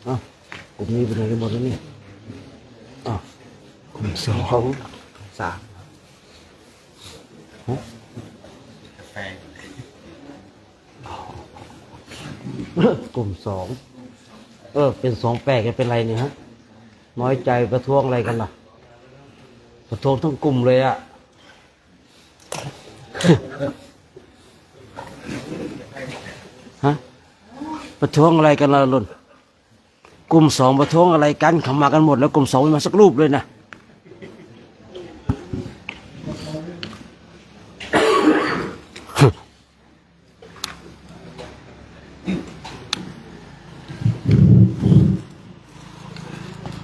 อ้าวกลุ่มนี้เป็นอะไรกันหมดแล้วนี่อ้าวกลุ่ม2 3กลุ่ม2เป็น28กันเป็นไรเนี่ยฮะน้อยใจประท้วงอะไรกันล่ะประท้วงทั้งกลุ่มเลยอะฮะประท้วงอะไรกันล่ะลุนกลุ่ม2ประท้วงอะไรกันเขามากันหมดแล้วกลุ่ม2ไม่มาสักรูปเลยนะ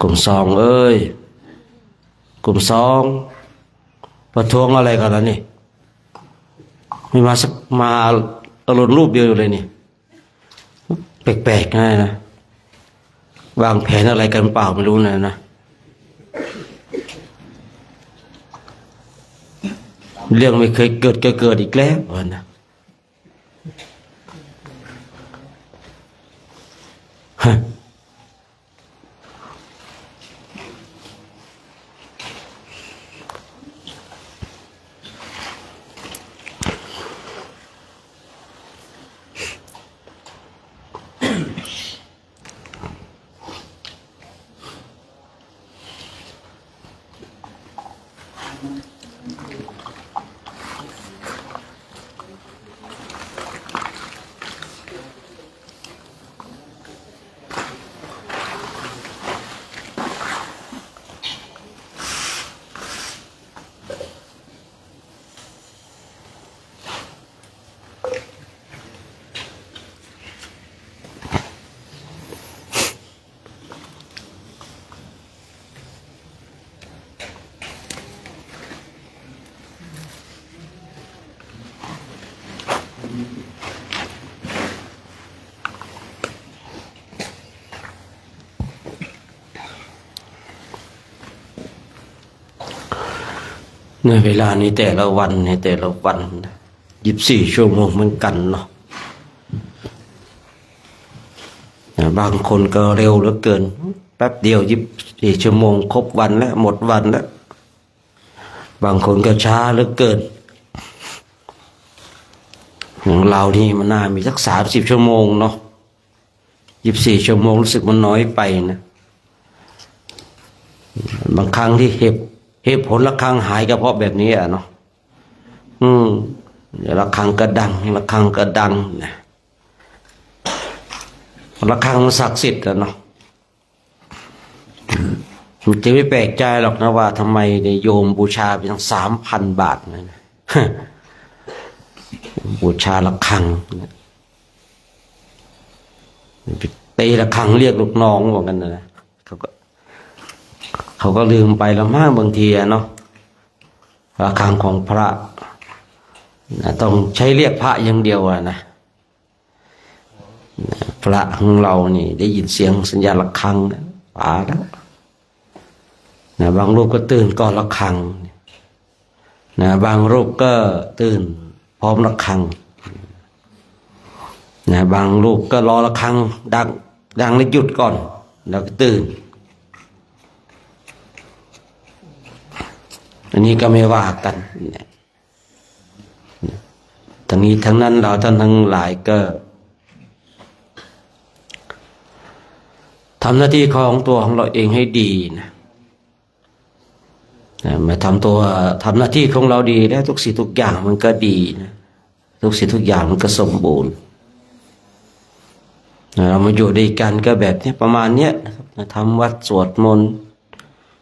กลุ่ม2เอ้ยกลุ่ม2ประท้วงอะไรกันล่ะนี่ไม่มาสักมาตลอดรูปเดียวอยู่เลยนี่แปลกๆง่ายนะวางแผนอะไรกันเปล่าไม่รู้นะเรื่องไม่เคยเกิดก็เกิดอีกแล้วนะในเวลานี้แต่ละวัน24 ชั่วโมงเหมือนกันเนาะบางคนก็เร็วเหลือเกินแป๊บเดียว24 ชั่วโมงครบวันแล้วหมดวันแล้วบางคนก็ช้าเหลือเกินของเรานี่มันน่ามีสัก30 ชั่วโมงเนาะ24 ชั่วโมงรู้สึกมันน้อยไปนะบางครั้งที่เหตุผลระฆังหายก็เพราะแบบนี้อ่ะเนาะระฆังก็ดังระฆังก็ดังนะระฆังมันศักดิ์สิทธิ์อ่ะเนาะมันจะไม่แปลกใจหรอกนะว่าทำไมโยมบูชาไปตั้ง3,000 บาทนะบูชาระฆังตีระฆังเรียกลูกน้องว่ากันนะเขาก็ลืมไปแล้วมากบางทีเนาะระฆังของพระต้องใช้เรียกพระอย่างเดียวนะพระของเรานี่ได้ยินเสียงสัญญาณระฆังป่าแล้วนะบางรูปก็ตื่นก่อนระฆังนะบางรูปก็ตื่นพร้อมระฆังนะบางรูปก็รอระฆังดังแล้วหยุดก่อนแล้วก็ตื่นอันนี้ก็ไม่ว่ากันทั้งนี้ทั้งนั้นเราท่านทั้งหลายก็ทำหน้าที่ของตัวของเราเองให้ดีนะมาทำหน้าที่ของเราดีแล้วทุกสิ่งทุกอย่างมันก็ดีนะทุกสิ่งทุกอย่างมันก็สมบูรณ์เรามาอยู่ด้วยกันก็แบบนี้ประมาณเนี้ยทำวัดสวดมนต์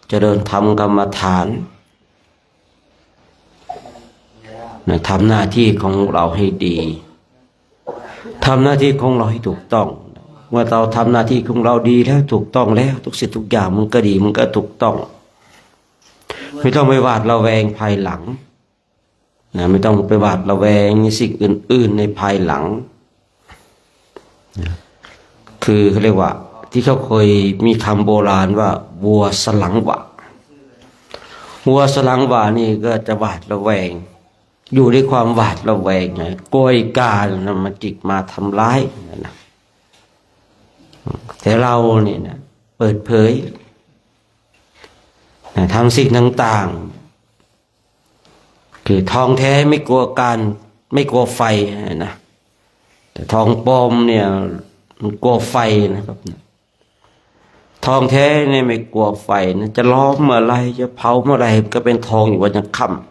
เจริญธรรมกรรมฐานทำหน้าที่ของเราให้ดีทำหน้าที่ของเราให้ถูกต้องเมื่อเราทำหน้าที่ของเราดีแล้วถูกต้องแล้วทุกสิ่งทุกอย่างมันก็ดีมันก็ถูกต้องไม่ต้องไปหวาดระแวงภายหลังนะไม่ต้องไปหวาดระแวงสิ่งอื่นๆในภายหลังคือเขาเรียกว่าที่เขาเคยมีคำโบราณว่าวัวสลังวะ วัวสลังวานี่ก็จะหวาดระแวงอยู่ด้วยความหวาดระแวงไงกลัวอีกานะมาจิกมาทำร้ายนะแต่เราเนี่ยนะเปิดเผยนะทำสิ่งต่างๆคือทองแท้ไม่กลัวการไม่กลัวไฟนะแต่ทองปลอมเนี่ยมันกลัวไฟนะครับทองแท้เนี่ยไม่กลัวไฟนะจะล้อมเมื่อไรจะเผาเมื่อไรก็เป็นทองอยู่วันยังค่ำ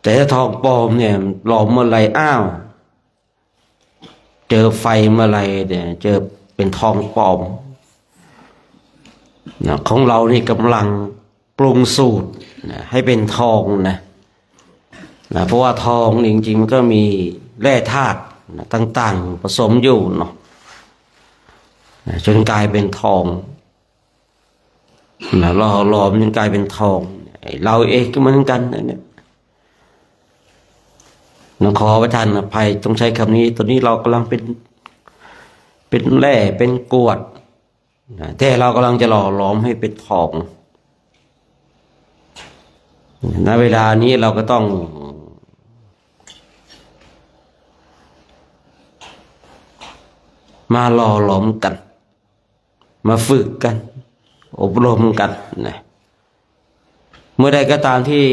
แต่ถ้าทองปลอมเนี่ยหลอมเมื่อไรอ้าวเจอไฟเมื่อไรเนี่ยเจอเป็นทองปลอมนะของเรานี่กำลังปรุงสูตรนะให้เป็นทองนะเพราะว่าทองจริงๆมันก็มีแร่ธาตุนะต่างๆผสมอยู่เนาะนะจนกลายเป็นทองนะหล่อหลอมจนกลายเป็นทองเราเองก็เหมือนกันนะเนี่ยขอประทานอภัยต้องใช้คำนี้ตอนนี้เรากำลังเป็นแร่เป็นกรวดแต่เรากำลังจะหล่อหลอมให้เป็นทองณเวลานี้เราก็ต้องมาหล่อหลอมกันมาฝึกกันอบรมกันนะเมื่อใดก็ตามที่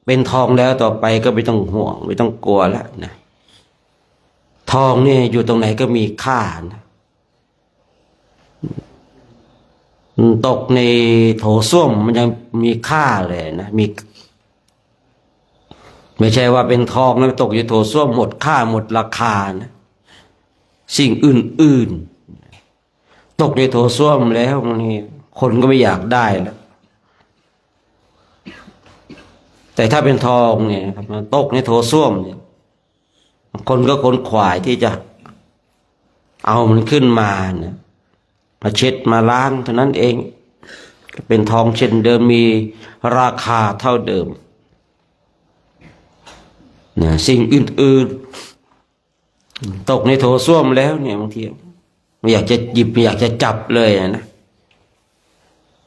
เป็นทองแล้วต่อไปก็ไม่ต้องห่วงไม่ต้องกลัวแล้วนะทองนี่อยู่ตรงไหนก็มีค่านะตกในโถส้วมมันยังมีค่าเลยนะมีไม่ใช่ว่าเป็นทองแล้วตกอยู่โถส้วมหมดค่าหมดราคานะสิ่งอื่นๆตกในโถส้วมแล้วนี่คนก็ไม่อยากได้แล้วแต่ถ้าเป็นทองเนี่ยครับมันตกในโถส้วมเนี่ยคนก็ขนขวายที่จะเอามันขึ้นมานะมาเช็ดมาล้างเท่านั้นเองก็เป็นทองเช่นเดิมมีราคาเท่าเดิมนะสิ่งอื่นๆตกในโถส้วมแล้วเนี่ยบางทีไม่อยากจะหยิบไม่อยากจะจับเลยนะ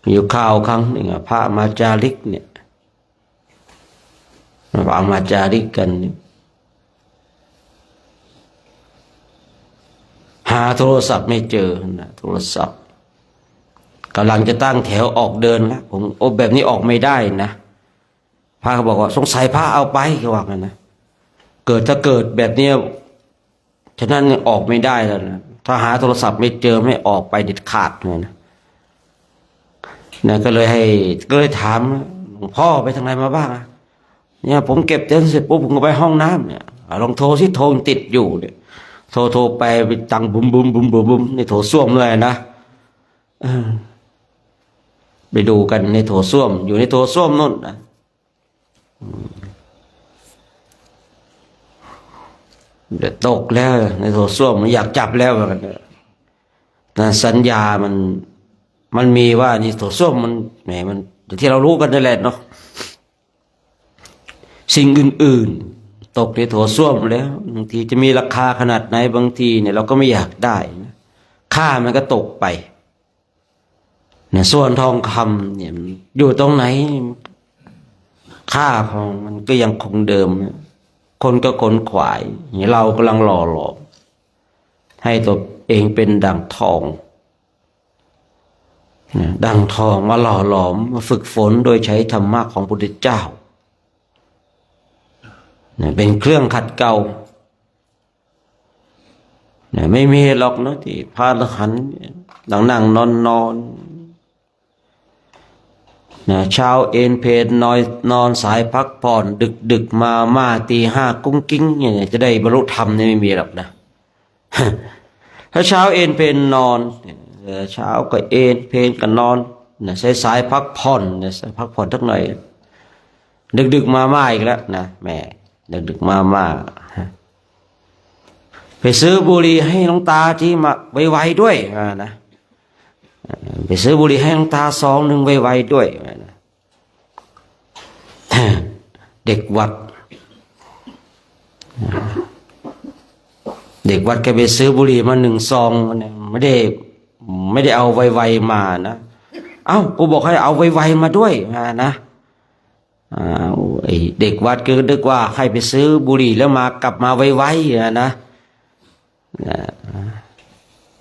มีอยู่ข่าวครั้งหนึ่งพระมาจาริกเนี่ยเอามาจาริกกันหาโทรศัพท์ไม่เจอนะโทรศัพท์กำลังจะตั้งแถวออกเดินแล้วผมแบบนี้ออกไม่ได้นะพระเขาบอกว่าสงสัยพระเอาไปเขาว่ากันนะถ้าเกิดแบบนี้ฉะนั้นออกไม่ได้แล้วนะถ้าหาโทรศัพท์ไม่เจอไม่ออกไปเด็ดขาดเลยนะก็เลยถามหลวงพ่อไปทางไหนมาบ้างเนี่ยผมเก็บเต็นท์เสร็จปุ๊บผมก็ไปห้องน้ำเนี่ยลองโทรสิโทรติดอยู่เนี่ยโทรไปตังบุ้มในโถส้วมเลยนะไปดูกันในโถส้วมอยู่ในโถส้วมนู่นนะเดี๋ยวตกแล้วในโถส้วมมันอยากจับแล้วกันนะสัญญามันมีว่านี่โถส้วมมันแหมมันที่เรารู้กันนั่นแหละเนาะสิ่งอื่นๆตกในโถส้วมแล้วบางทีจะมีราคาขนาดไหนบางทีเนี่ยเราก็ไม่อยากได้นะค่ามันก็ตกไปเนี่ยส่วนทองคำเนี่ยอยู่ตรงไหนค่าของมันก็ยังคงเดิมคนก็ขนขวายเรากำลังหล่อหลอมให้ตัวเองเป็นดั่งทองดั่งทองมาหล่อหลอมมาฝึกฝนโดยใช้ธรรมะของพระพุทธเจ้าเป็นเครื่องขัดเกลาไม่มีหรอกนะที่พระอรหันต์นั่งนอนเช้าเอนเพลนอนสายพักผ่อนดึกมาตีห้ากุ้งกิ้งเนี่ยจะได้บรรลุธรรมนี่ไม่มีหรอกนะ ถ้าเช้าเอนเพลนอนเช้าก็เอนเพลก็นอนสายพักผ่อนพักผ่อนทักหน่อยดึกมาอีกแล้วนะแม่ดึกมาไปซื้อบุหรี่ให้หลวงตาที่มาไวๆด้วยนะไปซื้อบุหรี่ให้หลวงตาซองหนึ่งไวๆด้วยนะเด็กวัดแกไปซื้อบุหรี่มา1 ซองไม่ ไม่ได้เอาไวๆมานะเอ้ากูบอกให้เอาไวๆมาด้วยนะไอเด็กวัดก็นึกว่าให้ไปซื้อบุหรี่แล้วมากลับมาไวๆนะ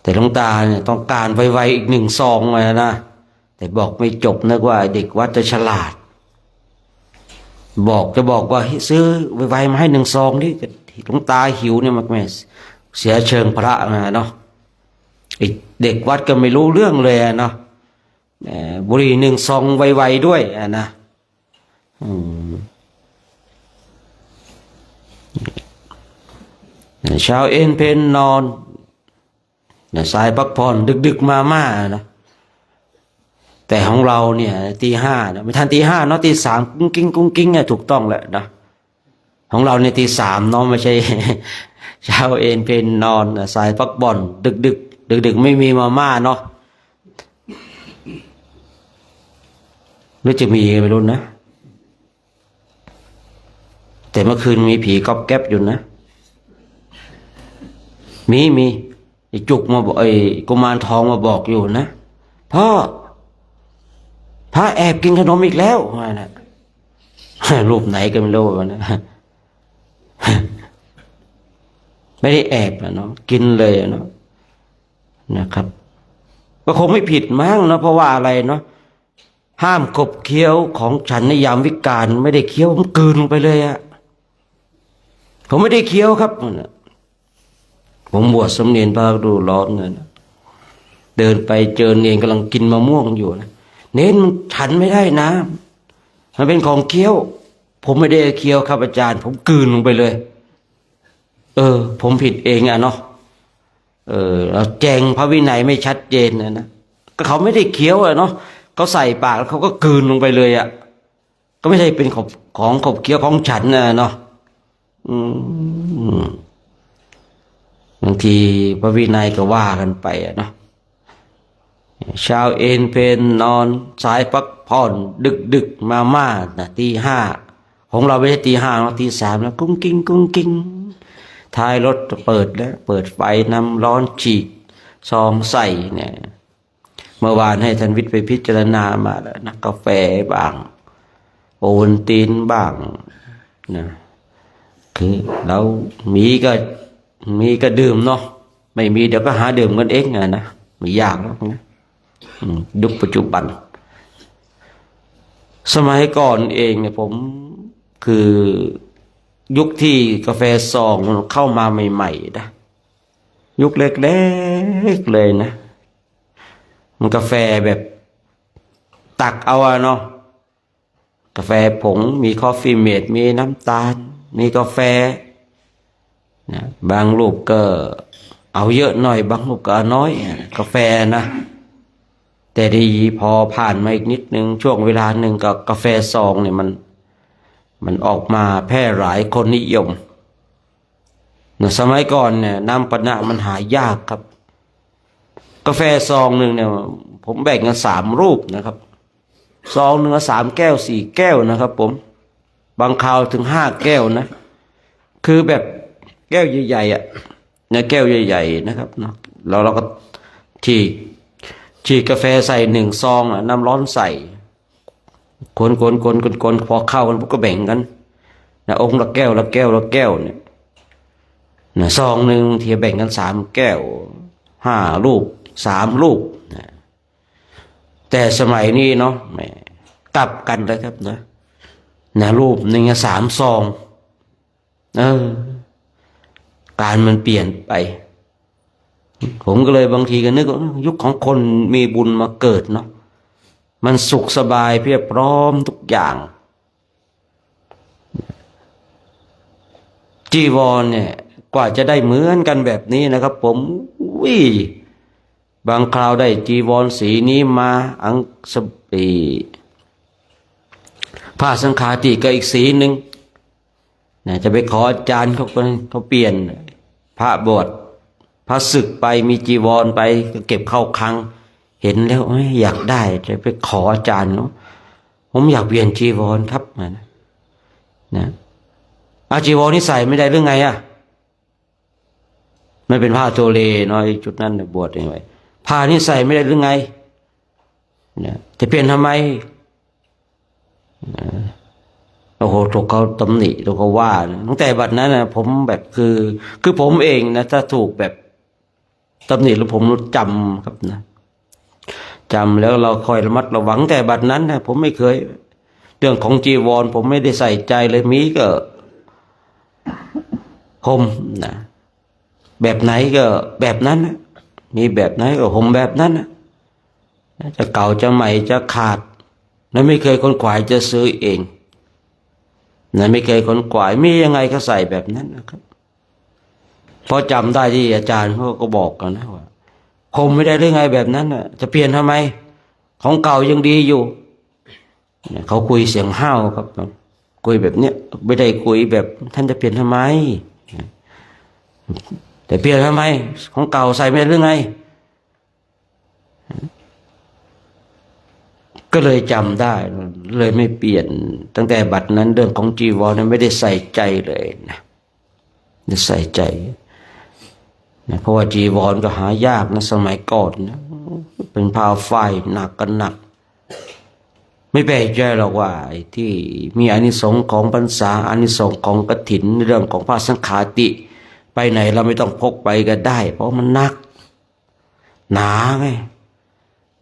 แต่หลวงตาเนี่ยต้องการไวๆอีก1 ซองเลยนะแต่บอกไม่จบนึกว่าเด็กวัดจะฉลาดจะบอกว่าซื้อไวๆมาให้1 ซองนี่หลวงตาหิวเนี่ยมันแม่เสียเชิงพระนะเนาะไอเด็กวัดก็ไม่รู้เรื่องเลยเนาะบุหรี่1 ซองไวๆด้วยนะเช้าเอ็นเพนนอนสายพักผ่อนดึกๆมานะแต่ของเราเนี่ยตี 5นะไม่ทันตี 5เนาะตี 3กุ้งกิ้งเนี่ยถูกต้องแล้วนะของเราเนี่ยตี 3เนาะไม่ใช่ เช้าเอ็นเพนนอนสายพักผ่อนดึกไม่มีมาม่าเนาะหรือจะมีไม่รู้นะแต่เมื่อคืนมีผีก๊อบแก๊บอยู่นะมีไอ้จุกมาบอกไอ้กุมารทองมาบอกอยู่นะพ่อพระแอบกินขนมอีกแล้วนะรูปไหนก็ไม่รู้นะไม่ได้แอบนะเนาะกินเลยเนาะนะครับก็คงไม่ผิดมั้งนะเพราะว่าอะไรเนาะห้ามขบเคี้ยวของฉันในยามวิกาลไม่ได้เคี้ยวผมกลืนลงไปเลยอะผมไม่ได้เคี้ยวครับผมบวชสมเด็จพระดูร้อนเลยนะเดินไปเจอเนรกำลังกินมะม่วงอยู่นะเนรมันฉันไม่ได้นะมันเป็นของเคี้ยวผมไม่ได้เคี้ยวครับอาจารย์ผมกลืนลงไปเลยผมผิดเองอะเนาะเราแจงพระวินัยไม่ชัดเจนนะก็เขาไม่ได้เคี้ยวอะเนาะเขาใส่ปากแล้วเขาก็กลืนลงไปเลยอะก็ไม่ใช่เป็นของขบเคี้ยวของฉันนะเนาะบางทีพระวินัยก็ว่ากันไปอะเนาะเช้าเอนเพนนอนสายพักผ่อนดึกมานะตี 5ของเราไม่ใช่ตี 5เนาะตี 3แล้วกุ้งกิ้งท้ายรถเปิดแล้วเปิดไฟน้ำร้อนฉีดซองใส่เนี่ยเมื่อวานให้ท่านวิทย์ไปพิจารณามาแล้วนะกาแฟบ้างโอวัลตินบ้างนะคือเรามีก็ดื่มเนาะไม่มีเดี๋ยวก็หาดื่มกันเองนะไม่ยากหรอกนะยุคปัจจุบันสมัยก่อนเองเนี่ยผมคือยุคที่กาแฟซองเข้ามาใหม่ๆนะยุคเล็กๆเลยนะมันกาแฟแบบตักเอาเนาะกาแฟผงมีคอฟฟี่เมดมีน้ำตาลมีกาแฟนะบางรูปก็เอาเยอะหน่อยบางรูปก็น้อยกาแฟนะแต่ดีพอผ่านมาอีกนิดนึงช่วงเวลาหนึ่งกับกาแฟซองเนี่ยมันออกมาแพร่หลายคนนิยมนะสมัยก่อนเนี่ยน้ำปนะมันหายากครับกาแฟซองหนึ่งเนี่ยผมแบ่งกัน3 รูปนะครับซองหนึ่ง3 แก้ว4 แก้วนะครับผมบางคราวถึง5 แก้วนะคือแบบแก้วใหญ่ๆอ่ะนะแก้วใหญ่ๆนะครับเนาะเราก็ฉีกกาแฟใส่1 ซองน้ำร้อนใส่คนพอเข้ากันพวกก็แบ่งกันนะองค์ละแก้วเนี่ยนะซองหนึ่งทีแบ่งกัน3 แก้ว5 ลูก3 ลูกนะแต่สมัยนี้เนาะแหมกลับกันเลยครับนะรูปหนึ่ง3 ซองการมันเปลี่ยนไปผมก็เลยบางทีก็นึกว่ายุคของคนมีบุญมาเกิดเนาะมันสุขสบายเพียบพร้อมทุกอย่างจีวรเนี่ยกว่าจะได้เหมือนกันแบบนี้นะครับผมบางคราวได้จีวรสีนี้มาผ้าสังฆาติก็อีกสีหนึ่งนะจะไปขออาจารย์เขาเปลี่ยนพระบวชพระศึกไปมีจีวรไปก็เก็บเข้าคลังเห็นแล้วอยากได้จะไปขออาจารย์เนาะผมอยากเปลี่ยนจีวรครับนะจีวรนี่ใส่ไม่ได้เรื่องไงไม่เป็นผ้าโจเลเนาะจุดนั้นบวชยังไง ผ้านี่ใส่ไม่ได้หรือไงเนี่ยจะเปลี่ยนทำไมโอ้โหถูกเขาตำหนิถูกเขาว่าตั้งแต่บัดนั้นนะผมแบบคือผมเองนะถ้าถูกแบบตำหนิแล้วผมรู้จำครับนะจำแล้วเราคอยระมัดระวังแต่บัดนั้นนะผมไม่เคยเรื่องของจีวรผมไม่ได้ใส่ใจเลยมีก็ห่มนะแบบไหนก็แบบนั้นนะมีแบบไหนก็ห่มแบบนั้นนะจะเก่าจะใหม่จะขาดนั้นไม่เคยคนขวายจะซื้อเองนั้นไม่เคยคนขวายมียังไงก็ใส่แบบนั้นนะครับเพราะจำได้ที่อาจารย์เขาก็บอกกันนะว่าห่มไม่ได้หรือไงแบบนั้นนะจะเปลี่ยนทำไมของเก่ายังดีอยู่เขาคุยเสียงห้าวครับคุยแบบเนี้ยไม่ได้คุยแบบท่านจะเปลี่ยนทำไมแต่เปลี่ยนทำไมของเก่าใส่ไม่ได้หรือไงก็เลยจำได้เลยไม่เปลี่ยนตั้งแต่บัดนั้นเรื่องของจีวรไม่ได้ใส่ใจเลยนะไม่ใส่ใจนะเพราะว่าจีวรก็หายากนะสมัยก่อนนะเป็นผ้าฝ้ายหนักกันหนักไม่แปลกใจหรอกว่าที่มีอานิสงส์ของพรรษาอานิสงส์ของกฐินเรื่องของผ้าสังฆาติไปไหนเราไม่ต้องพกไปก็ได้เพราะมันหนักหนาไง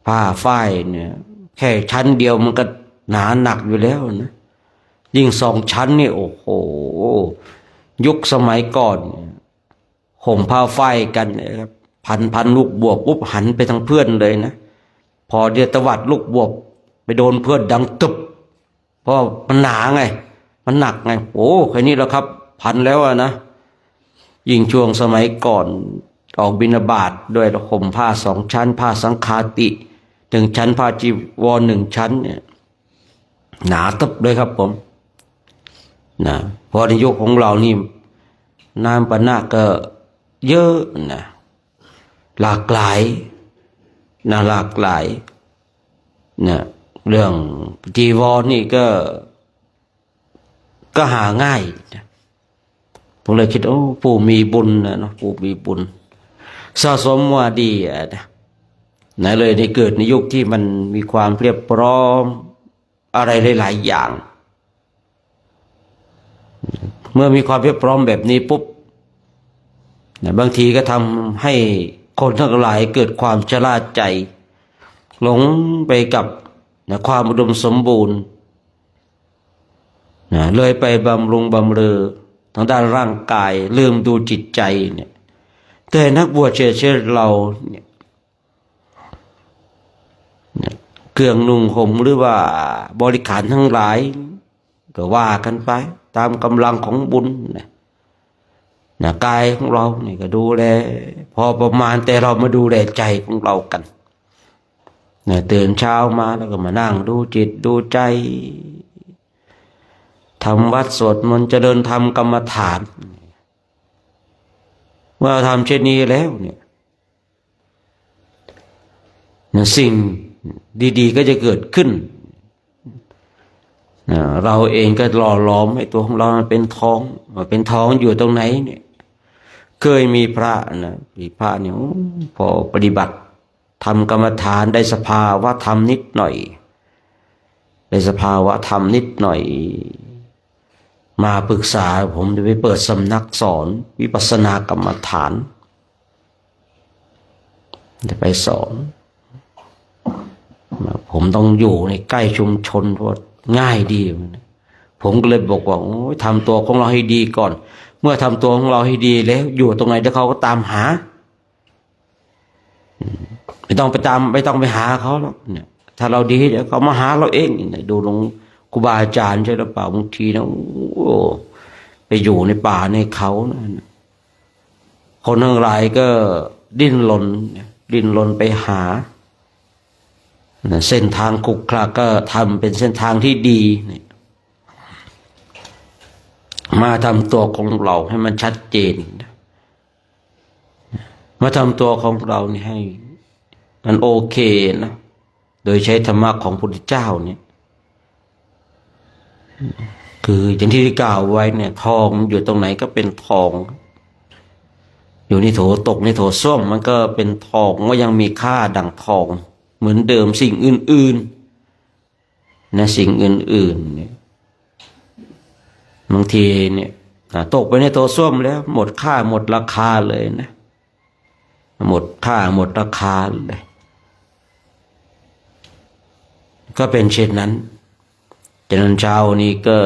ผ้าฝ้ายเนี่ยแค่ชั้นเดียวมันก็หนาหนักอยู่แล้วนะยิ่งสองชั้นนี่โอ้โหยุคสมัยก่อนห่มผ้าฝ้ายกันนะครับพันลูกบวกปุ๊บหันไปทางเพื่อนเลยนะพอเดียวตวัดลูกบวกไปโดนเพื่อนดังตึบเพราะมันหนาไงมันหนักไงโอ้แค่นี้แล้วครับพันแล้วนะยิ่งช่วงสมัยก่อนออกบิณฑบาตด้วยห่มผ้าสองชั้นผ้าสังฆาติหนึ่งชั้นผ้าจีวรหนึ่งชั้นเนี่ยหนาตึบเลยครับผมนะพอในยุคของเรานี่น้ำปนะก็เยอะนะหลากหลายนะหลากหลายนะเรื่องจีวรนี่ก็หาง่ายนะผมเลยคิดโอ้ผู้มีบุญนะเนาะผู้มีบุญสะสมว่าดีนะเลยในเกิดในยุคที่มันมีความเรียบพร้อมอะไรหลายๆอย่างเมื่อมีความเรียบพร้อมแบบนี้ปุ๊บนะบางทีก็ทำให้คนทั้งหลายเกิดความชราใจหลงไปกับนะความอุดมสมบูรณ์นะเลยไปบำรุงบำเรอทางด้านร่างกายลืมดูจิตใจเนี่ยแต่นักบวชเช่นเราเนี่ยเครื่องนุ่งห่มหรือว่าบริขารทั้งหลายก็ว่ากันไปตามกำลังของบุญนะกายของเราเนี่ยก็ดูแลพอประมาณแต่เรามาดูแลใจของเรากันนะตื่นเช้ามาแล้วก็มานั่งดูจิตดูใจทำวัดสวดมนต์เจริญธรรมกรรมฐานเมื่อทำเช่นนี้แล้วเนี่ยสิ่งดีๆก็จะเกิดขึ้นเราเองก็หล่อหลอมให้ตัวของเราเป็นท้องอยู่ตรงไหนเนี่ยเคยมีพระนะมีพระเนี่ยพอปฏิบัติทำกรรมฐานได้สภาวะธรรมนิดหน่อยได้สภาวะธรรมนิดหน่อยมาปรึกษาผมจะไปเปิดสำนักสอนวิปัสสนากรรมฐานจะไปสอนผมต้องอยู่ในใกล้ชุมชนเพราะง่ายดีผมก็เลยบอกว่าโอ้ยทำตัวของเราให้ดีก่อนเมื่อทำตัวของเราให้ดีแล้วอยู่ตรงไหนเดี๋ยวเขาก็ตามหาไม่ต้องไปหาเขาหรอกเนี่ยถ้าเราดีเดี๋ยวเขามาหาเราเองดูลงครูบาอาจารย์ใช่หรือเปล่าบางทีนะโอ้ไปอยู่ในป่าในเขานะคนทั้งหลายก็ดิ้นรนไปหาเส้นทางขรุขระก็ทำเป็นเส้นทางที่ดีมาทำตัวของเราให้มันชัดเจนมาทำตัวของเรานี่ให้มันโอเคนะโดยใช้ธรรมะของพระพุทธเจ้าเนี่ยคืออย่างที่กล่าวไว้เนี่ยทองอยู่ตรงไหนก็เป็นทอง อยู่ในโถตกในโถส้วมมันก็เป็นทองก็ยังมีค่าดั่งทองเหมือนเดิมสิ่งอื่นๆนะสิ่งอื่นๆเนี่ยบางทีเนี่ยตกไปในโถส้วมแล้วหมดค่าหมดราคาเลยนะหมดค่าหมดราคาเลยก็เป็นเช่นนั้นฉะนั้นเช้านี้ก็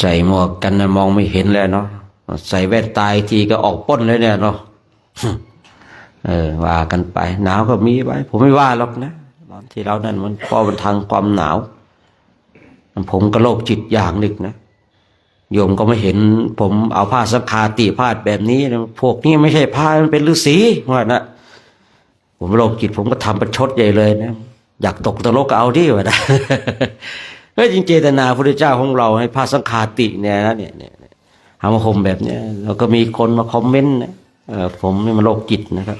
ใส่หมวกกันนะมองไม่เห็นแล้วเนาะใส่แว่นตาทีก็ออกป้นเลยเนี่ยเนาะว่ากันไปหนาวก็มีไปผมไม่ว่าหรอกนะตอนที่เรานั่นมันพอมันทางความหนาวผมก็โรคจิตอย่างหนึ่งนะโยมก็ไม่เห็นผมเอาผ้าสังฆาติพาดแบบนี้นะพวกนี้ไม่ใช่ผ้ามันเป็นฤาษีว่านะผมโรคจิตผมก็ทำประชดใหญ่เลยนะอยากตกนรกก็เอาดิวะนะเฮ้ยจริงเจตนาพระพุทธเจ้าของเราให้ผ้าสังฆาติเนี่ยนะเนี่ยหามาคมแบบเนี้ยแล้วก็มีคนมาคอมเมนต์นะผมนี่มันโรคจิตนะครับ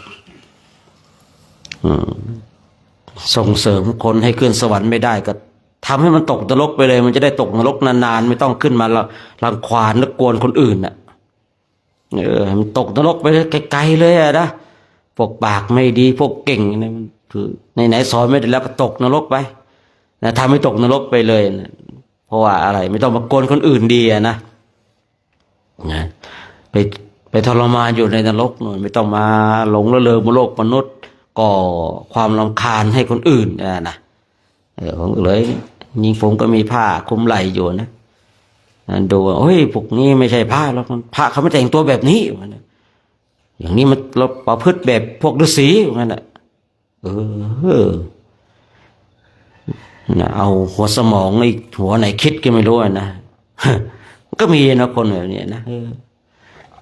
ส่งเสริมคนให้ขึ้นสวรรค์ไม่ได้ก็ทำให้มันตกนรกไปเลยมันจะได้ตกนรกนานๆไม่ต้องขึ้นมารังควานและกวนคนอื่นน่ะมันตกนรกไปไกลๆเลยอะนะพวกปากไม่ดีพวกเก่งนะมันคือไหนๆสอนไม่ได้แล้วก็ตกนรกไปนะทำให้ตกนรกไปเลยนะเพราะว่าอะไรไม่ต้องมากวนคนอื่นดีอะนะไปทรมานอยู่ในนรกหน่อยไม่ต้องมาหลงระเริงบนโลกมนุษย์ก่อความรำคาญให้คนอื่นนะผมเลยยิ่งผมก็มีผ้าคลุมไหล่อยู่นะดูว่าเฮ้ยพวกนี้ไม่ใช่ผ้าแล้วพระเขาไม่แต่งตัวแบบนี้อย่างนี้มันเราประพฤติแบบพวกฤาษีงั้นแหละเอาหัวสมองในหัวไหนคิดก็ไม่รู้นะก็มีนะคนแบบนี้นะ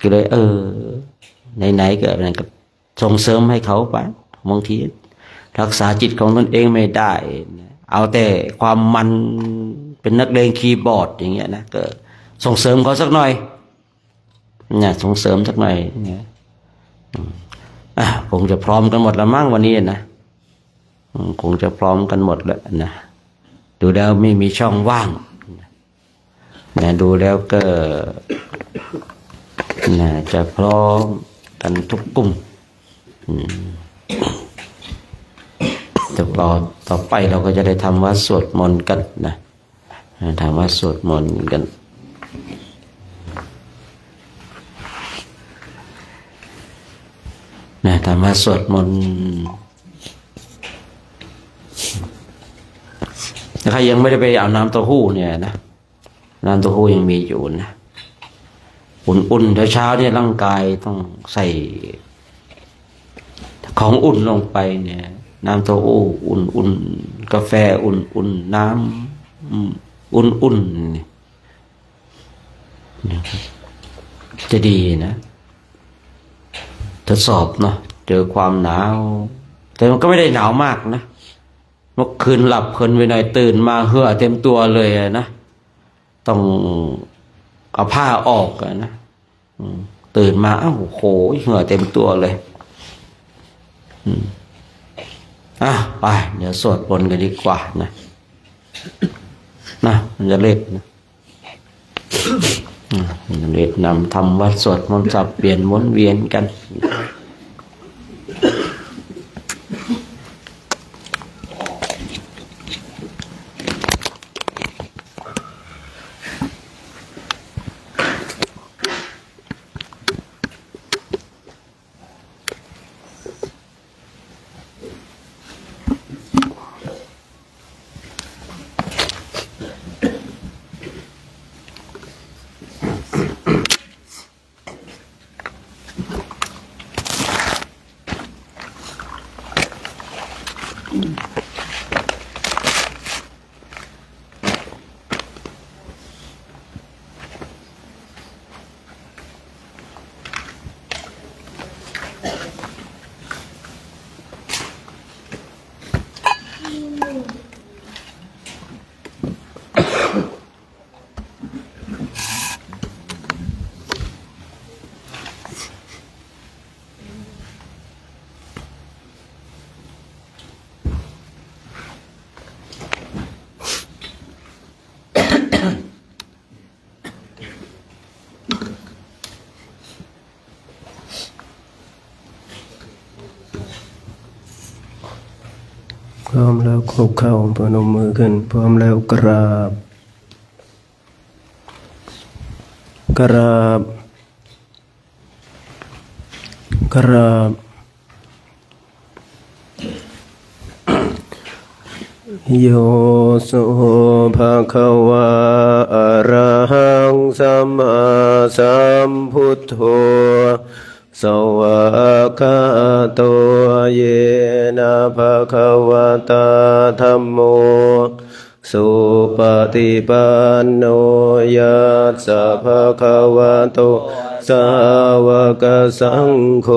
ก็เลยไหนๆก็นั่นก็ส่งเสริมให้เขาไปบางทีรักษาจิตของตนเองไม่ได้เอาแต่ความมันเป็นนักเลงคีย์บอร์ดอย่างเงี้ยนะก็ส่งเสริมเขาสักหน่อยเนี่ยส่งเสริมสักหน่อยเนี่ยคงจะพร้อมกันหมดแล้วมั้งวันนี้นะคงจะพร้อมกันหมดแล้วนะดูแล้วไม่มีช่องว่างนะดูแล้วก็น่าจะพร้อมกันทุกกลุ่มแต่ต่อไปเราก็จะได้ทำวัดสวดมนต์กันนะทำวัดสวดมนต์กันนะทำวัดสวดมนต์ถ้าใครยังไม่ได้ไปเอาน้ำเต้าหู้เนี่ยนะน้ำเต้าหู้ยังมีอยู่นะอุ่นๆเช้าเนี่ยร่างกายต้องใส่ของอุ่นลงไปเนี่ยน้ำเต้าหู้อุ่นๆกาแฟอุ่นๆน้ำอุ่นๆจะดีนะทดสอบเนาะเจอความหนาวแต่มันก็ไม่ได้หนาวมากนะเมื่อคืนหลับเพลินไปหน่อยตื่นมาเหื่อเต็มตัวเลยนะต้องเอาผ้าออกนะตื่นมาโอ้โหเหงื่อเต็มตัวเลยไปเดี๋ยวสวดมนต์กันดีกว่านะมันจะเล็กนะเล็กนำทำวัดสวดมนต์สับเปลี่ยนวนเวียนกัน พร้อมแล้วคุกเข่าพนมมือขึ้นพร้อมแล้วกราบกราบกราบโยโสภะคะวะอะระหังสัมมาสัมพุทโธสวากขาโตเยนะภะคะวะตาธัมโมสุปฏิปันโนยัสสะภะคะวะโตสาวกสังโฆ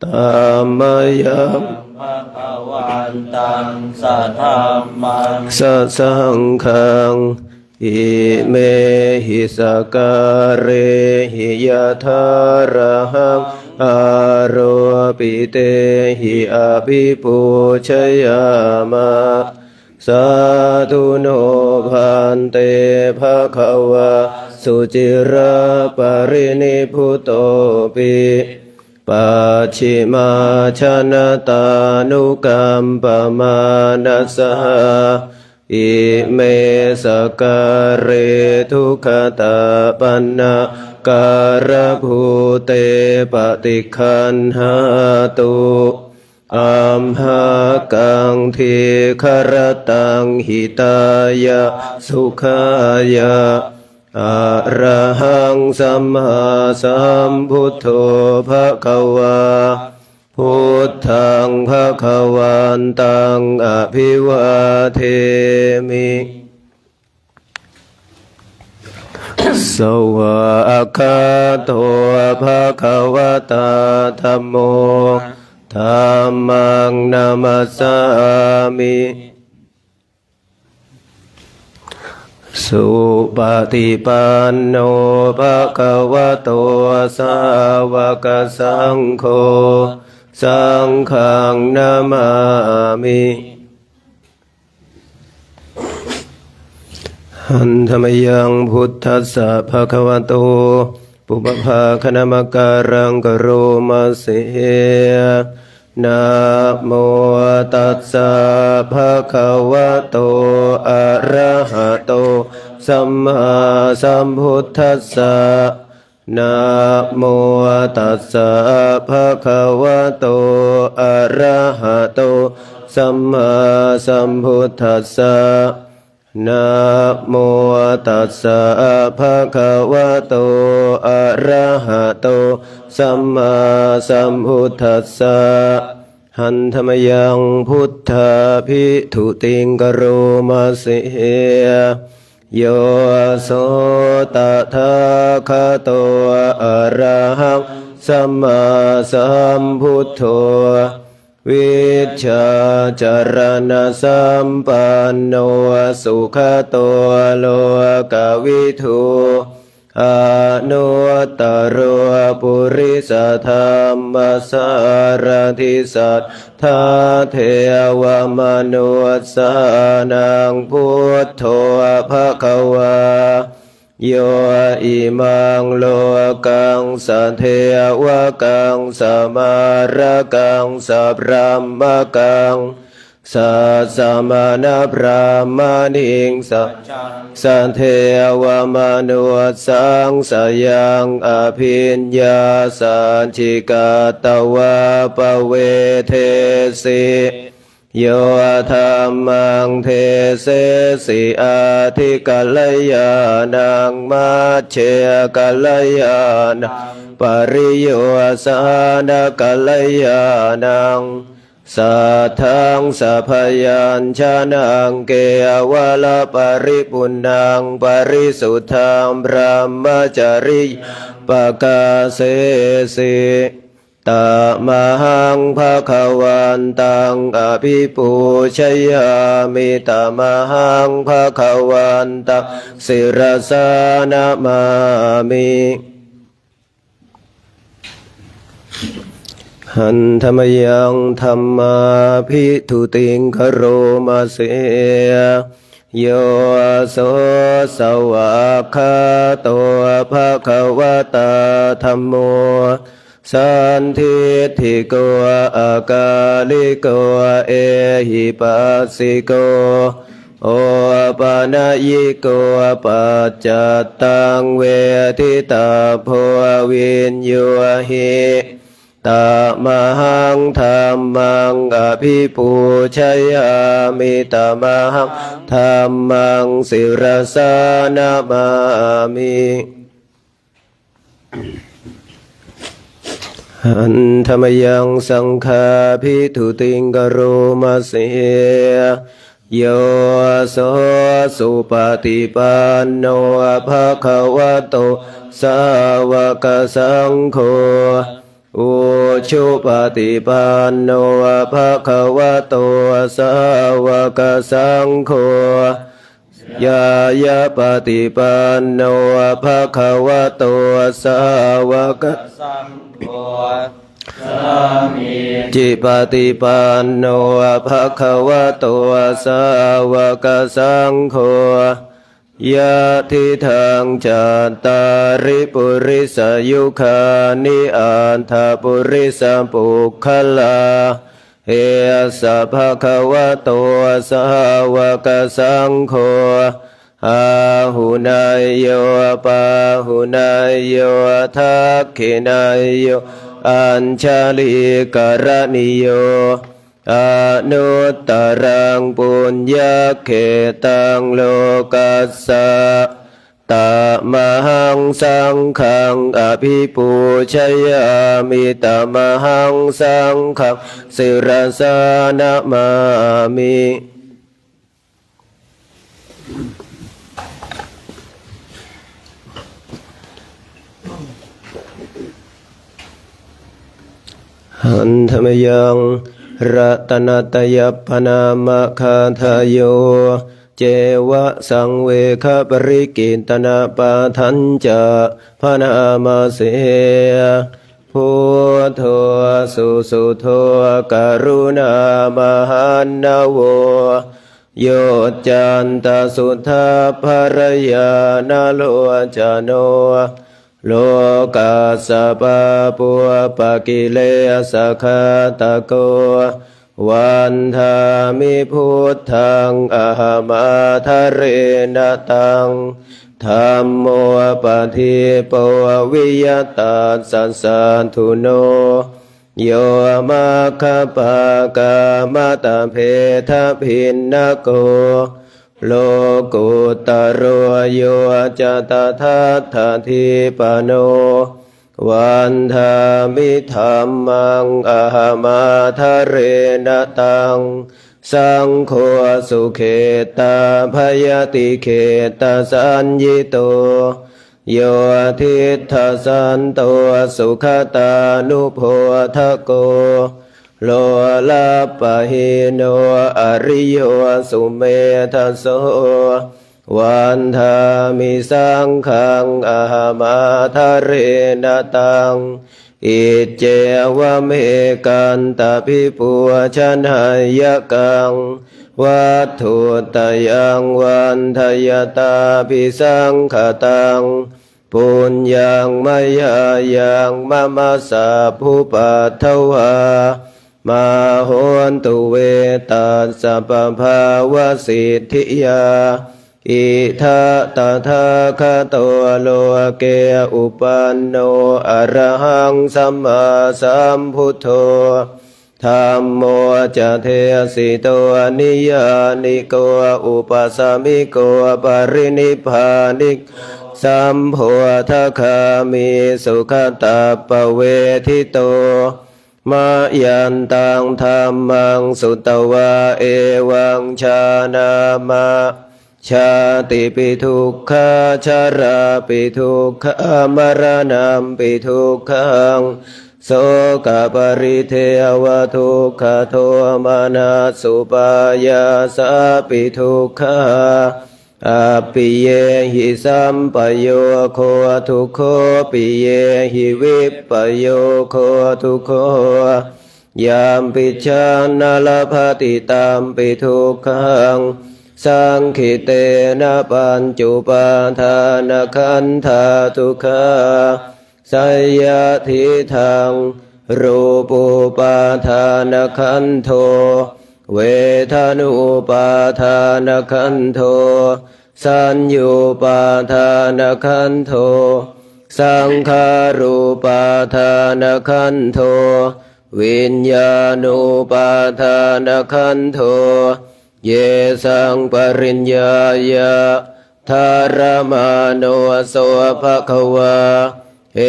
ธัมมยังภะคะวันตังสัทธัมมังสัสสังฆังอิเมหิสการเรหิยะทาระหังอาโรปิเตหิอาภิปูชยามะสาธุโนภันเตภะคะวะสุจิระปรินิพุตโตปิปัจฉิมาชนะตานุกัมปมานัสสะอิเมสการเรทุกขตาปันนาการภูเตปฏิคันหาตุอัมหากังทีครตังหิตายะสุขายะอะระหังสัมมาสัมพุทโธภะคะวาพุทธังภะคะวันตังอภิวาเทมิสวากขาโตภะคะวะตาธัมโมธัมมังนามัสสามิสุปฏิปันโนภะคะวะโตสาวกสังโฆสังฆังนามามิหันธรรมยังพุทธัสสะภะคะวะโตปุปภาคณมการังกโรมาเสนะโมตัสสะภะคะวะโตอะระหะโตสัมมาสัมพุทธัสสะนะโมตัสสะภะคะวะโตอะระหะโตสัมมาสัมพุทธัสสะนะโมตัสสะภะคะวะโตอะระหะโตสัมมาสัมพุทธัสสะหันธรรมยังพุทธาภิทุติงกโรมาเสโยโสตถาคโตอะระหังสัมมาสัมพุทโธวิชชาจารณสัมปันโนสุขโตโลกวิทูอนุตตรปุริสธรรมสารทิสัทธาเทวมนุสสานังพุทโธภคะวาโยอิมังโลกังสัทเทวกังสมาระกังสัพพะมะกังสัสสะมานะพระมานิงสันเทวมนุสสังสยังอภิญญาสันชิกาตวะปเวเทสิโยธรรมังเทเสสิอาทิกัลยาณังมัชเชกัลยาณังปริโยสานกัลยาณังสัทธังสัพยัญชนะเกวะละปริปุณังปริสุทธังพระมจริยปกาเสสิตมหังภะคะวันตังอภิปูชยามิตมหังภะคะวันตังศิรสานะมามิหันธรรมยังธรรมาภิทุติงคโรมาเสโยโสสวากขาโตภะคะวะตาธัมโม สันทิฏฐิโกอากาลิโกเอหิปัสสิโกโอปานายิโกปัจจตังเวทิตาโพวินโยหิตามหังธรรมังอภิปูชยามิตามหังธรรมังศิรสานามามิหันธรรมยังสังฆาภิทุติงกโรมาเสโยโสสุปฏิปันโนภะคะวะโตสาวกสังโฆอุชุปฏิปันโนภะคะวะโตสาวกสังโฆยายาปฏิปันโนภะคะวะโตสาวกสังโฆจิปฏิปันโนภะคะวะโตสาวกสังโฆยะทิทังจัตตาริปุริสยุคานิอันทปุริสปุคคลาเอสะภะคะวะโตสาวกสังโฆอาหุนายโยปาหุนายโยทักขินายโยอัญชลิกรณิโยอนุตตรังปุญญเขตังโลกัสสะตมหังสังฆังอภิปูชยามิตมหังสังฆังศิรสานามามิหันธรรมยังรัตนตยปนามะคาทายโยเจวะสังเวคปริกิตนาปาทัญจะพนามาเสพุทโธสุสุโธกรุณามหันนาโวโยจันตสุทธาภรยานาโลจโนโลกัสสะปะปุปะกิเลสะคาตะโกวันธามิพุทธังอะหัมอะทะเรนะตังธัมโมปะทิปววิยตัสสะสันทุโนโยมัคคะปะกามะตะเพทะภินนะโกโลกุตโรโยจะตถาคติปโนวันธามิธัมมังอะหัมอะทะเรนะตังสังโฆสุเขตาภยติเขตาสัญญิโตโยทิฏฐสันโตสุขตานุโพธโกโลลาปะหิโนอริโยสุเมธโสวันธามิสังฆังอะหัมอะทะเรนะตังอิเจวะเมกันตภิปุชนะยะกังวัตถุตยังวันทยตาภิสังขตังปุญญังมยายังมะมะสะภูปัทถวามโหนตุเวตัสสะปะภาวะสิทธิยาอิทัตถาคโตโลเกอุปันโนอะระหังสัมมาสัมพุทโธธัมโมจะเทสิโตนิยานิโกอุปสัมมิโกปรินิพพานิสัมโพธคามิสุขตาปเวทิโตมายันตังธัมมังสุตวะเอวังชานามะชาติปิทุกขาชาราปิทุกขามรณะปิทุกขังโสกปริเทวทุกขโทมานัสสุปายาสาปิทุกขาอปิเยหิสัมปโยโคทุกโขปิเยหิวิปปโยโคทุกโขยามปิชานาลภติตามปิทุกขังสังขิเตนะปัญจุปาทานขันธาทุกขาส สยทิทังรูปุปาทานขันโทเวทานุปาทานขันโทสัญญูปาทานขันโทสังขารูปาทานขันโทวิญญาณุปาทานขันโทเยสังปริญญายะธารมาโนโสภควาเอ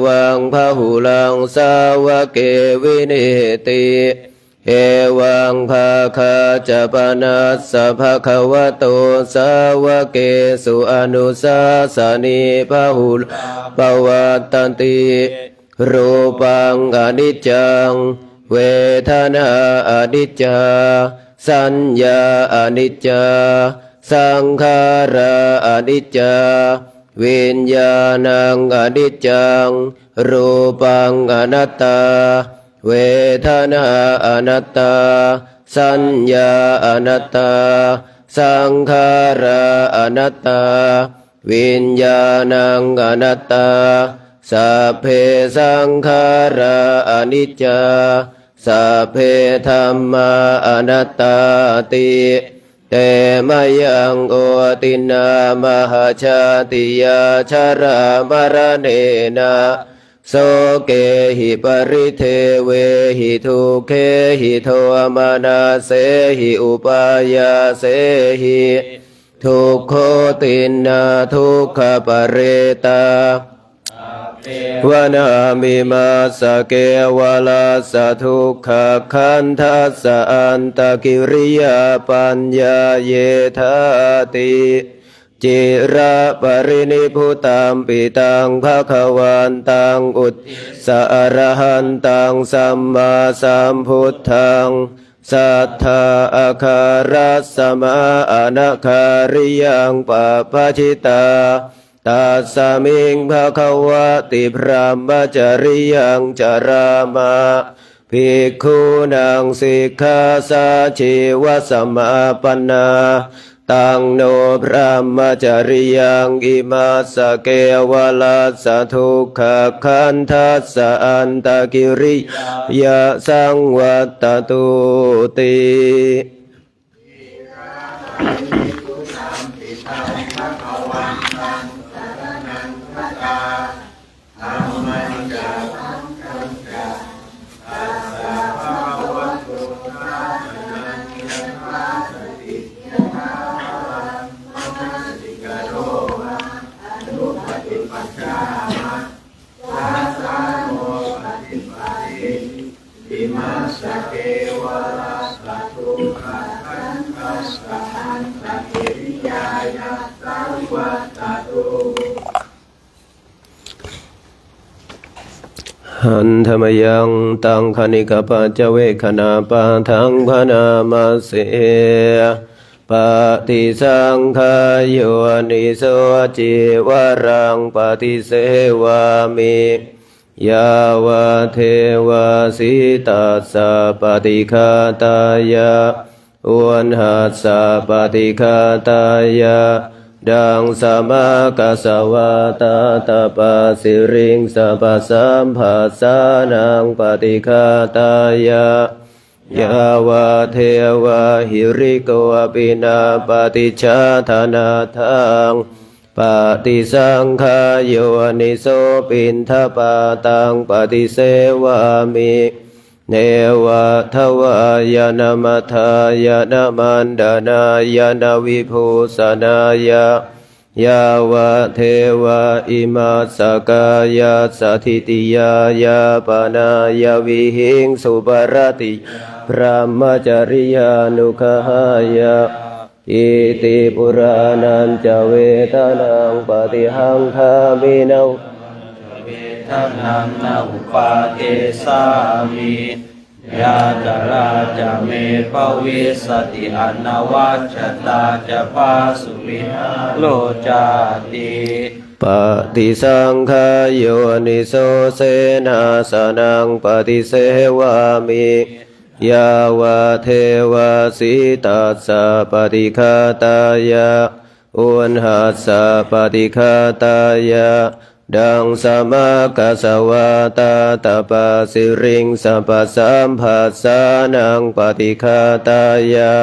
วังพหุลังสาวกเกวินิติเอวังภาคาจปนัสสะภะคะวะโตสาวกเกสุอนุสาสนีพหุลปวัตตันติรูปังอนิจจังเวทนาอนิจจาสัญญาอนิจจาสังขาราอนิจจาวิญญาณังอนิจจังรูปังอนัตตาเวทนาอนัตตาสัญญาอนัตตาสังขาราอนัตตาวิญญาณังอนัตตาสัพเพสังขาราอนิจจาสัพเพธัมมาอนัตตาติเตมยังโอตินามหาชาติยาชารามรเนนะโสเกหิปริเทเวหิทุเคหิโทมานาเสหิอุปายาเสหิทุกโคตินาทุกขปเรตาวนามิมาสเกวลาสทุกขคันทัสสะอันตกิริยาปัญญาเยธาติจิระปรินิพุตัมปิตังภควันตังอุตสะอรหันตังสัมมาสัมพุทธังสัทธาอาคารัสสมาอนาคาริยังปะปะชิตาตัสสมิงภควติพรหมจริยังจารามาภิกขุนังสิกขาสาชีวสมาปันนาตังโนพระมจริยังอิมาสเกวลาสทุกขคันทัสสะอันตกิริยาสังวัตตุติหันธรรมยังตังคณิกปัจเจเวคณาปาทังพนามาเสปฏิสังขายโยนิโสจิวรังปฏิเสวามิยาวะเทวาสิตัสสะปฏิฆาตายะอุณหัสสะปฏิฆาตายะดังสมากัสสวะตาตาปะสิริงสัพพสัมภัสสานังปฏิฆาตายะยาวะเทวะหิริโกอปินาปฏิชาธนาทังปฏิสังขายโยนิโสปินทปาตังปฏิเสวามิเนวะทวายานามัทายานามันดานายานาวิภูสนายายาวะเทวะอิมาสกายาสัทธิติยายาปนายาวิหิงสุปรติพระมจริยานุขายาอิติปุรานันจเวทนังปฏิหังคามินาวเวทนังนาอุปาเทสามิยาตราจะเมภวิสติอนวัชตาจะปาสุวิหาโลจาติปฏิสังขายโยนิโสเสนาสนังปฏิเสวามิยาวะเทวาสิตัสสะปฏิฆาตายะอุณหัสสะปฏิฆาตายะ ดังสมากสวาตาตปาสิริงสัพพสัมภัสสานังปฏิฆาตายา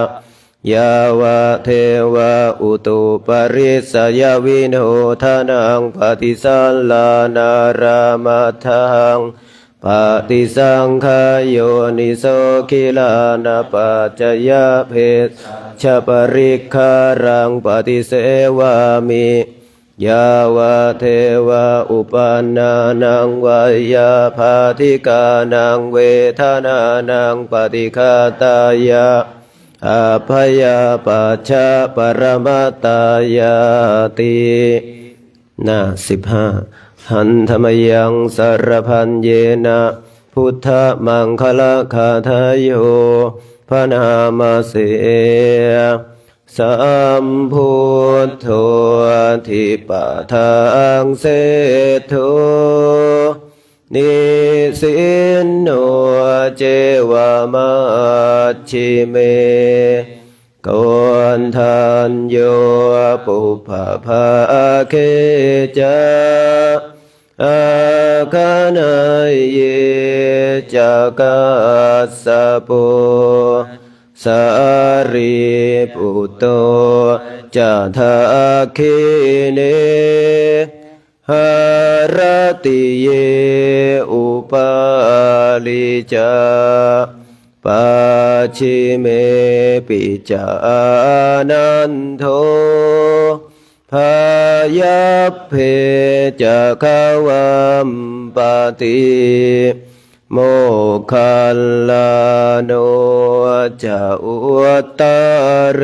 ยาวะเทวะอุตุปริสยวินโหทานังปฏิสัลลานารามัทธังปฏิสังขโยนิโสคิลานาปัจจยเพศชปริคารังปฏิเสวามิยาวะเทวะอุปันนานังวายาภาธิกานังเวทนานังปฏิฆาตายาอาภยาปัจฉะปรมัตตายาติหน้า15หันธรรมยังสารพันเยนะพุทธมังคละคาทายโยพนามาเสสัมพุทโธทิปะทังเสโธนิสินโนเจวามัชชิเมโกนทันโยปุพพะภาเคจะอาคานายเยจักสสะโปสารีปุตโตจะทาคิเนหารติเยอุปาลิจาปัจฉิเมปิจานันโทพายาเพจะขวัมปติโมคัลลาโนจะอุตตะเร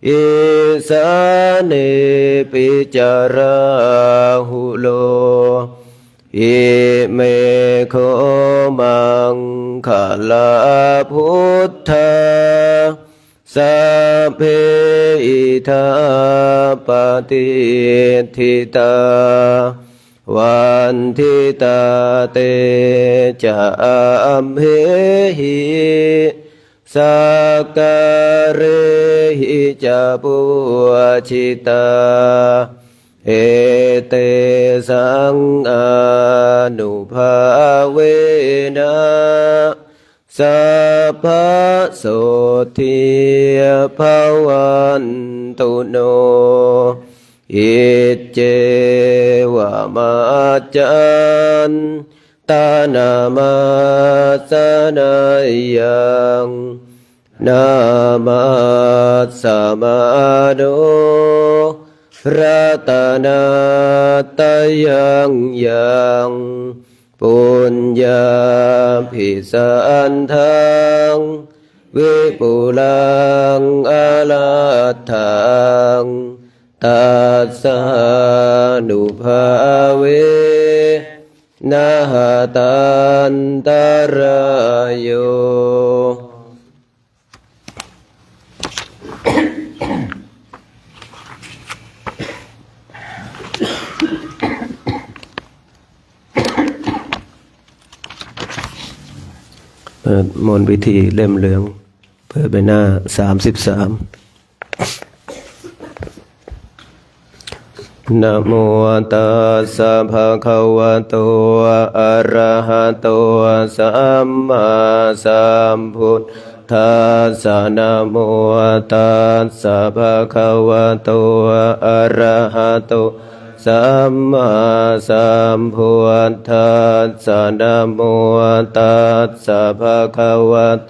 อิสาเนปิจาราหุโลอิเมโคมังคลาพุทธาสัพเพอิทาปฏิทิตาวันทิตาเตจะอัมเหหิสักการเรหิจะปุชิตาเอเตสังอนุภาเวนะสัพพะโสทิภวันตุโนอิเจวะมัจจันตานามาสนายังนามาสมาโนรัตนาตยังยังปุญญาภิสันทังวิปุลังอลาทังตัสสะนุภาเวนะหตันตรายโยเปิดมนต์พิธีเล่มเหลืองเปิดไปหน้า33นะโมตัสสะภะคะวะโตอะระหะโตสัมมาสัมพุทธัสสะนะโมตัสสะภะคะวะโตอะระหะโตสัมมาสัมพุทธัสสะนะโมตัสสะภะคะวะโต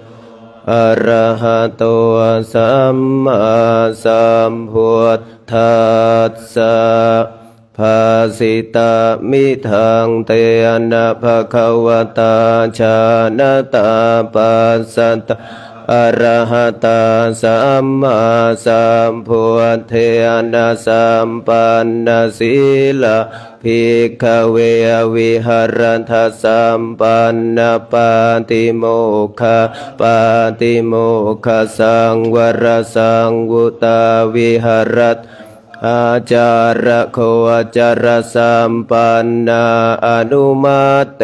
อะระหะโตสัมมาสัมพุทธัสสะภาสิตามิทังเตนะภะคะวะตาชานะตาปัสสัตตะอะระหะตาสัมมาสัมพุทเทนะสัมปันนะสีลาภิกขเววิหารทัสสัมปันนะปาติโมกขปาติโมกขสังวรสังวุตาวิหารต อาจาระโคจารสัมปันนาอนุมาเต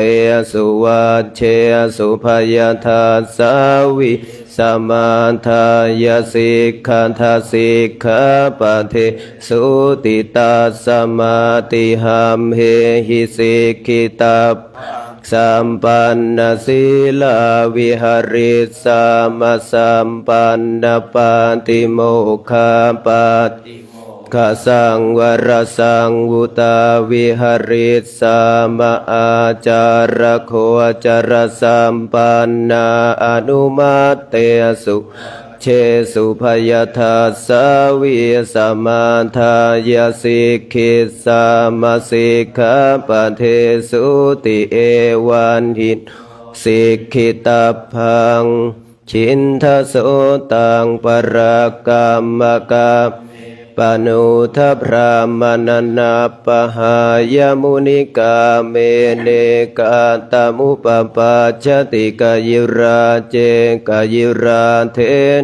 สุวัชเชสุภยทัสสาวิสมาทายสิกขันธสิกขาปะเทสุติตัสสมาติหัมเหหิสิกขิตาสัมปันนศีลาวิหาริสามาสัมปันนปาติโมกขาปาติขสังวรสังวุตาวิหาริสามะอาจาระโคจารสัมปันนาอนุมาเตสุเชสุภยทัสสาวิสมาทายสิกขิสามาสิกขาปะเทสุติเอวันหินสิกขิตาพังชินทโสตังปรากรรมกาปนุทพรามณนาปหายมุนิกาเมเนกาตมุปปาชติกายิราเจกายิราเทน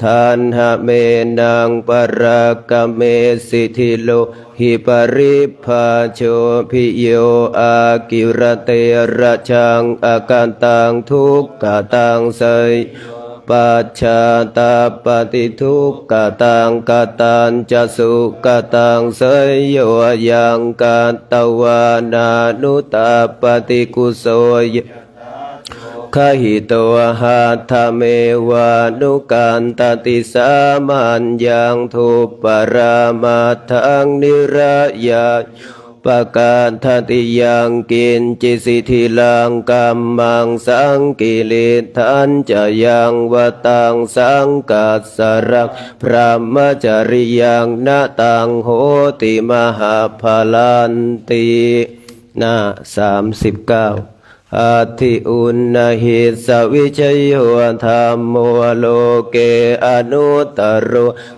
ทานหะเมนังปรากเมสิทิโลหิปริภาโชภิโยอากิรเตระชังอาการตังทุกขตังไสปัจฉาตาปฏิทุกขตังกตัญจสุขตังเสยโยยังกัตตวานานุตาปฏิกุโสยขหิโตหะธรรมเมวานุกันตติสามัญญังทุปปรามาทังนิระยาปะกาทติยังกินจิสิทิลังกัมมังสังกิเลทันจะยังวตังสังกัสสรังพระมจริยังนาตังโหติมหาภาลันติหน้า39อาทิอุณนหิสวิชโยธรรมโมโลเกอนุตตโร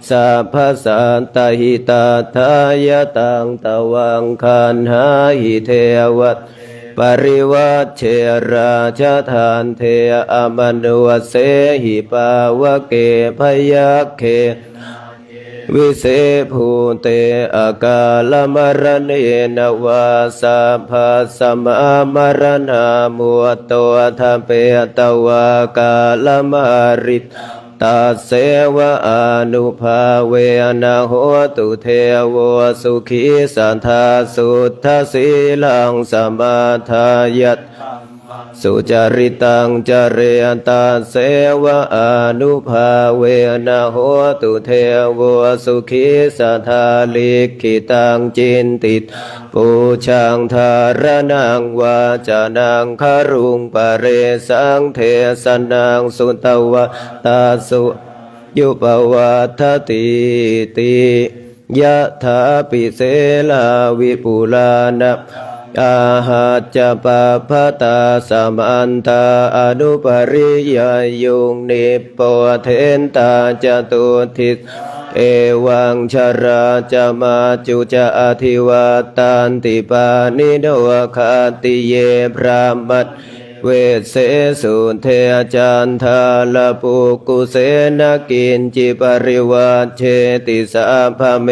สัพพสันตหิตาทายตังตวังคันหาหิเทวัตปริวัชเชราชทานเทอมนุวเสหิปาวะเกพยัคเขวิเศภูเตอากาลมรเนนวาสัพพสมามรณามุตโตทเปตวากาลมริตตัสเสวะอนุภาเวนะโหตุเทวสุขีสัทธาสุทธสีลังสมาทายัตสุจริตังจเรตัสเสวะอนุภาเวนะโหตุเทวสุขีสัทธาลิขิตังจินติปูชังธารนังวาจานังคารุงปะเรสังเทสนังสุตวะตาสุยุปวัฏติติยะถาปิเสลาวิปุลานะอาหัจจปะพะตาสมันตาอนุปริยายุงนิปโปเทนตาจตุทิสเอวังชราจมาจุจะอธิวาตันติปานิโนคาติเยพระมัตเวเสสุเทจันทาลปุกุเสนกินจิปริวัชเชติสาภเม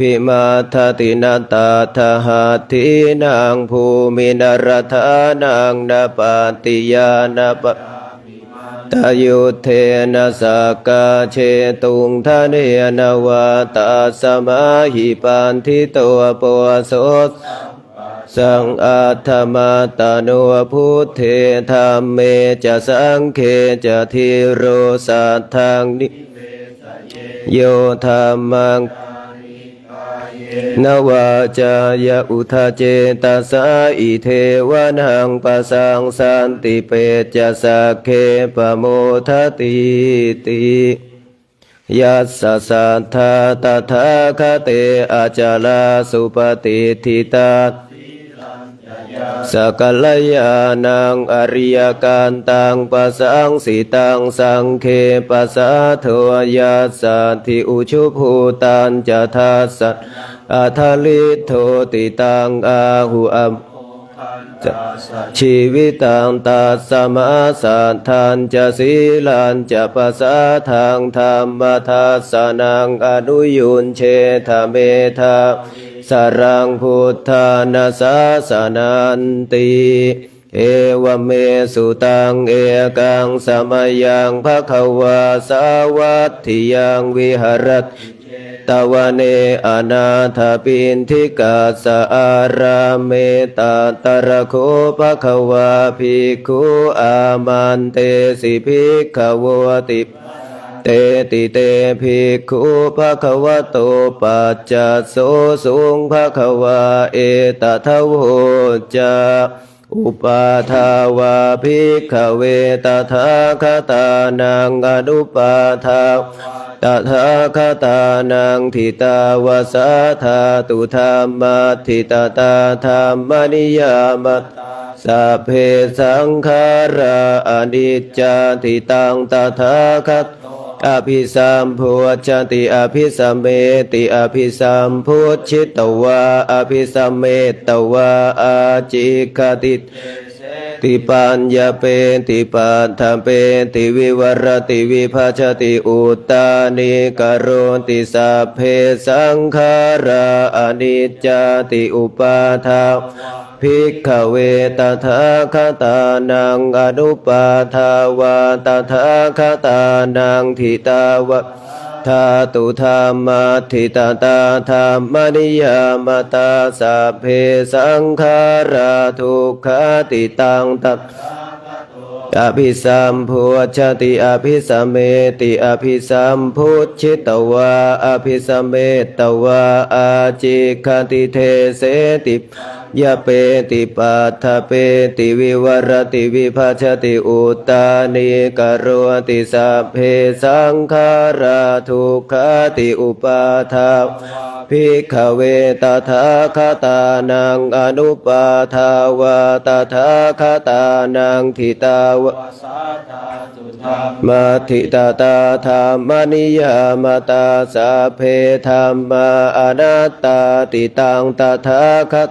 พิมาทตินาตาทหาทินางภูมินรธานังนาปาติยานาปตายุเทนะสากาเชตุงทะเนนวาตาสมาหิปันทิตัวปวโสสังอาธรรมาตานุพุทเทธรรมเมจะสังเคจะทิโรสัทธังนิโยธรรมังนวาจายะอุทาเจตสาอิเทวานังปะสังสันติเปจะสักเคปโมทติติยัสสะสัทธาตถาคเตอาจาลาสุปฏิทิตาสกัลยานังอริยการตังปัสสังสิตังสังเคปัสสะโทยัสสะทิอุชุภูตันจะทัสสะอัทลิโทติตังอาหุอัม ชีวิตังตัสสมาสัทธันจะศีลันจะปัสสะทางธรรมทัสสนังอนุยุนเชทะเมทาสรังพุทธานาสาสนันติเอวเมสุตังเอกังสมัยยังภควาสาวัตถิยังวิหรัตตวเนอนาถปินทิกาสอาราเมตตระโคภควาภิกขุอามันเตสิภิกขวติเตติเตภิกขุภควโตปัจจโสสุงภควาเอตทะโวจาอุปาทาวาภิกขเวตถาคตานังอนุปาทาตถาคตานังทิตาวาสาธาตุธรรมัตถิตตาธรรมนิยามัตสัพเพสังขาราอนิจจติตังตถาคตอภิสัมพุชติอภิสัมเมติอภิสัมพุชิตวาอภิสัมเมตวาอาจิกติติปัญญาเปติปัฏฐเปติวิวรติวิภาชติอุตตานิกโรติสัพเพสังขาราอนิจจติอุปาทาภิกขเวตถาคตานังอนุปาทาวาตถาคตานังทิตาวะธาตุธรรมัตถิตตาธรรมนิยามตาสัพเพสังขาราทุกขาติตังตัสอภิสัมพุชติอภิสัมเมติอภิสัมพุชิตวาอภิสัมเมตวาอาจิคติเทเสติยะเปติปัฏฐเปติวิวรติวิภาชติอุตตานิกโรติสัพเพสังขาราทุกขาติอุปาทาภิกขเวตถาคตานังอนุปาทาวาตถาคตานังทิตาวะมัตถิตตาธรรมนิยามตาสัพเพธัมมาอนัตตาติตังตถาคต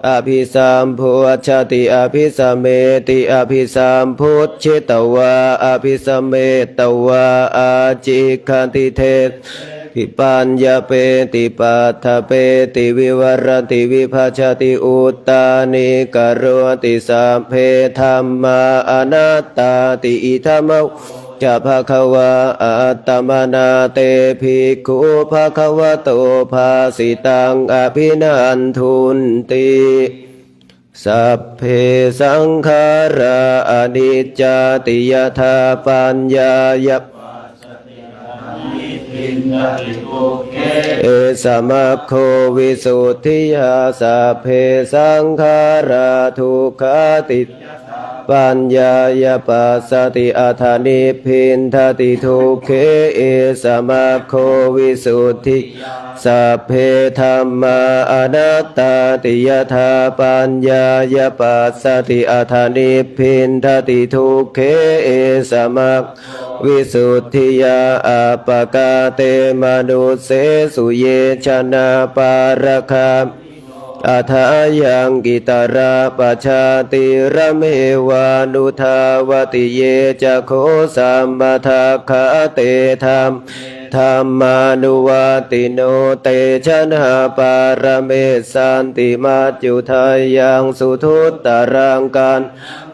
อภิสัมพุชติอภิสัมเมติอภิสัมพุชิตวาอภิสัมเมตวาอาจิคันติเทติปัญญาเปติปัฏฐเปติวิวรติวิภาชติอุตตานิกโรติสัพเพธัมมาอนัตตาติอิทัมมะจะภะคะวะอัตตมนาเตภิกขุภะคะวะโตภาสิตังอภินันทุนติสัพเพสังขาราอนิจจติยถาปัญญายะเอสมัคโควิสุทธิยาสัพเพสังขาราทุกขาติปัญญายปัสสติอัฏฐานิพินทติทุกเขเอสมัคโควิสุทธิสัพเพธัมมาอนัตตาติยถาปัญญายปัสสติอัฏฐานิพินทติทุกเขเอสมัควิสุทธิยาอัปปกาเตมนุสเสสุเยชนะปารคาอัฏฐายังกิตาราปัชาติระเมวานุทาวติเยจะโคสัมมาทัคคะเตธรรมธรรมานุวัติโนเตชนะปารเมสันติมัจจุทายังสุทุตตรังกัน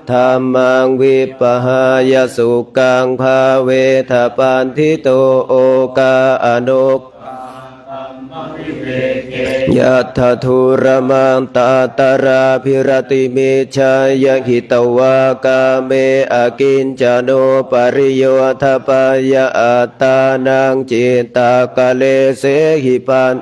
ธรรมังวิปหายสุกังภาเวทปันทิโตโอกาอนุยัตถะทุรมังตาตาราภิรติเมชายหิตวากาเมอากินจโนปริโยทปายาอัตตานังจิตตากะเลเสหิปัน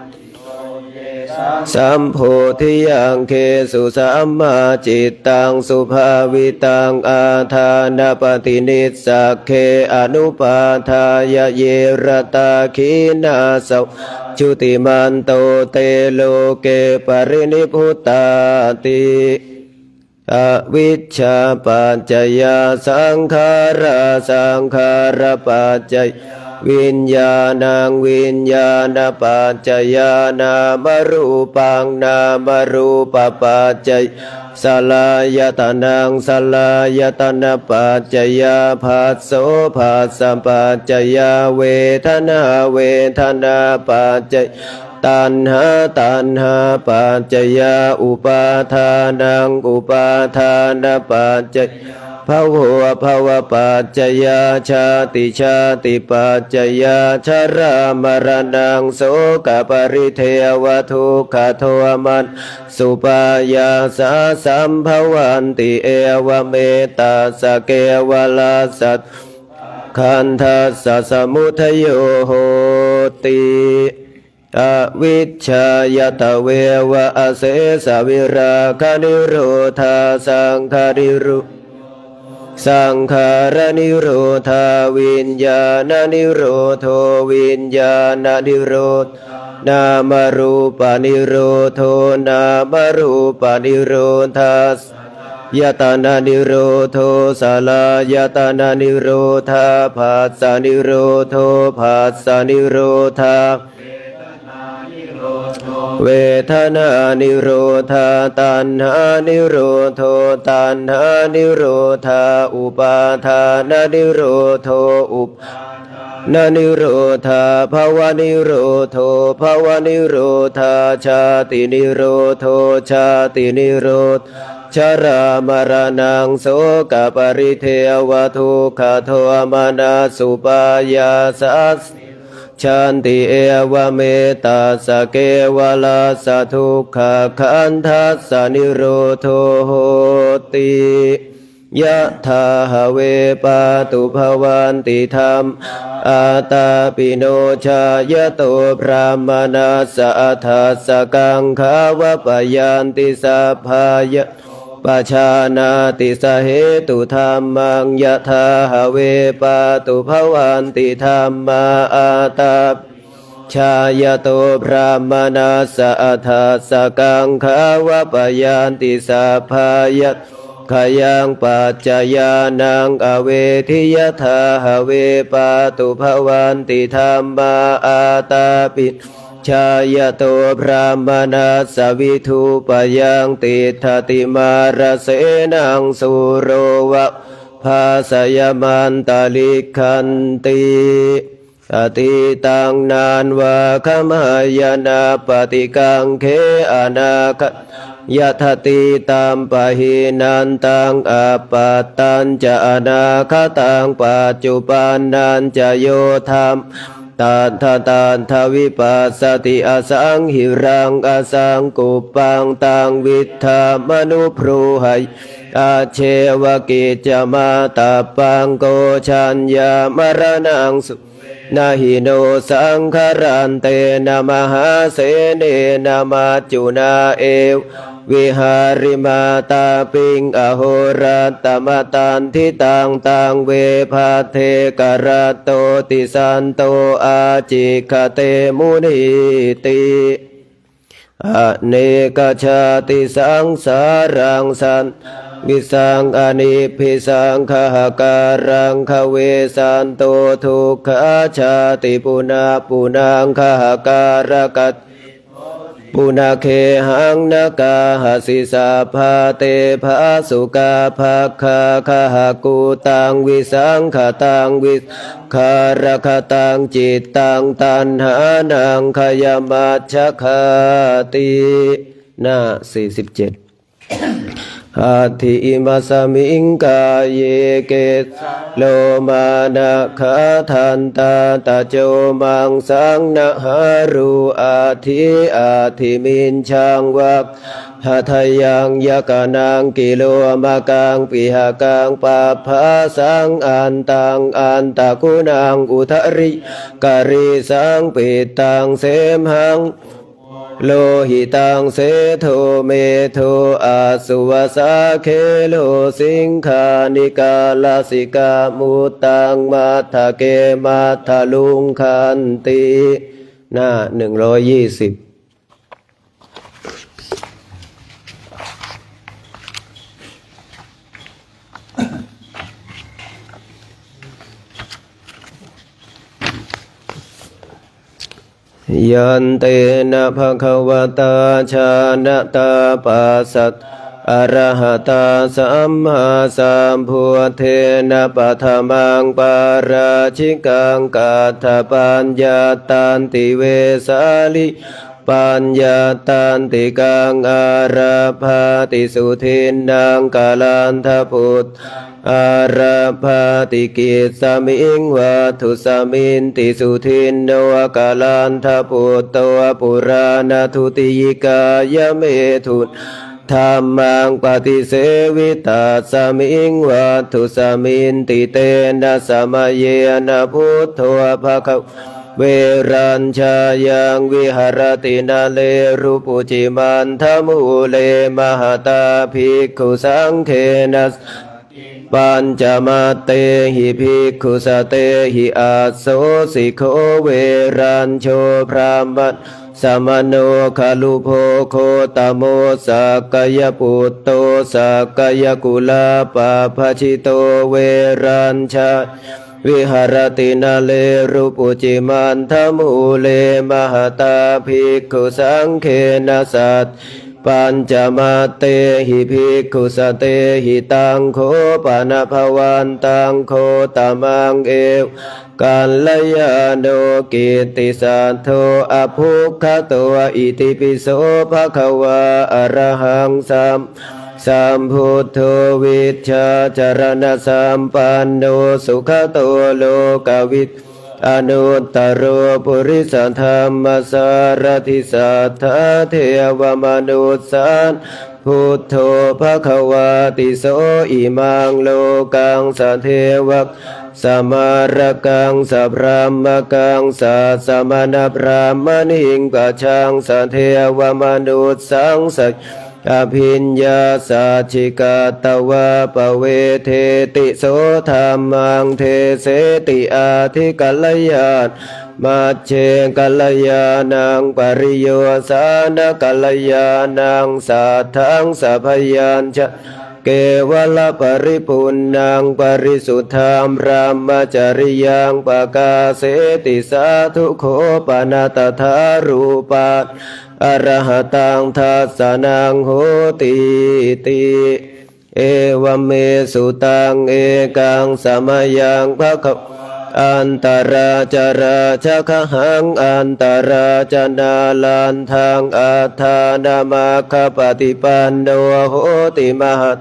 สัมโพธิยังเคสุสัมมาจิตตังสุภาวิตังอาทานปฏินิสสักเคอนุปาทายะเยรตาขีนาสชุติมันโตเตโลเกปรินิพุตตาติ อวิชชาปัจจยาสังขาราสังขารปัจจยวิญญาณังวิญญาณปัจจยานามรูปังนามรูปปัจจยสลายตนังสลายตนะปัจจยาภัสโสภัสสะปัจจยาเวทนาเวทนาปัจจยตัณหาตัณหาปัจจยาอุปาทานังอุปาทานปัจจยภวะภวะปัจจยาชาติชาติปัจจยาชรามรณังโสกปริเทวทุกขโทมันสุปายาสาสัมภวันติเอวเมตตาสเกวลาสัตขันธัสสะสมุทโยโหติอวิชชายตเววะอเสสวิราคานิโรธาสังขาริรุสังขารนิโรธาวิญญาณนิโรโทวิญญาณนิโรธนามรูปนิโรโทนามรูปนิโรธายตนะนิโรโทสลายตนะนิโรธาภัสสะนิโรโทภัสสะนิโรธาเวทนานิโรธาตัณหานิโรโทตัณหานิโรธาอุปาทานนิโรโทอุปนานิโรธาภวนิโรโทภวนิโรธาชาตินิโรโทชาตินิโรธชรามรณังโสกปริเทวทุกขโทมานาสุปายาสัสชันติเอวเมตตาสเกวลาสทุกขขันธัสสะนิโรโทโหติยะถาหเวปาตุภวันติธรรมอาตาปิโนชายโตพรามนาสะทัสสะกังขาวปยันติสัพพายะปัจฉานาติสเหตุธรรมังยะถาหเวปาตุภวันติธรรมาอาตาชายโตพรามนาสะทัสสะกังขาวปยันติสัพพายะขยังปัจจยานังอเวทิยถาหเวปาตุภวันติธรรมาอาตาปิชายโตพรามนาสวิทูปยังติทติมารเสนังสุโรวะภาสยมันตาลิขันติอติตังนานวะขมายนาปฏิกังเขอนาคยะทติตามปะหินันตังอปัตตัญจะอนาคตังปัจจุปันนันจะโยธรรมตันทวิปัสสติอสังหิรังอสังกุปังตังวิทธามนุพรูหัยอาเชวกิจจมาตาปังโกชัญญามรณังสุนาหิโนสังขรันเตนะมหาเสเนนะมัจจุนาเอววิหาริมาตาปิงอโหรัตตมตันทิตังตังเวภาเทกรโตติสันโตอาจิคเตมุนิติอเนกชาติสังสารังสันวิสังอนิพิสังขหการังขเวสันโตทุกขชาติปุนางขหการกัตปุนาเคหังนากาหสิสาภาเตภาสุกาภาคาคหกูตังวิสังขตังวิคารคตังจิตตังตันหานังขยมัจฉคติหน้า47อาทิมัสมิงกายเยเกตโลมานะคาทันตาตะโจมังสังนะหารูอาทิมินชังวักหัทยังยกานังกิโลมากังปิหากังปาภาสังอันตะกุนังอุทริกริสังปิตังเสมหังโลหิตังเสโทเมโทอาสุวสาเคโลสิงคานิกาลาสิกามุตตังมัทธเกมัทธลุงคันติหน้า120 ยันเตนะภะคะวตาชานะตาปัสสัตอะระหะตาสัมมาสัมพุทเทนะปัฏมังปาราชิกังกัตถปัญญาตันติเวสาลิปัญญาตันติกังอาราภาติสุทินนังกาลันทพุทธอาราภาติกิจสมิงวัตถุสมินติสุทินโนกาลันทพุทโตปุราณทุติยิกายเมถุนธรรมังปฏิเสวิตาสมิงวัตถุสมินติเตนะสมัยเยนะพุทโธภะคะเวรัญชายังวิหารตินาเลรูปุจิมันทมุเลมหตาภิกขุสังเขนะปัญจมาเตหิภิกขุสเตหิอาโสสิโคเวรัญโชพรามะสมโนคาลุโภโคตโมสักยปุตโตสักยกุลาปะภชิโตเวรัญชาวิหารตินาเลรูปุจิมันทมุเลมหตาภิกขุสังเขนะสัตปัญจมาเตหิภิกขุสเตหิตังโคปะนะภวันตังโคตมังเอวกัลยาโนกิตติสัทโธอภุคขโตอิติปิโสภะคะวะอะระหังสัมพุทโธวิชชาจารณะสัมปันโนสุขโตโลกวิทอนุตตรโรปุริสธรรมสารถิสัทธาเทวมนุสสานพุทโธภะคะวะติโสอิมังโลกังสเทวะสมารกังสัพพมกังสัสมณพรามณิงกัจฉังสเทวมนุสสังสัจอภิญญาสัจฉิกาตวะปะเวเทติโสธัมมังเทเสติอาทิกัลยาณมัจเจกัลยาณังปริโยสานกัลยาณังสัทธังสัพยัญชะเกวลปริปุณังปริสุทธามรามจริยังปกาเสติสาธุโขปนาตถารูปาอรหัตังทัสสนังโหติติเอวเมสุตังเอกังสมยังภะคะอันตราจราชะคะหังอันตราจนาลันทางอัฏฐานามาคปฏิปันโนโหติมหัต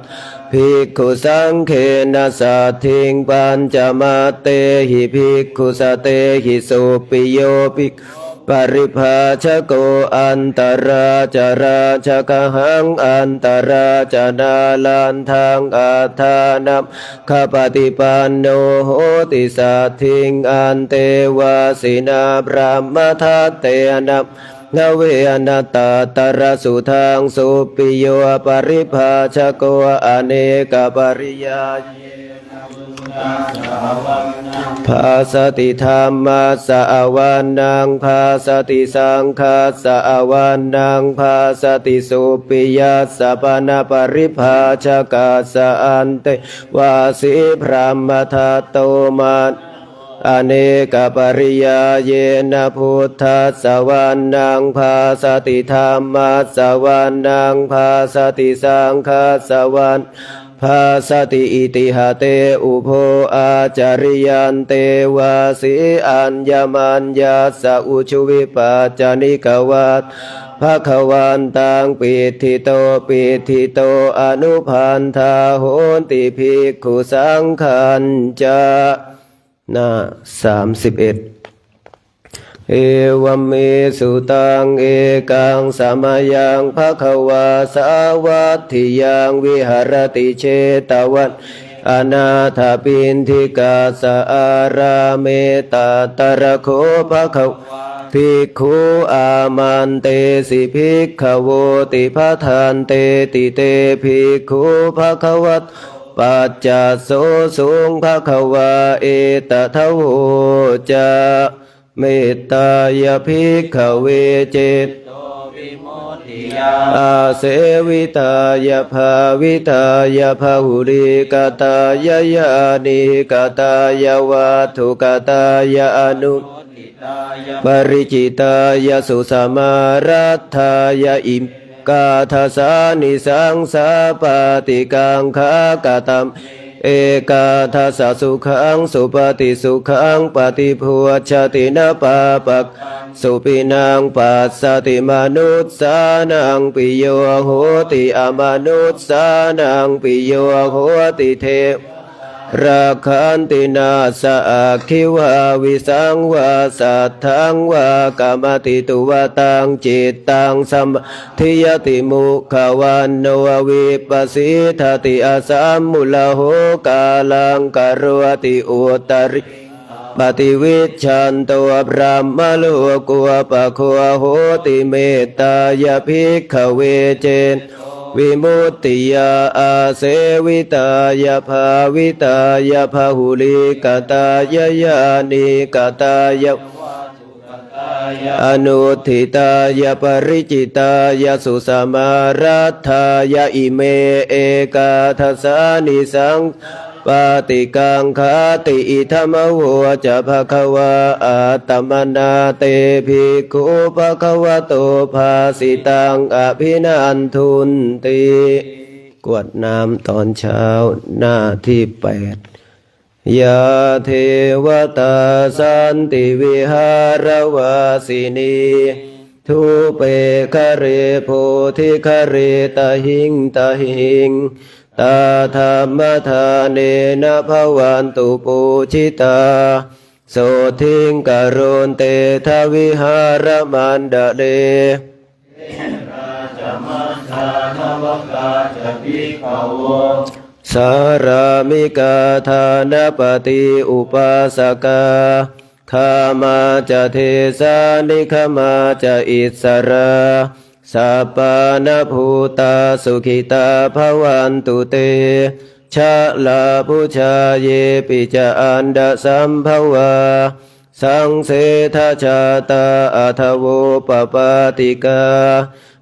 ภิกขุสังเขนะสัทถิงปัญจมาเตหิภิกขุสเตหิสุปิโยภิกปริภาชโกอันตราจราชะคะหังอันตราจนาลันทางอัฏฐานัมขปฏิปันโนโหติสัทถิงอันเตวาสินาพรหมทัตเตนะนเวอนัตตาตระสุทางสุปิโยปริภาชโกอเนกปริยายภาสติธรรมัสสะอวานังภาสติสังฆัสสะอวานังภาสติสุปิยัสสะปนะปริภาชกัสสะอันเตวาสิพรหมทัตโตมาอเนกปริยาเยนะพุทธัสสะวานังภาสติธรรมัสสะวานังภาสติสังฆัสสะวาภาสติอิติหะเตอุโภอาจาริยันเตวาสีอัญญมัญญาสะอุชุวิปัจจานิกวัตภะคะวันตังปิทิโตปิทิโตอนุพันธาโหนติภิกขุสังขันจาหน้า31เอวเมสุตังเอกังสมยังภะคะวาสาวัตถิยังวิหารติเชตวันอนาถปินทิกาสอาราเมตตระโคภะคะภิกขุอามันเตสิภิกขโวติภะทานเตติเตภิกขุภะคะวัตปัจจโสสุงภะคะวาเอตทะโวจาเมตตายภิกขเวเจตเอ วิมุตติยา อาเสวิตายภาวิตายภาหุริกตายายานิกตายวัตถุกตายอนุ ปริจิตายสุสมารัตถายอิมกาทัสสานิสังสาปฏิกังขากตัมเอกาทัสสะสุขังสุปฏิสุขังปฏิภวชตินะปาปักสุปินังปัสสติมนุสสานังปิโยโหติอมนุสสานังปิโยโหติเทวราคันตินาสะอาคิวาวิสังวาสัทธังวากามติตุวตังจิตตังสัมทิยติมุขวันโนวิปัสสิทติอาสัมมุลโหกาลังกโรติอุตริปฏิวิชันตัวพระมโลกุปะโคโหติเมตตายภิกขเวเจนวิมุตติยาอาเสวิตายภาวิตายภาหุลิกตายายานิกตายอนุทิตายปริจิตายสุสมารัตถายอิเมเอกาทัสสานิสังปฏิกังคติอิธรรมโวจะภควาอาตมนาเตภิกขุภควโตภาสิตังอภินันทุนติกวดน้ำตอนเช้าหน้าที่8ยาเทวตาสันติวิหารวาสินีทุเปคะเรโพธิคะเรตหิงตหิงตาธรรมทาเนนะภวันตุปูชิตาโสทิงกโรนเตทวิหารมันดะเลสารามิกาธานปฏิอุปาสกาขามาจะเทสานิขมาจะอิสราสัปปานภูตาสุขิตาภวันตุเตชะลาพุชาเยปิจาอันดาสัมภวาสังเสทชาตาอัทโวปปาติกา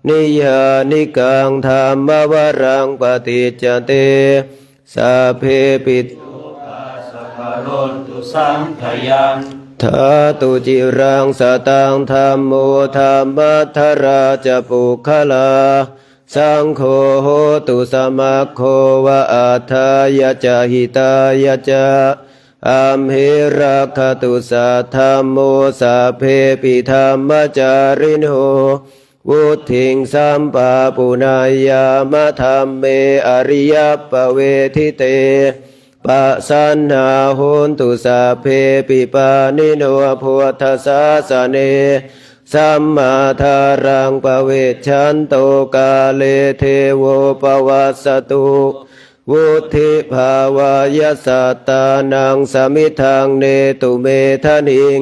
นิยานิกังธรรมวรังปฏิจจเตสัพเพปิตโรตุสังขยัง ทาตุจิรังสตังธรรมโมธรรมัทธราจปุคลาสังโฆโหตุสมัคโควะอัฏฐายะจหิตายะจาอัมหิรักขตุสัทธัมโมสัพเพปิธรรมจาริโนวุถิงสัมปะปุณายามะธรรมเมอริยปเวทิเตปัสสันหาโหนตุสัพเพปิปานิโนพุทธศาสเนสัมมาทารังปเวชชันโตกาเลเทโวปวัสสตุวุธิภาวายสัตตานังสมิทังเนตุเมทะนิง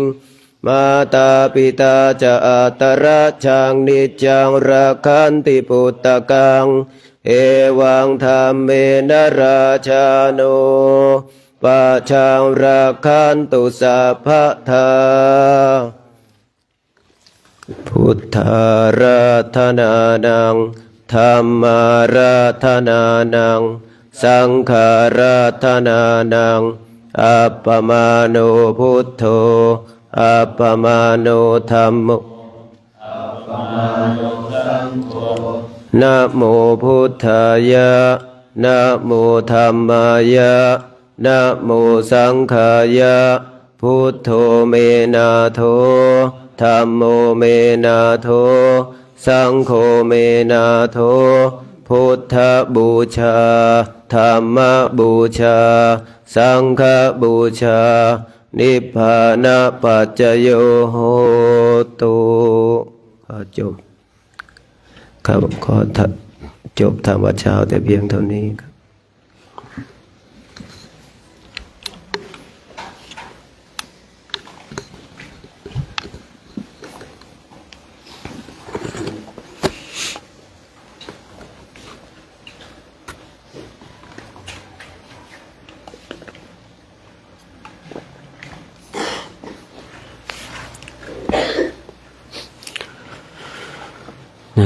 มาตาปิตาจะอัตระชังนิจจังรักขันติปุตตะกังเอวังธรรมเมนราชาโนปัจฉังรักขันตุสัพพทาพุทธาราธนานังธรรมาราธนานังสังฆาราธนานังอัปปมาโนพุทโธอัปปมาโนธัมโมนะโมพุทธายะนะโมธัมมายะนะโมสังฆายะพุทโธเมนาโธธัมโมเมนาโธสังโฆเมนาโธพุทธบูชาธัมมบูชาสังฆบูชานิพพานะปัจจโยโหตุจบครับขอจบธรรมวัดเช้าแต่เพียงเท่านี้ครับ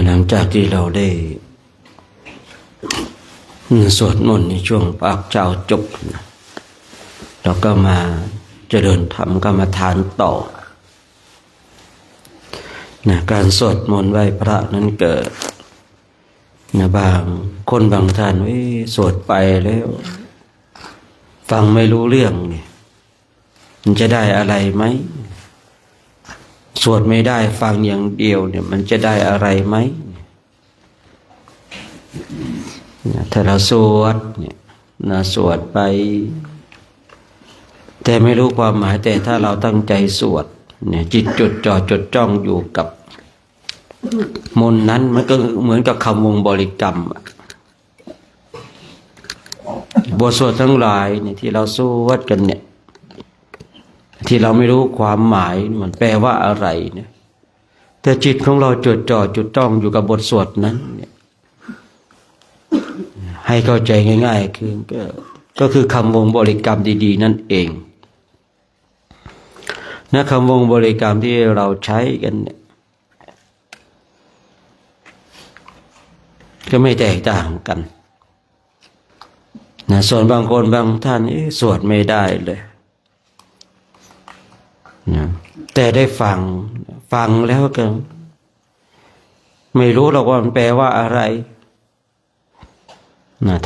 หลังจากที่เราได้สวดมนต์ในช่วงภาคเช้าจบเราก็มาเจริญธรรมกรรมฐานต่อการสวดมนต์ไหว้พระนั้นเกิดบางคนบางท่านสวดไปแล้วฟังไม่รู้เรื่องเนี่ยมันจะได้อะไรไหมสวดไม่ได้ฟังอย่างเดียวเนี่ยมันจะได้อะไรไหมถ้าเราสวดเนี่ยสวดไปแต่ไม่รู้ความหมายแต่ถ้าเราตั้งใจสวดเนี่ยจิตจดจ่อจดจ้องอยู่กับมนต์นั้นมันก็เหมือนกับคำวงบริกรรมบทสวดทั้งหลายเนี่ยที่เราสวดกันเนี่ยที่เราไม่รู้ความหมายมันแปลว่าอะไรเนี่ยแต่จิตของเราจดจ่อจดจ้องอยู่กับบทสวดนั้นเนี่ยให้เข้าใจง่ายๆคือก็คือคำวงบริกรรมดีๆนั่นเองคำวงบริกรรมที่เราใช้กันเนี่ยก็ไม่แตกต่างกันส่วนบางคนบางท่านสวดไม่ได้เลยแต่ได้ฟังแล้วก็ไม่รู้หรอกว่ามันแปลว่าอะไร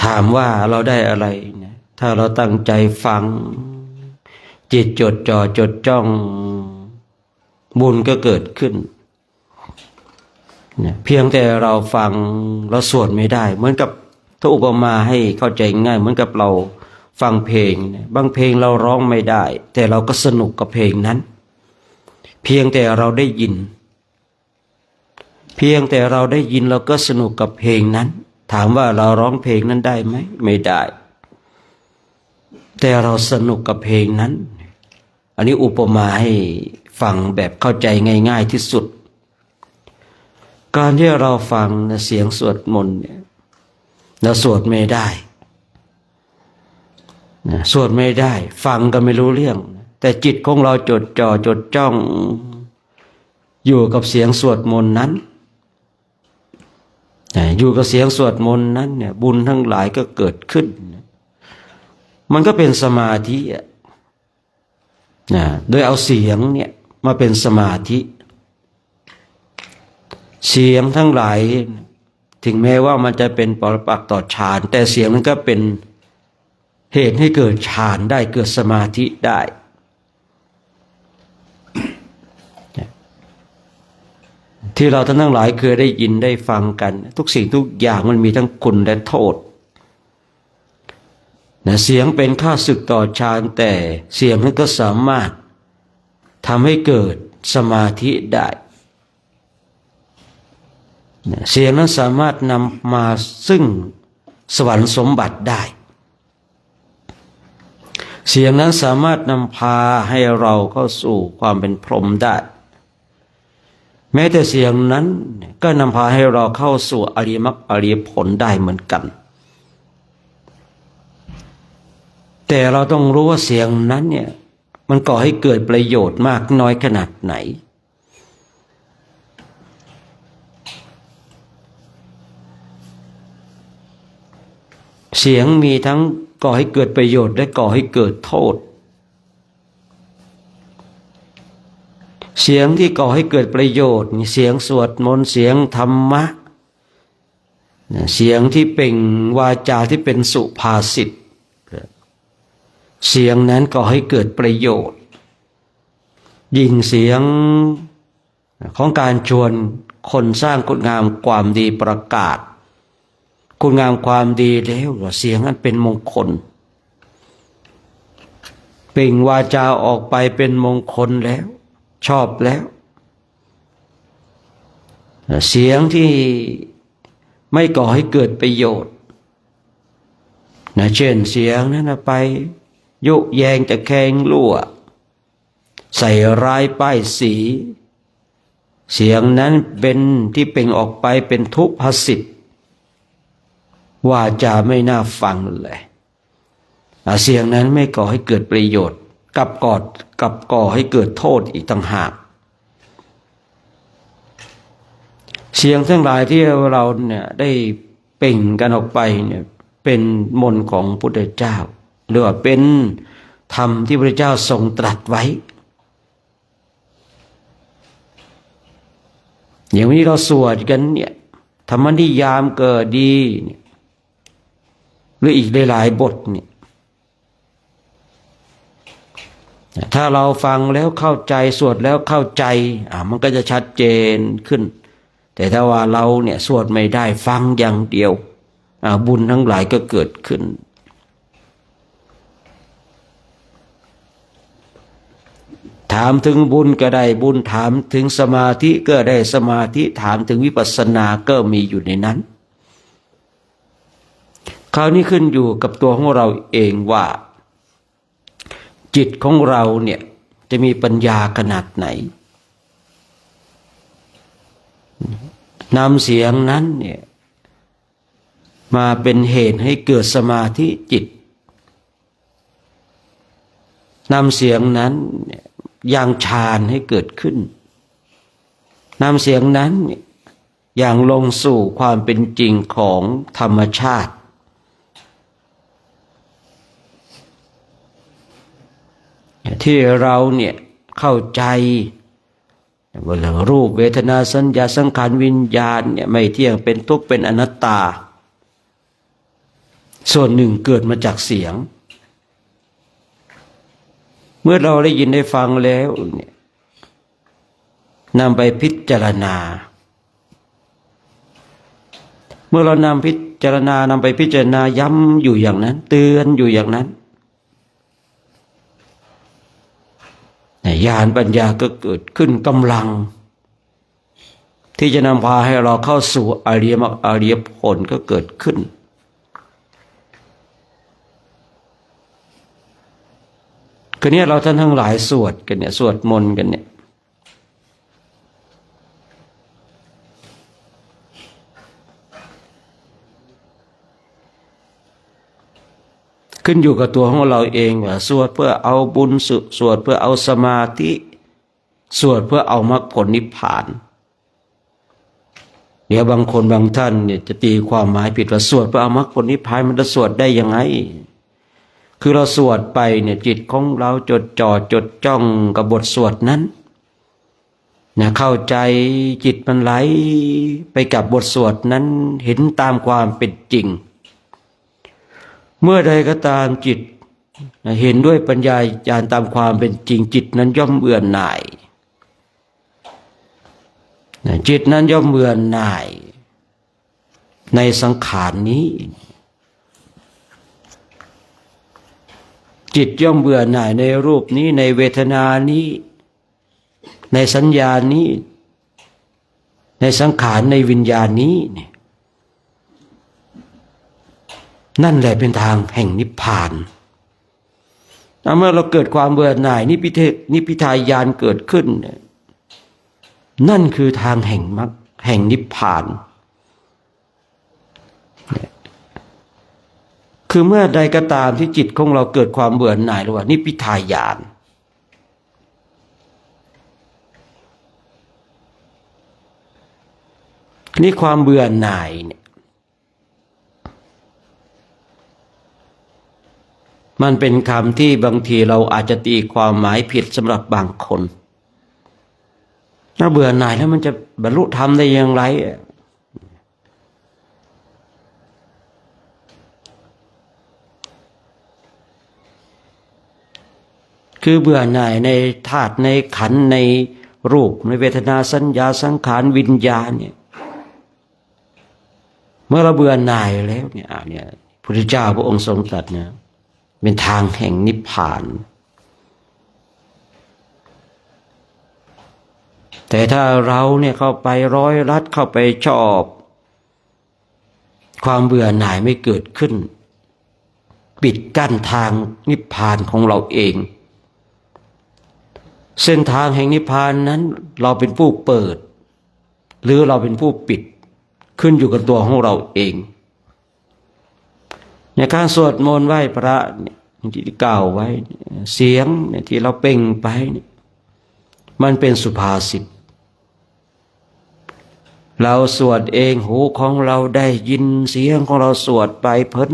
ถามว่าเราได้อะไรถ้าเราตั้งใจฟังจิตจดจ่อจดจ้องบุญก็เกิดขึ้นเพียงแต่เราฟังเราสวดไม่ได้เหมือนกับถ้าอุปมาให้เข้าใจง่ายเหมือนกับเราฟังเพลงบางเพลงเราร้องไม่ได้แต่เราก็สนุกกับเพลงนั้นเพียงแต่เราได้ยินเราก็สนุกกับเพลงนั้นถามว่าเราร้องเพลงนั้นได้ไหมไม่ได้แต่เราสนุกกับเพลงนั้นอันนี้อุปมาให้ฟังแบบเข้าใจง่ายๆที่สุดการที่เราฟังเสียงสวดมนต์เนี่ยเราสวดไม่ได้สวดไม่ได้ฟังก็ไม่รู้เรื่องแต่จิตของเราจดจ่อจดจ้องอยู่กับเสียงสวดมนต์นั้นอยู่กับเสียงสวดมนต์นั้นเนี่ยบุญทั้งหลายก็เกิดขึ้นมันก็เป็นสมาธิโดยเอาเสียงเนี่ยมาเป็นสมาธิเสียงทั้งหลายถึงแม้ว่ามันจะเป็นปรปักษ์ต่อฌานแต่เสียงนั้นก็เป็นเหตุให้เกิดฌานได้เกิดสมาธิได้ที่เราทั้งหลายเคยได้ยินได้ฟังกันทุกสิ่งทุกอย่างมันมีทั้งคุณและโทษเสียงเป็นข้าศึกต่อฌานแต่เสียงนั้นก็สามารถทำให้เกิดสมาธิได้เสียงนั้นสามารถนำมาซึ่งสวรรค์สมบัติได้เสียงนั้นสามารถนำพาให้เราเข้าสู่ความเป็นพรหมได้แม้แต่เสียงนั้นก็นำพาให้เราเข้าสู่อริยมรรคอริยผลได้เหมือนกันแต่เราต้องรู้ว่าเสียงนั้นเนี่ยมันก่อให้เกิดประโยชน์มากน้อยขนาดไหนเสียงมีทั้งก่อให้เกิดประโยชน์และก่อให้เกิดโทษเสียงที่ก่อให้เกิดประโยชน์เสียงสวดมนต์เสียงธรรมะเสียงที่เป็นวาจาที่เป็นสุภาษิตเสียงนั้นก่อให้เกิดประโยชน์ยิ่งเสียงของการชวนคนสร้างคุณงามความดีประกาศคุณงามความดีแล้วเสียงนั้นเป็นมงคลเปล่งวาจาออกไปเป็นมงคลแล้วชอบแล้วเสียงที่ไม่ก่อให้เกิดประโยชน์เช่นเสียงนั้นไปยุแยงจะแข่งลั่วใส่ร้ายป้ายสีเสียงนั้นเป็นที่เปล่งออกไปเป็นทุพภสิทธิ์ว่าจะไม่น่าฟังเลยเสียงนั้นไม่ก่อให้เกิดประโยชน์กับก่อให้เกิดโทษอีกต่างหาก เสียงทั้งหลายที่เราเนี่ยได้เปล่งกันออกไปเนี่ยเป็นมนต์ของพระพุทธเจ้าหรือว่าเป็นธรรมที่พระพุทธเจ้าทรงตรัสไว้อย่างนี้เราสวดกันเนี่ยธรรมนิยามเกิดดีเนี่ยหรืออีกหลายๆบทเนี่ยถ้าเราฟังแล้วเข้าใจสวดแล้วเข้าใจมันก็จะชัดเจนขึ้นแต่ถ้าว่าเราเนี่ยสวดไม่ได้ฟังอย่างเดียวบุญทั้งหลายก็เกิดขึ้นถามถึงบุญก็ได้บุญถามถึงสมาธิก็ได้สมาธิถามถึงวิปัสสนาก็มีอยู่ในนั้นคราวนี้ขึ้นอยู่กับตัวของเราเองว่าจิตของเราเนี่ยจะมีปัญญาขนาดไหนนำเสียงนั้นเนี่ยมาเป็นเหตุให้เกิดสมาธิจิตนำเสียงนั้นอย่างฌานให้เกิดขึ้นนำเสียงนั้นอย่างลงสู่ความเป็นจริงของธรรมชาติที่เราเนี่ยเข้าใจว่าเรื่องรูปเวทนาสัญญาสังขารวิญญาณเนี่ยไม่เที่ยงเป็นทุกข์เป็นอนัตตาส่วนหนึ่งเกิดมาจากเสียงเมื่อเราได้ยินได้ฟังแล้วเนี่ยนำไปพิจารณาเมื่อเรานำไปพิจารณาย้ำอยู่อย่างนั้นเตือนอยู่อย่างนั้นญาณปัญญาก็เกิดขึ้นกำลังที่จะนำพาให้เราเข้าสู่อริยมรรคอริยผลก็เกิดขึ้นก็เนี่ยเราท่านทั้งหลายสวดกันเนี่ยสวดมนต์กันเนี่ยขึ้นอยู่กับตัวของเราเองว่าสวดเพื่อเอาบุญสวดเพื่อเอาสมาธิสวดเพื่อเอามรรคผลนิพพานเดี๋ยวบางคนบางท่านเนี่ยจะตีความหมายผิดว่าสวดเพื่อเอามรรคผลนิพพานมันจะสวดได้ยังไงคือเราสวดไปเนี่ยจิตของเราจดจ่อจดจ้องกับบทสวดนั้นนะเข้าใจจิตมันไหลไปกับบทสวดนั้นเห็นตามความเป็นจริงเมื่อใดก็ตามจิตเห็นด้วยปัญญาญาณตามความเป็นจริงจิตนั้นย่อมเบื่อหน่ายจิตนั้นย่อมเบื่อหน่ายในสังขารนี้จิตย่อมเบื่อหน่ายในรูปนี้ในเวทนานี้ในสัญญานี้ในสังขารในวิญญาณนี้นั่นแหละเป็นทางแห่งนิพพานเมื่อเราเกิดความเบื่อหน่ายนิพพิทายานเกิดขึ้นนั่นคือทางแห่งมรรคแห่งนิพพานคือเมื่อใดก็ตามที่จิตของเราเกิดความเบื่อหน่ายหรือว่านิพพิทายานนี่ความเบื่อหน่ายเนี่ยมันเป็นคำที่บางทีเราอาจจะตีความหมายผิดสำหรับบางคนถ้าเบื่อหน่ายแล้วมันจะบรรลุธรรมได้อย่างไรคือเบื่อหน่ายในธาตุในขันธ์ในรูปในเวทนาสัญญาสังขารวิญญาณเนี่ยเมื่อเราเบื่อหน่ายแล้วเนี่ยพระพุทธเจ้าพระองค์ทรงตรัสนะเป็นทางแห่งนิพพานแต่ถ้าเราเนี่ยเข้าไปร้อยรัดเข้าไปชอบความเบื่อหน่ายไม่เกิดขึ้นปิดกั้นทางนิพพานของเราเองเส้นทางแห่งนิพพานนั้นเราเป็นผู้เปิดหรือเราเป็นผู้ปิดขึ้นอยู่กับตัวของเราเองในการสวดมนต์ไหว้พระที่กล่าวไว้เสียงที่เราเป่งไปมันเป็นสุภาษิต เราสวดเองหูของเราได้ยินเสียงของเราสวดไปเพลิน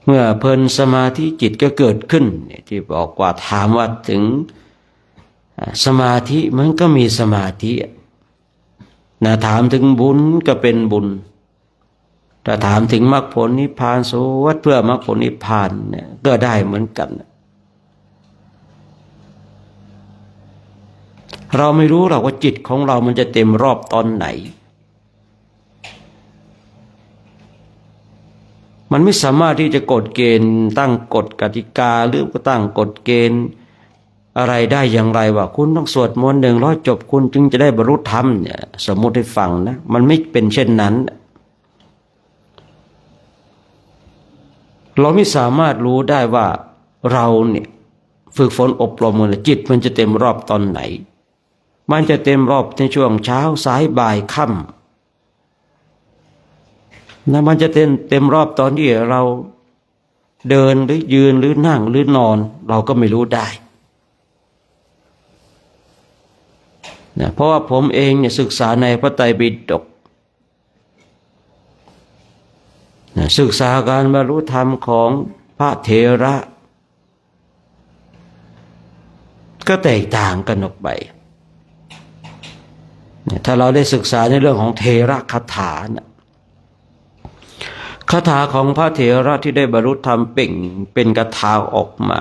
เมื่อเพลินสมาธิจิตก็เกิดขึ้นที่บอกว่าถามว่าถึงสมาธิมันก็มีสมาธินะถามถึงบุญก็เป็นบุญถ้าถามถึงมรรคผลนิพพานสวดเพื่อมรรคผลนิพพานเนี่ยก็ได้เหมือนกันเราไม่รู้หรอกว่าจิตของเรามันจะเต็มรอบตอนไหนมันไม่สามารถที่จะกฎเกณฑ์ตั้งกฎกติกาหรือก็ตั้งกฎเกณฑ์อะไรได้อย่างไรว่าคุณต้องสวดมนต์100จบคุณจึงจะได้บรรลุธรรมเนี่ยสมมุติให้ฟังนะมันไม่เป็นเช่นนั้นเราไม่สามารถรู้ได้ว่าเราเนี่ยฝึกฝนอบรมมันจิตมันจะเต็มรอบตอนไหนมันจะเต็มรอบในช่วงเช้าสายบ่ายค่ำนะมันจะเต็มรอบตอนที่เราเดินหรือยืนหรือนั่งหรือนอนเราก็ไม่รู้ได้นะเพราะว่าผมเองเนี่ยศึกษาในพระไตรปิฎกนะศึกษาการบรรลุธรรมของพระเถระก็แตกต่างกันออกไปถ้าเราได้ศึกษาในเรื่องของเถระคาถานะคาถาของพระเถระที่ได้บรรลุธรรมเป็นคาถาออกมา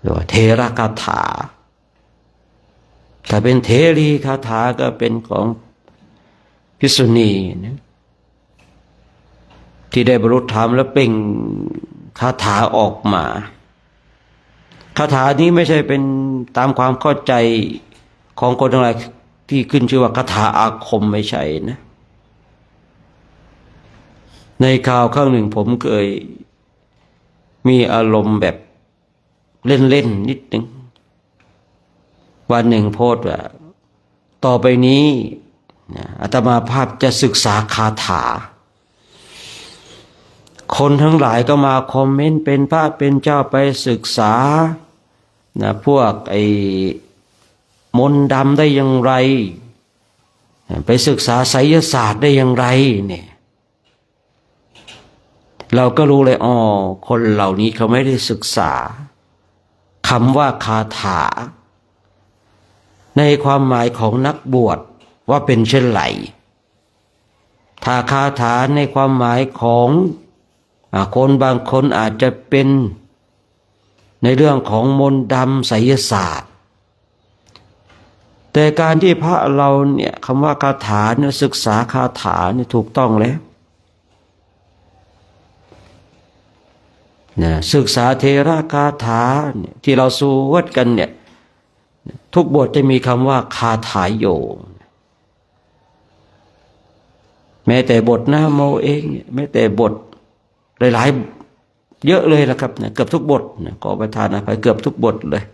เรียกว่าเถระคาถาถ้าเป็นเถรีคาถาก็เป็นของภิกษุณีนะที่ได้บรรลุธรรมแล้วเปล่งคาถาออกมาคาถานี้ไม่ใช่เป็นตามความเข้าใจของคนทั้งหลายที่ขึ้นชื่อว่าคาถาอาคมไม่ใช่นะในคราวครั้งหนึ่งผมเคยมีอารมณ์แบบเล่นๆนิดหนึ่งวันหนึ่งโพสต์ว่าต่อไปนี้อาตมาภาพจะศึกษาคาถาคนทั้งหลายก็มาคอมเมนต์เป็นพระเป็นเจ้าไปศึกษาพวกมนต์ดำได้อย่างไรไปศึกษาไสยศาสตร์ได้อย่างไรเนี่ยเราก็รู้เลยอ๋อคนเหล่านี้เขาไม่ได้ศึกษาคำว่าคาถาในความหมายของนักบวชว่าเป็นเช่นไรถ้าคาถาในความหมายของคนบางคนอาจจะเป็นในเรื่องของมนต์ดำไสยศาสตร์แต่การที่พระเราเนี่ยคำว่าคาถาเนี่ยศึกษาคาถาเนี่ยถูกต้องแล้วนะศึกษาเทระคาถาเนี่ยที่เราสวดกันเนี่ยทุกบทจะมีคำว่าคาถาโยแม้แต่บทนะโมเองแม้แต่บทหลายๆเยอะเลยนะครับเกือบทุกบทขอประทานอภัยเกือบทุกบทเลย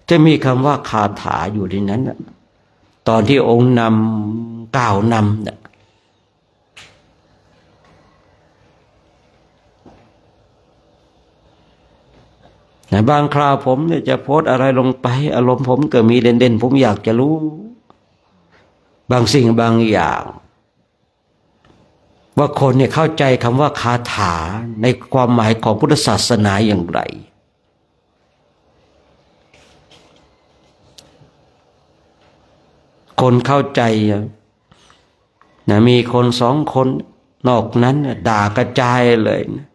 จะมีคำว่าคาถาอยู่ในนั้นตอนที่องค์นำกล่าวนำบางคราวผมเนี่ยจะโพสอะไรลงไปอารมณ์ผมก็มีเด่นๆผมอยากจะรู้บางสิ่งบางอย่างว่าคนเนี่ยเข้าใจคำว่าคาถาในความหมายของพุทธศาสนาอย่างไรคนเข้าใจนะมีคน2 คนนอกนั้นด่ากระจายเลยนะ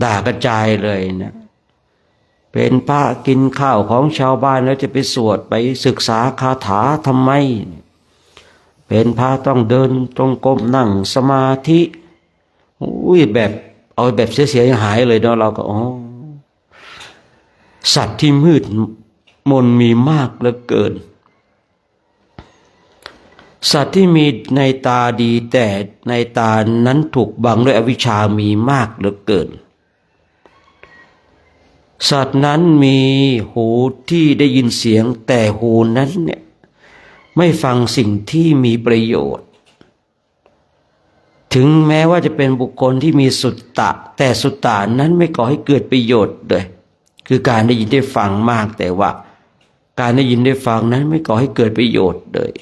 ด่ากระจายเลยนะเป็นพระกินข้าวของชาวบ้านแล้วจะไปสวดไปศึกษาคาถาทำไมเป็นพระต้องเดินตรงกรมนั่งสมาธิอุ้ยแบบเอาแบบเสียหายเลยเนาะเราก็อ๋อสัตว์ที่มืดมนมีมากเหลือเกินสัตว์ที่มีในตาดีแต่ในตานั้นถูกบังด้วยอวิชชามีมากเหลือเกินสัตว์นั้นมีหูที่ได้ยินเสียงแต่หูนั้นเนี่ยไม่ฟังสิ่งที่มีประโยชน์ถึงแม้ว่าจะเป็นบุคคลที่มีสุตตะแต่สุตตะนั้นไม่ก่อให้เกิดประโยชน์เลย คือการได้ยินได้ฟังมากแต่ว่าการได้ยินได้ฟังนั้นไม่ก่อให้เกิดประโยชน์เลย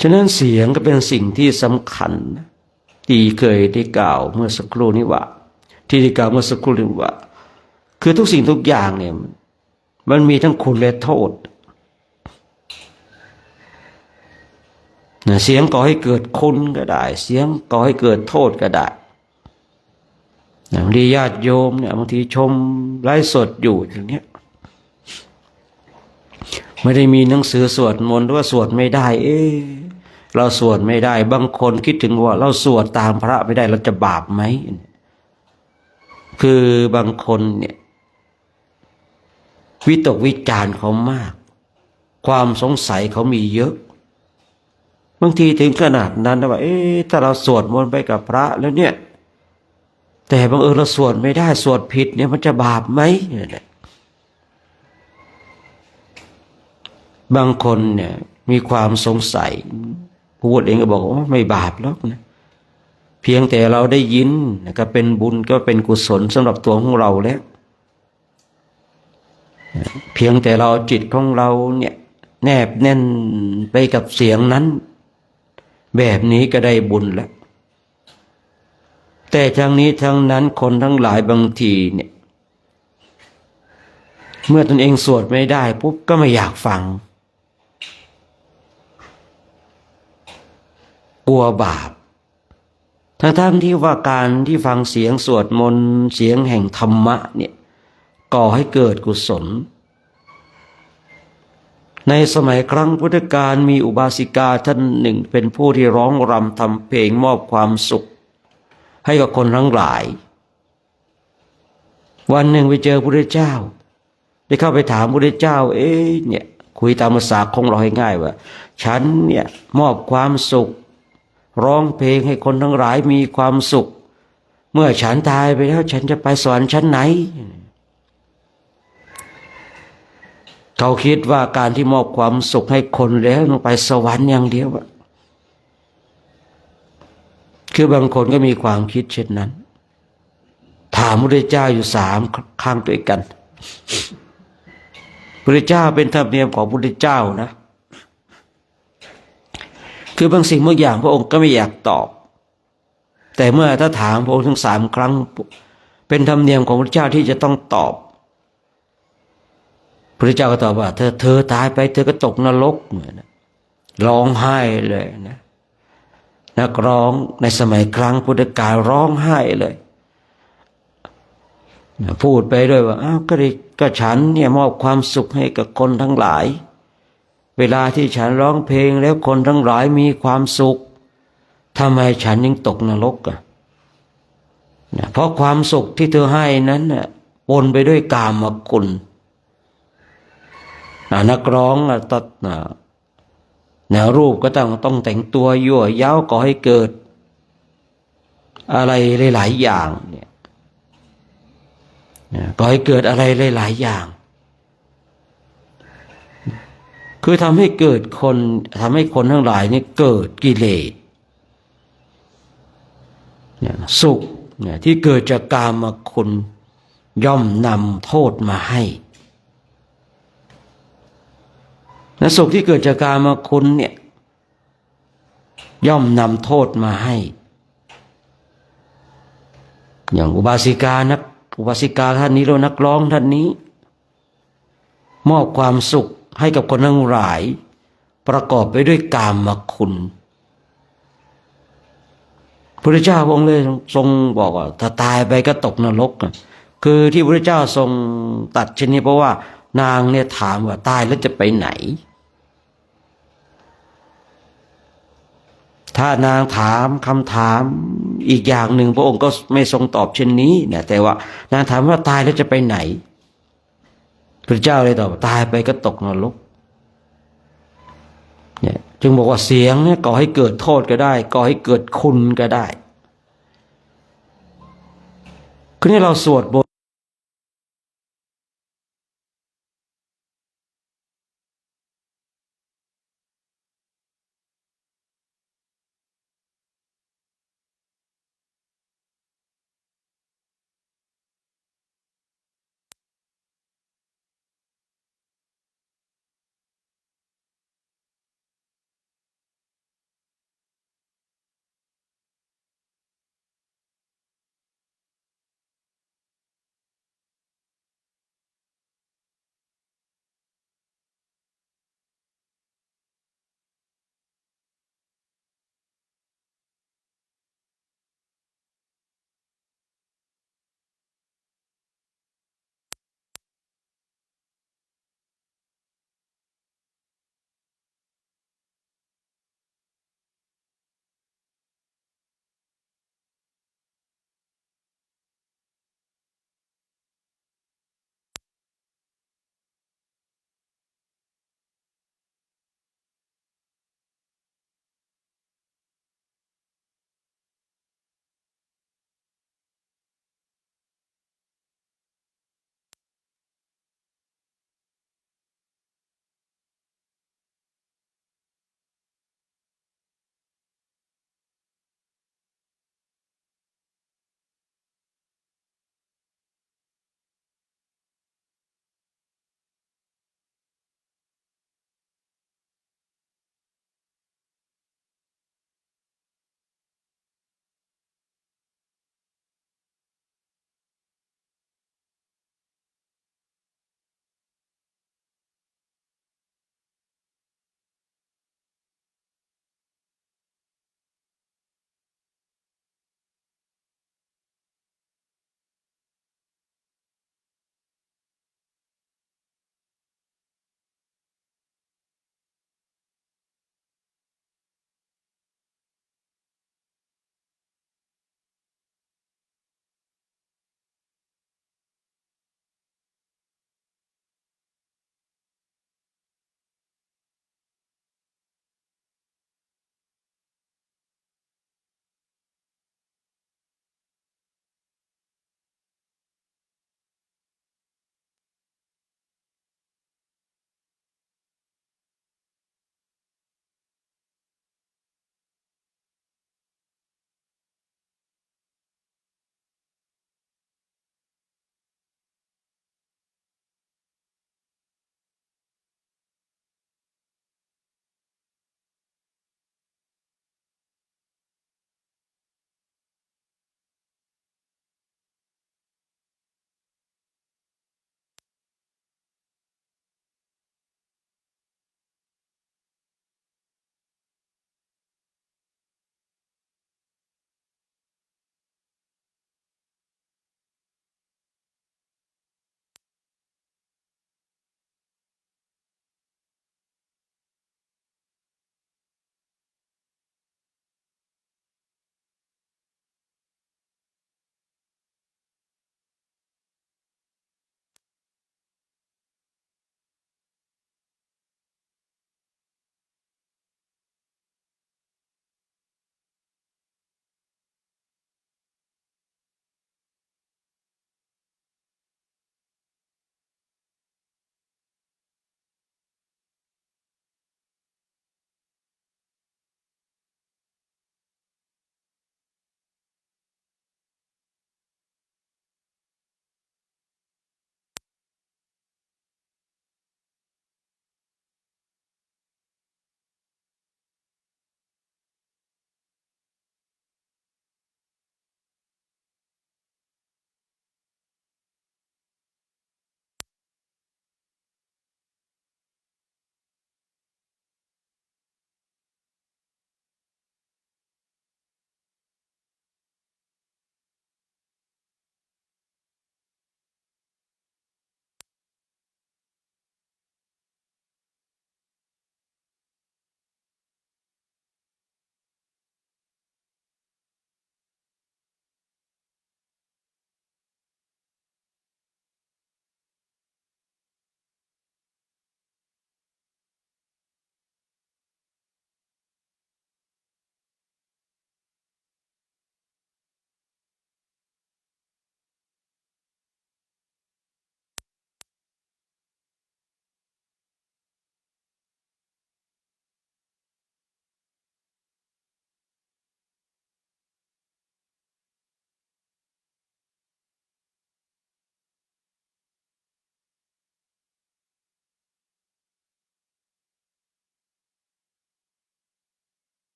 ฉะนั้นเสียงก็เป็นสิ่งที่สำคัญที่เคยได้กล่าวเมื่อสักครู่นี้ว่าที่ได้กล่าวเมื่อสักครู่นี้ว่าคือทุกสิ่งทุกอย่างเนี่ยมันมีทั้งคุณและโทษเสียงก่อให้เกิดคุณก็ได้เสียงก่อให้เกิดโทษก็ได้บางทีญาติโยมเนี่ยบางทีชมไลฟ์สดอยู่อย่างเนี้ยไม่ได้มีหนังสือสวดมนต์ว่าสวดไม่ได้เราสวดไม่ได้บางคนคิดถึงว่าเราสวดตามพระไม่ได้เราจะบาปไหมคือบางคนเนี่ยวิตกวิจารณ์เขามากความสงสัยเขามีเยอะบางทีถึงขนาดนั้นนะว่าถ้าเราสวดมนต์ไปกับพระแล้วเนี่ยแต่บังเอิญเราสวดไม่ได้สวดผิดเนี่ยมันจะบาปไหมบางคนเนี่ยมีความสงสัยพูดเองก็บอกว่าไม่บาปหรอกนะเพียงแต่เราได้ยินก็เป็นบุญก็เป็นกุศลสำหรับตัวของเราแล้วเพียงแต่เราจิตของเราเนี่ยแนบแน่นไปกับเสียงนั้นแบบนี้ก็ได้บุญแล้วแต่ทั้งนี้ทั้งนั้นคนทั้งหลายบางทีเนี่ยเมื่อตนเองสวดไม่ได้ปุ๊บก็ไม่อยากฟังกลัวบาปทั้งที่ว่าการที่ฟังเสียงสวดมนต์เสียงแห่งธรรมะเนี่ยก่อให้เกิดกุศลในสมัยครั้งพุทธกาลมีอุบาสิกาท่านหนึ่งเป็นผู้ที่ร้องรำทำเพลงมอบความสุขให้กับคนทั้งหลายวันหนึ่งไปเจอพระพุทธเจ้าได้เข้าไปถามพระพุทธเจ้าเนี่ยคุยตามภาษาของเราให้ง่ายว่าฉันเนี่ยมอบความสุขร้องเพลงให้คนทั้งหลายมีความสุขเมื่อฉันตายไปแล้วฉันจะไปสวรรค์ชั้นไหนเขาคิดว่าการที่มอบความสุขให้คนแล้วต้องไปสวรรค์อย่างเดียวคือบางคนก็มีความคิดเช่นนั้นถามพระพุทธเจ้าอยู่3 ครั้งด้วยกันพระพุทธเจ้าเป็นธรรมเนียมของพระพุทธเจ้านะคือบางสิ่งบางอย่างพระองค์ก็ไม่อยากตอบแต่เมื่อถ้าถามพระองค์ถึง3 ครั้งเป็นธรรมเนียมของพระพุทธเจ้าที่จะต้องตอบพระพุทธเจ้าก็ตอบว่าเธอตายไปเธอก็ตกนรกร้องไห้เลยนะนักร้องในสมัยครั้งพุทธกาลร้องไห้เลยพูดไปด้วยว่าก็ฉันเนี่ยมอบความสุขให้กับคนทั้งหลายเวลาที่ฉันร้องเพลงแล้วคนทั้งหลายมีความสุขทำไมฉันยังตกนรกเพราะความสุขที่เธอให้นั้นปนไปด้วยกามคุณนักร้องตัดแนวรูปก็ต้องแต่งตัวยั่วเย้าก่อให้เกิดอะไรหลายๆอย่างเนี่ยก่อให้เกิดอะไรหลายๆอย่างคือทำให้เกิดคนทำให้คนทั้งหลายนี่เกิดกิเลสสุขที่เกิดจากกามคุณย่อมนำโทษมาให้และสุขที่เกิดจากกามคุณเนี่ยย่อมนำโทษมาให้อย่างอุบาสิกาท่านนี้แล้วนักร้องท่านนี้มอบความสุขให้กับคนทั้งหลายประกอบไปด้วยกามคุณพระเจ้าองค์เลยทรงบอกว่าถ้าตายไปก็ตกนรกคือที่พระเจ้าทรงตัดเช่นนี้เพราะว่านางเนี่ยถามว่าตายแล้วจะไปไหนถ้านางถามคำถามอีกอย่างหนึ่งพระองค์ก็ไม่ทรงตอบเช่นนี้นะแต่ว่านางถามว่าตายแล้วจะไปไหนพระเจ้าเลยตอบตายไปก็ตกนรกเนี่ยจึงบอกว่าเสียงเนี่ยก่อให้เกิดโทษก็ได้ก่อให้เกิดคุณก็ได้คือนี่เราสวดบท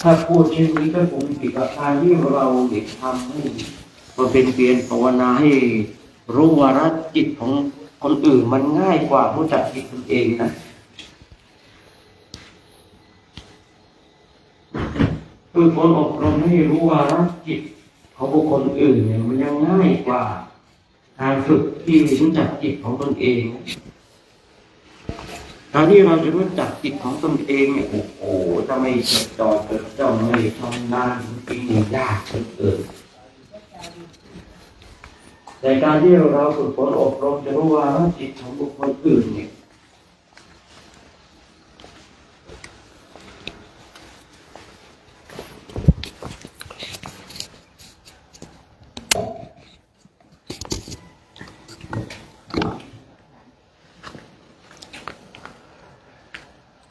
ถ้าพูดเช่นนี้ก็คงผิดกับการที่เราเด็กทำให้มันเป็นเพียรภาวนาให้รู้วาระจิตของคนอื่นมันง่ายกว่ารู้จักจิตตนเองนะคือคนอบรมให้รู้วาระจิตของบุคคลอื่นเนี่ยมันยังง่ายกว่าการฝึกที่รู้จักจิตของตนเองการที่เราจะรู้จักจิตของตนเองเนี่ยโอ้โหถ้าไม่จดจ่อจดจ้องไม่ทำนานจริงๆยากเหลือเกินแต่การที่เราฝึกฝนอบรมจะรู้ว่าจิตของบุคคลอื่นเนี่ย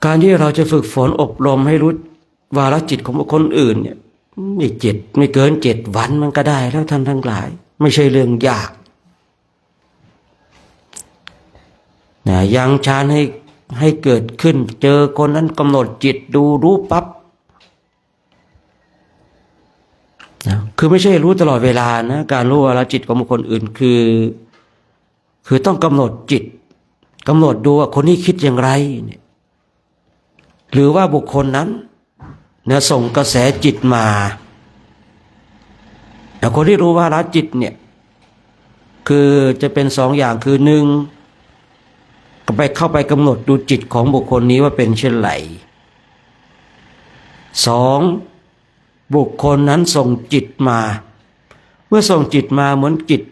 การที่เราจะฝึกฝนอบรมให้รู้วาระจิตของบุคคลอื่นเนี่ยไม่เกิน7 วันมันก็ได้แล้วท่านทั้งหลายไม่ใช่เรื่องยากนะยังฌานให้เกิดขึ้นเจอคนนั้นกำหนดจิตดูรู้ปั๊บนะคือไม่ใช่รู้ตลอดเวลานะการรู้วาระจิตของบุคคลอื่นคือต้องกำหนดจิตกำหนดดูว่าคนนี้คิดอย่างไรเนี่ยหรือว่าบุคคลนั้นเนี่ยส่งกระแสจิตมาแต่คนที่รู้วาระจิตเนี่ยคือจะเป็น2 อย่างคือ1ก็เข้าไปกำหนดดูจิตของบุคคลนี้ว่าเป็นเช่นไร2บุคคลนั้นส่งจิตมาเมื่อส่งจิตมาเหมือนจิต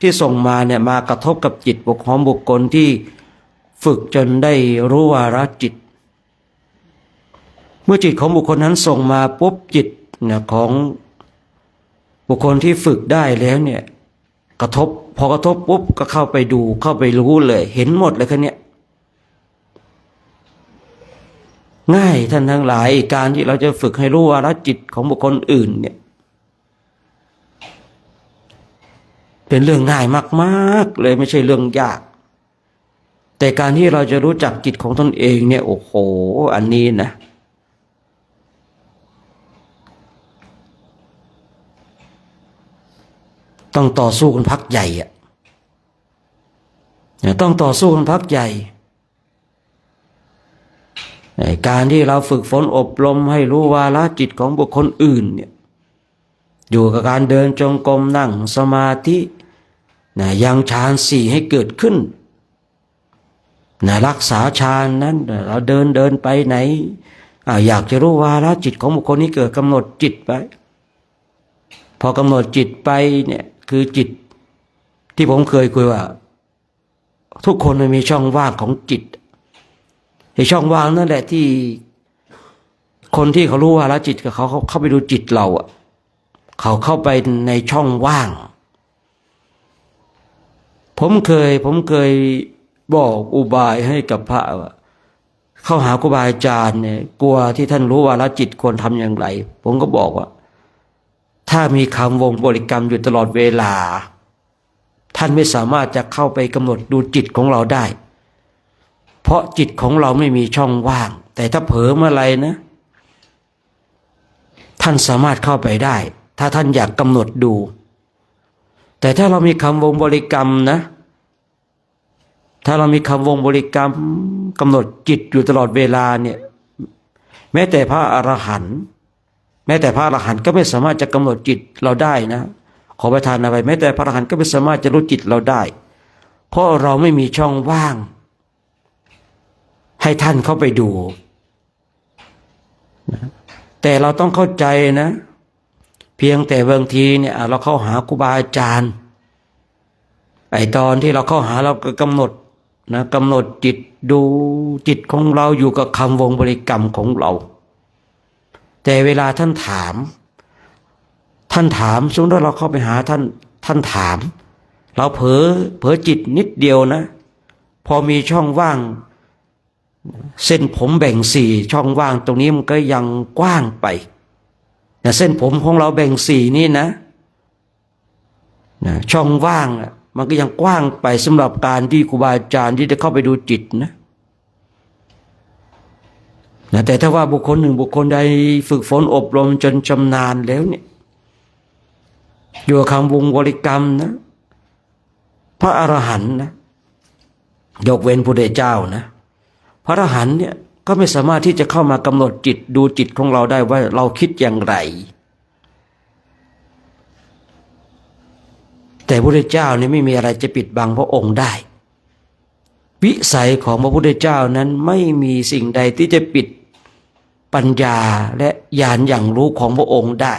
ที่ส่งมาเนี่ยมากระทบกับจิตของบุคคลที่ฝึกจนได้รู้วาระจิตเมื่อจิตของบุคคลนั้นส่งมาปุ๊บจิตเนี่ยของบุคคลที่ฝึกได้แล้วเนี่ยกระทบพอกระทบปุ๊บก็เข้าไปดูเข้าไปรู้เลยเห็นหมดเลยคันเนี่ยง่ายท่านทั้งหลายการที่เราจะฝึกให้รู้วาระจิตของบุคคลอื่นเนี่ยเป็นเรื่องง่ายมากๆเลยไม่ใช่เรื่องยากแต่การที่เราจะรู้จักจิตของตนเองเนี่ยโอ้โหอันนี้นะต้องต่อสู้กันพักใหญ่อะต้องต่อสู้กันพักใหญ่การที่เราฝึกฝนอบรมให้รู้วาระจิตของบุคคลอื่นเนี่ยอยู่กับการเดินจงกรมนั่งสมาธิยังฌาน4ให้เกิดขึ้นรักษาฌานนั้นเราเดินไปไหนอยากจะรู้วาระจิตของบุคคลนี้เกิดกำหนดจิตไปพอกำหนดจิตไปเนี่ยคือจิตที่ผมเคยคุยว่าทุกคนมันมีช่องว่างของจิตไอ้ช่องว่างนั่นแหละที่คนที่เขารู้วาระจิตกับเขาเข้าไปดูจิตเราอ่ะเขาเข้าไปในช่องว่างผมเคยบอกอุบายให้กับพระว่าเข้าหาครูบาอาจารย์เนี่ยกลัวที่ท่านรู้วาระจิตควรทำอย่างไรผมก็บอกว่าถ้ามีคำวงบริกรรมอยู่ตลอดเวลาท่านไม่สามารถจะเข้าไปกำหนดดูจิตของเราได้เพราะจิตของเราไม่มีช่องว่างแต่ถ้าเผลอเมื่อไรนะท่านสามารถเข้าไปได้ถ้าท่านอยากกำหนดดูแต่ถ้าเรามีคำวงบริกรรมนะถ้าเรามีคำวงบริกรรมกำหนดจิตอยู่ตลอดเวลาเนี่ยแม้แต่พระอรหันต์ก็ไม่สามารถจะกำหนดจิตเราได้นะขอประทานอะไรแม้แต่พระอรหันต์ก็ไม่สามารถจะรู้จิตเราได้เพราะเราไม่มีช่องว่างให้ท่านเข้าไปดูนะแต่เราต้องเข้าใจนะเพียงแต่บางทีเนี่ยเราเข้าหาครูบาอาจารย์ไอ้ตอนที่เราเข้าหาเราก็กำหนดจิตดูจิตของเราอยู่กับคำวงบริกรรมของเราแต่เวลาท่านถามสมมติว่าเราเข้าไปหาท่านถามเราเผลอจิตนิดเดียวนะพอมีช่องว่างเส้นผมแบ่ง4ช่องว่างตรงนี้มันก็ยังกว้างไปเส้นผมของเราแบ่ง4นี่นะช่องว่างมันก็ยังกว้างไปสำหรับการที่ครูบาอาจารย์ที่จะเข้าไปดูจิตนะ นะแต่ถ้าว่าบุคคลหนึ่งบุคคลใดฝึกฝนอบรมจนชำนาญแล้วเนี่ยอยู่กับคำวงบริกรรมนะพระอรหันต์นะยกเว้นพระพุทธเจ้านะพระอรหันต์เนี่ยก็ไม่สามารถที่จะเข้ามากำหนดจิตดูจิตของเราได้ว่าเราคิดอย่างไรแต่พระพุทธเจ้าเนี่ยไม่มีอะไรจะปิดบังพระองค์ได้วิสัยของพระพุทธเจ้านั้นไม่มีสิ่งใดที่จะปิดปัญญาและญาณอย่างรู้ของพระองค์ได้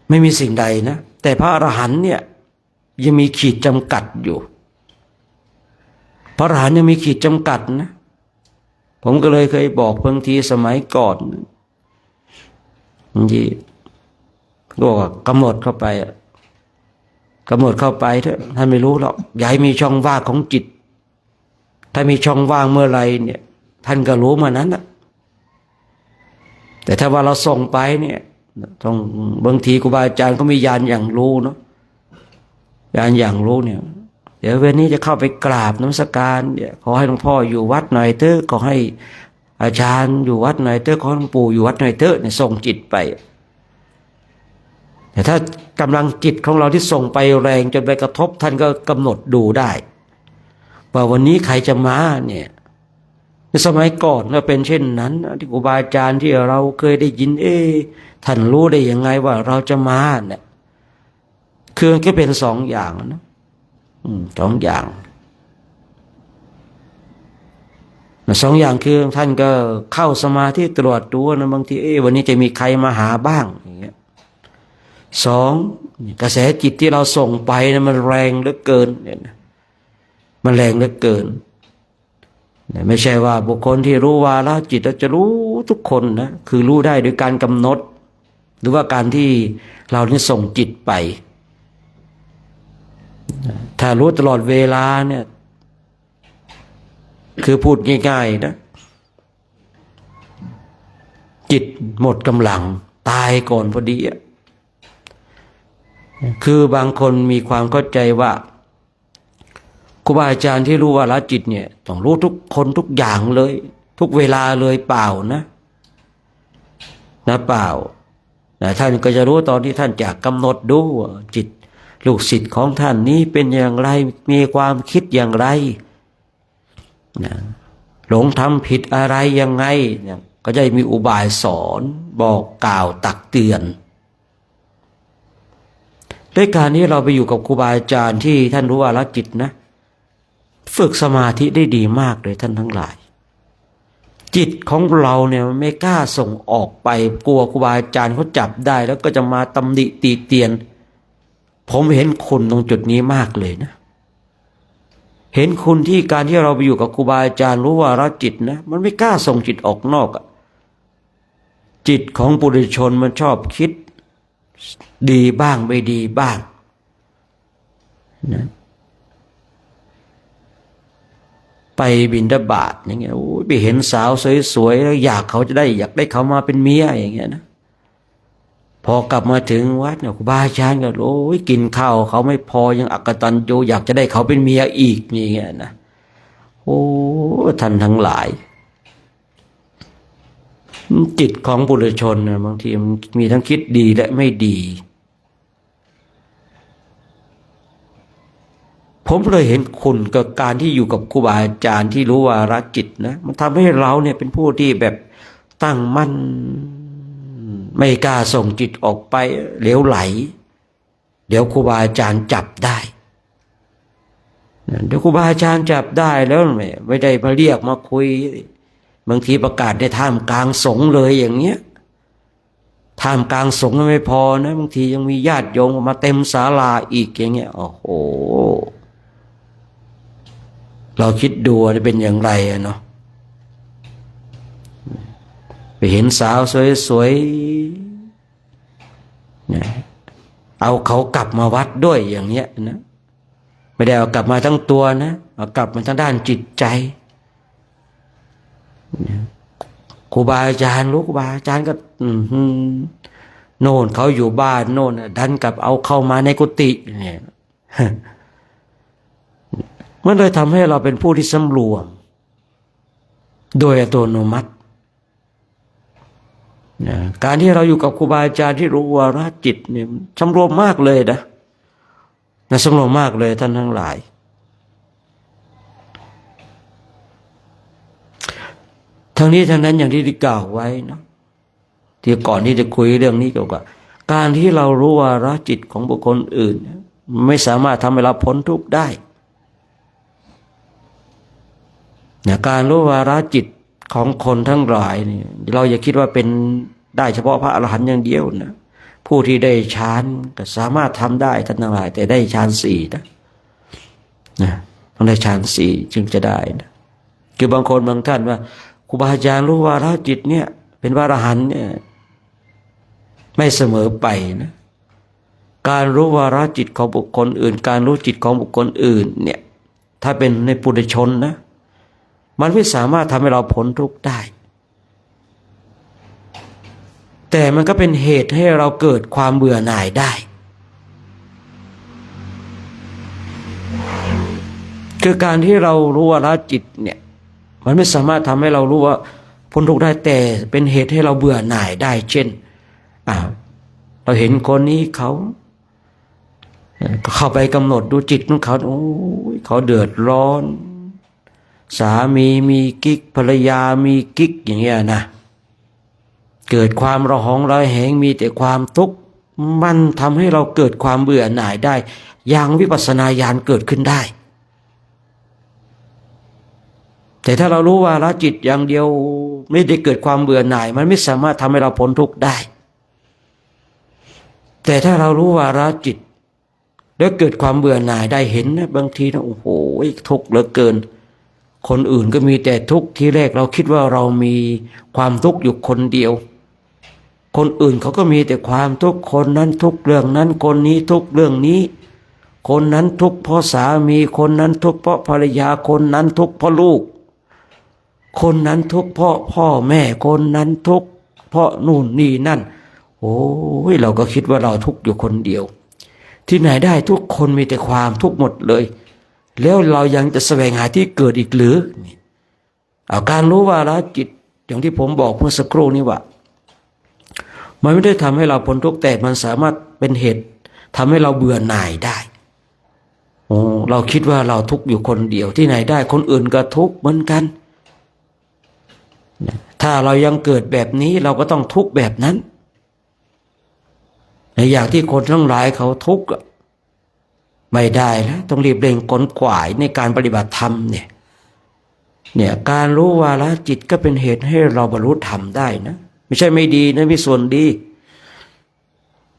ไม่มีสิ่งใดนะแต่พระอรหันต์เนี่ยยังมีขีดจำกัดอยู่พระอรหันต์ยังมีขีดจำกัดนะผมก็เลยเคยบอกบางทีสมัยก่อนที่บอกว่ากำหนดเข้าไปกำหนดเข้าไปเถอะท่านไม่รู้หรอกอย่าให้มีช่องว่างของจิตถ้ามีช่องว่างเมื่อไรเนี่ยท่านก็รู้เมื่อนั้นนะแต่ถ้าว่าเราส่งไปเนี่ยต้องบางทีครูบาอาจารย์ก็มีญาณอย่างรู้เนาะญาณอย่างรู้เนี่ยเดี๋ยววันนี้จะเข้าไปกราบนมัสการเนี่ยขอให้หลวงพ่ออยู่วัดหน่อยเถอะขอให้อาจารย์อยู่วัดหน่อยเถอะขอให้หลวงปู่อยู่วัดหน่อยเถอะเนี่ยส่งจิตไปแต่ถ้ากำลังจิตของเราที่ส่งไปแรงจนไปกระทบท่านก็กำหนดดูได้ว่าวันนี้ใครจะมาเนี่ยในสมัยก่อนก็เป็นเช่นนั้นที่ครูบาอาจารย์ที่เราเคยได้ยินท่านรู้ได้ยังไงว่าเราจะมาเนี่ยคือก็เป็นสองอย่างนะสองอย่างสองอย่างคือท่านก็เข้าสมาธิตรวจดูนะบางทีวันนี้จะมีใครมาหาบ้างอย่างเงี้ยสองกระแสจิตที่เราส่งไปนะมันแรงเหลือเกินเนี่ยนะมันแรงเหลือเกินไม่ใช่ว่าบุคคลที่รู้วาระจิตเราจะรู้ทุกคนนะคือรู้ได้โดยการกำหนดหรือว่าการที่เรานี่ส่งจิตไปถ้ารู้ตลอดเวลาเนี่ยคือพูดง่ายๆนะจิตหมดกำลังตายก่อนพอดีคือบางคนมีความเข้าใจว่าครูบาอาจารย์ที่รู้วาระจิตเนี่ยต้องรู้ทุกคนทุกอย่างเลยทุกเวลาเลยเปล่านะเปล่าแต่ท่านก็จะรู้ตอนที่ท่านจะกำหนดดูจิตลูกศิษย์ของท่านนี้เป็นอย่างไรมีความคิดอย่างไรนะหลงทำผิดอะไรยังไงเนี่ยก็จะมีอุบายสอนบอกกล่าวตักเตือนด้วยการที่เราไปอยู่กับครูบาอาจารย์ที่ท่านรู้วาระจิตนะฝึกสมาธิได้ดีมากเลยท่านทั้งหลายจิตของเราเนี่ยไม่กล้าส่งออกไปกลัวครูบาอาจารย์เขาจับได้แล้วก็จะมาตำหนิตีเตียนผมเห็นคุณตรงจุดนี้มากเลยนะเห็นคุณที่การที่เราไปอยู่กับครูบาอาจารย์รู้ว่าเราจิตนะมันไม่กล้าส่งจิตออกนอกจิตของปุถุชนมันชอบคิดดีบ้างไม่ดีบ้างนะไปบิณฑบาตอย่างเงี้ยไปเห็นสาวสวยๆแล้วอยากได้เขามาเป็นเมียอย่างเงี้ยนะพอกลับมาถึงวัดเนี่ยครูบาอาจารย์ก็โอ้ยกินข้าวเขาไม่พอยังอักตันยูอยากจะได้เขาเป็นเมียอีกอย่างเงี้ยนะโอ้ท่านทั้งหลายจิตของปุถุชนนะบางทีมันมีทั้งคิดดีและไม่ดีผมเลยเห็นคุณกับการที่อยู่กับครูบาอาจารย์ที่รู้วาระจิตนะมันทำให้เราเนี่ยเป็นผู้ที่แบบตั้งมั่นไม่กล้าส่งจิตออกไปเหลวไหลเดี๋ยวครูบาอาจารย์จับได้เดี๋ยวครูบาอาจารย์จับได้แล้วไม่ได้มาเรียกมาคุยบางทีประกาศในท่ามกลางสงฆ์เลยอย่างเงี้ยท่ามกลางสงฆ์ไม่พอนะบางทียังมีญาติโยมมาเต็มศาลาอีกอย่างเงี้ยโอ้โหเราคิดดูจะเป็นอย่างไรเนาะไปเห็นสาวสวยๆเนี่ยเอาเขากลับมาวัดด้วยอย่างเนี้ยนะไม่ได้เอากลับมาทั้งตัวนะเอากลับมาทั้งด้านจิตใจครูบาอาจารย์รู้ครูบาอาจารย์ก็โน่นเขาอยู่บ้านโน่นดันกลับเอาเข้ามาในกุฏิเนี่ย มันเลยทำให้เราเป็นผู้ที่สำรวมโดยอัตโนมัตินะการที่เราอยู่กับครูบาอาจารย์ที่รู้วาระจิตเนี่ยสำรวมมากเลยนะสำรวมมากเลยท่านทั้งหลายทั้งนี้ทั้งนั้นอย่างที่ได้กล่าวไว้นะที่ก่อนที่จะคุยเรื่องนี้เกี่ยวกับการที่เรารู้วาระจิตของบุคคลอื่นไม่สามารถทำให้เราพ้นทุกข์ได้นะการรู้วาระจิตของคนทั้งหลายนี่เราอย่าคิดว่าเป็นได้เฉพาะพระอรหันต์อย่างเดียวนะผู้ที่ได้ฌานก็สามารถทำได้ท่านทั้งหลายแต่ได้ฌานสี่นะต้องได้ฌานสี่จึงจะได้นะคือบางคนบางท่านว่าครูบาอาจารย์รู้วาระจิตเนี่ยเป็นพระอรหันต์เนี่ยไม่เสมอไปนะการรู้วาระจิตของบุคคลอื่นการรู้จิตของบุคคลอื่นเนี่ยถ้าเป็นในปุถุชนนะมันไม่สามารถทำให้เราพ้นทุกข์ได้แต่มันก็เป็นเหตุให้เราเกิดความเบื่อหน่ายได้คือการที่เรารู้วาระจิตเนี่ยมันไม่สามารถทำให้เรารู้ว่าพ้นทุกข์ได้แต่เป็นเหตุให้เราเบื่อหน่ายได้เช่นเราเห็นคนนี้เขาเข้าไปกำหนดดูจิตของเขาโอ้ยเขาเดือดร้อนสามีมีกิ๊กภรรยามีกิ๊กอย่างเงี้ยนะเกิดความระหองระแหงมีแต่ความทุกข์มันทำให้เราเกิดความเบื่อหน่ายได้อย่างวิปัสสนาญาณเกิดขึ้นได้แต่ถ้าเรารู้ว่าละจิตอย่างเดียวไม่ได้เกิดความเบื่อหน่ายมันไม่สามารถทำให้เราพ้นทุกข์ได้แต่ถ้าเรารู้ว่าละจิตแล้วเกิดความเบื่อหน่ายได้เห็นนะบางทีนะโอ้โหทุกข์เหลือเกินคนอื่นก็มีแต่ทุกข์ทีแรกเราคิดว่าเรามีความทุกข์อยู่คนเดียวคนอื่นเขาก็มีแต่ความทุกข์คนนั้นทุกข์เรื่องนั้นคนนี้ทุกข์เรื่องนี้คนนั้นทุกข์เพราะสามีคนนั้นทุกข์เพราะภรรยาคนนั้นทุกข์เพราะลูกคนนั้นทุกข์เพราะพ่อแม่คนนั้นทุกข์เพราะนู่นนี่นั่นโอ้ยเราก็คิดว่าเราทุกข์อยู่คนเดียวที่ไหนได้ทุกคนมีแต่ความทุกข์หมดเลยแล้วเรายังจะแสวงหาที่เกิดอีกหรือการรู้วาระจิตอย่างที่ผมบอกเมื่อสักครู่นี้ว่ามันไม่ได้ทำให้เราพ้นทุกข์แต่มันสามารถเป็นเหตุทำให้เราเบื่อหน่ายได้เราคิดว่าเราทุกข์อยู่คนเดียวที่ไหนได้คนอื่นก็ทุกข์เหมือนกันถ้าเรายังเกิดแบบนี้เราก็ต้องทุกข์แบบนั้นในอย่างที่คนทั้งหลายเขาทุกข์ไม่ได้แล้วต้องรีบเร่งขนขวายในการปฏิบัติธรรมเนี่ยการรู้วาระจิตก็เป็นเหตุให้เราบรรลุธรรมได้นะไม่ใช่ไม่ดีนะมีส่วนดี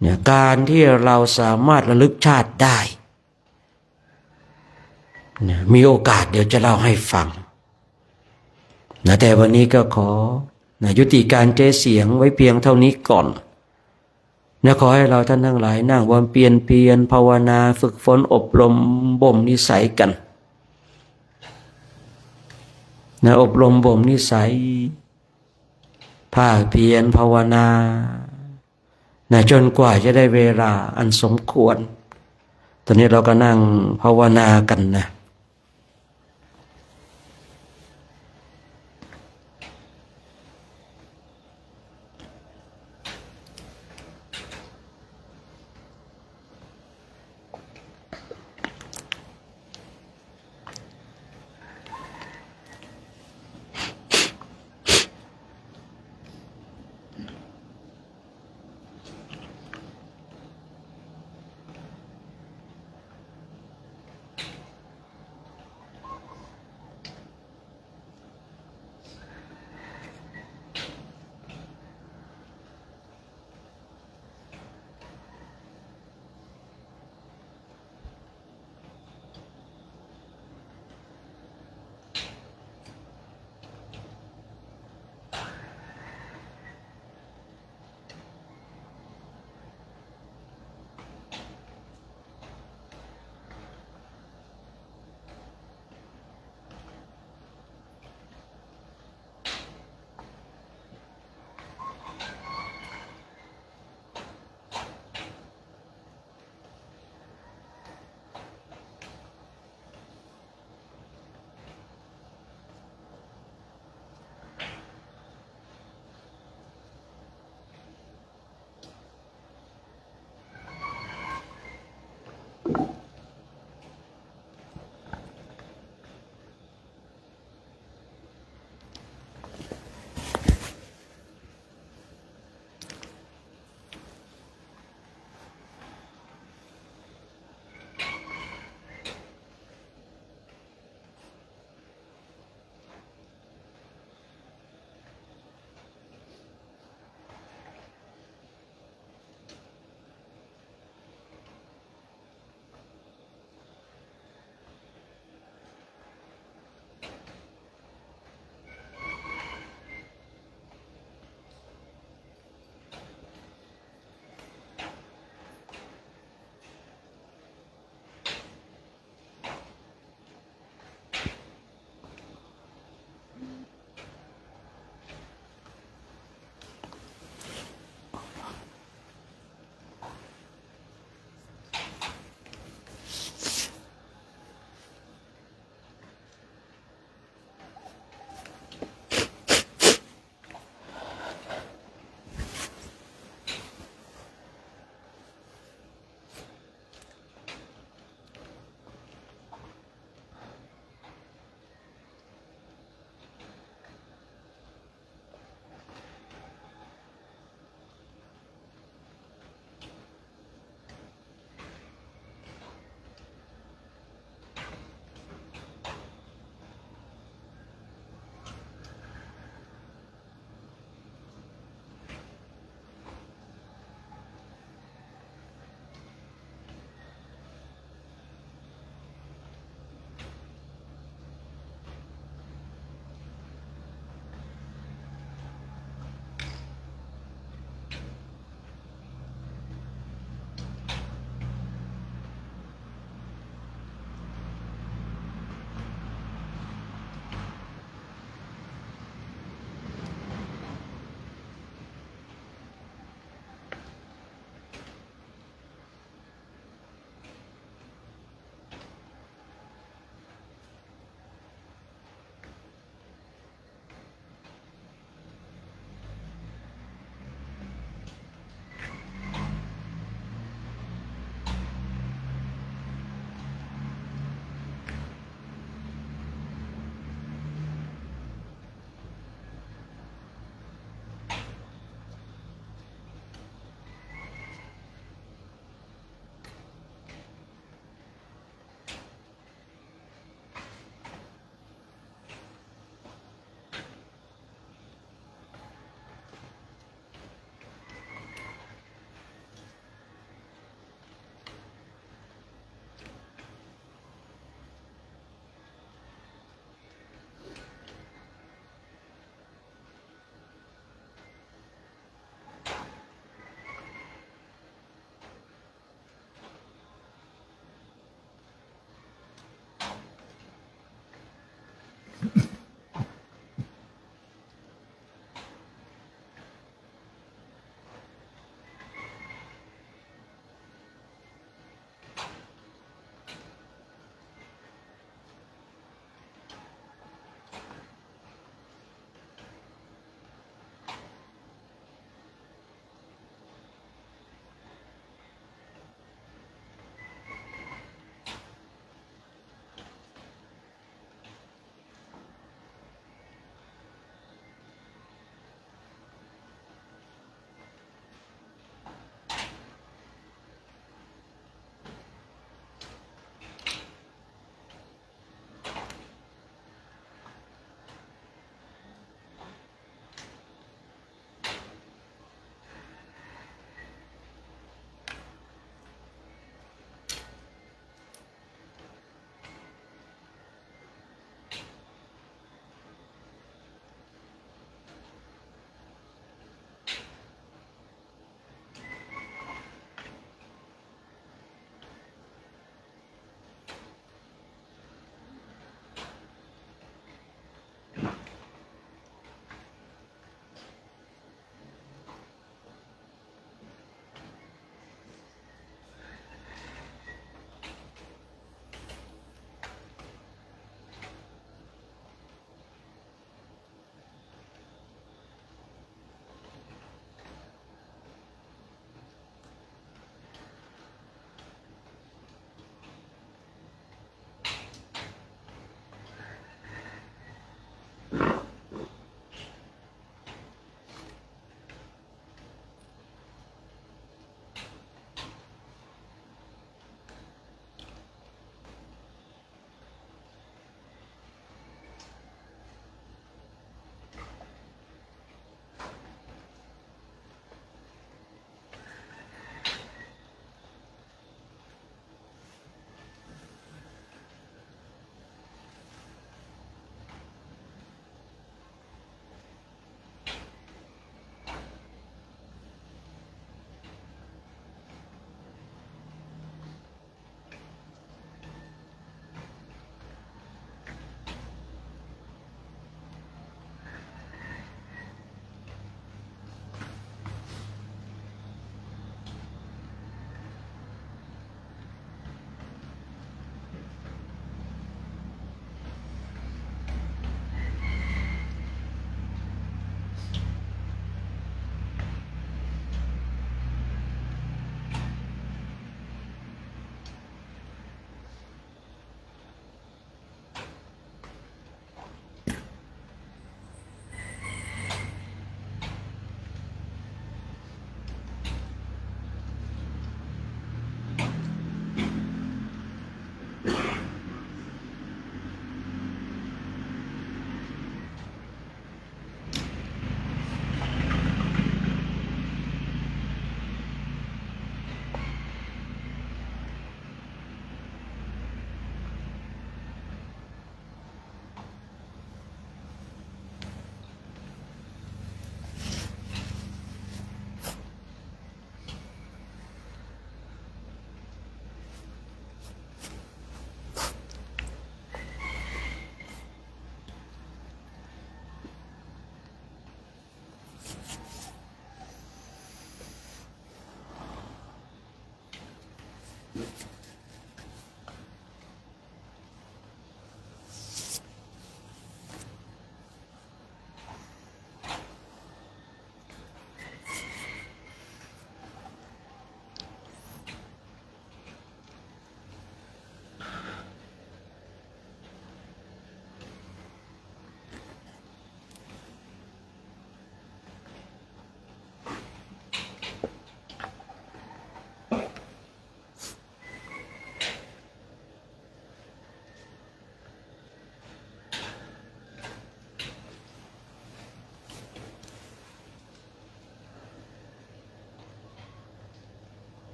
เนี่ยการที่เราสามารถระลึกชาติได้เนี่ยมีโอกาสเดี๋ยวจะเล่าให้ฟังนะแต่วันนี้ก็ขอยุติการเจเสียงไว้เพียงเท่านี้ก่อนนะขอให้เราท่านทั้งหลายนั่งเพียรภาวนาฝึกฝนอบรมบ่มนิสัยกันนะอบรมบ่มนิสัยภาคเพียรภาวนานะจนกว่าจะได้เวลาอันสมควรตอนนี้เราก็นั่งภาวนากันนะ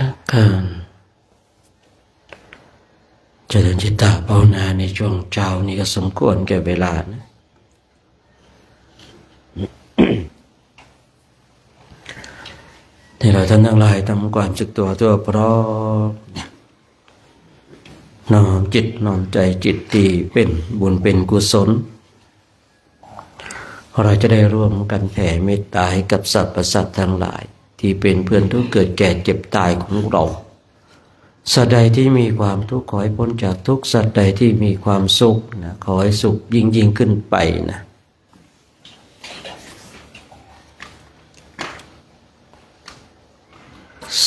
การเจริญจิตตภาวนาในช่วงเช้านี้ก็สมควรแก่เวลานะที่เราท่านทั้งหลายทำความสึกตัวตัวพร้อมน้อมจิตน้อมใจจิตที่เป็นบุญเป็นกุศลเราจะได้ร่วมกันแผ่เมตตาให้กับสรรพสัตว์ทั้งหลายที่เป็นเพื่อนทุกข์เกิดแก่เจ็บตายของเราสัตว์ใดที่มีความทุกข์ขอให้พ้นจากทุกข์สัตว์ใดที่มีความสุขนะขอให้สุขยิ่งขึ้นไปนะ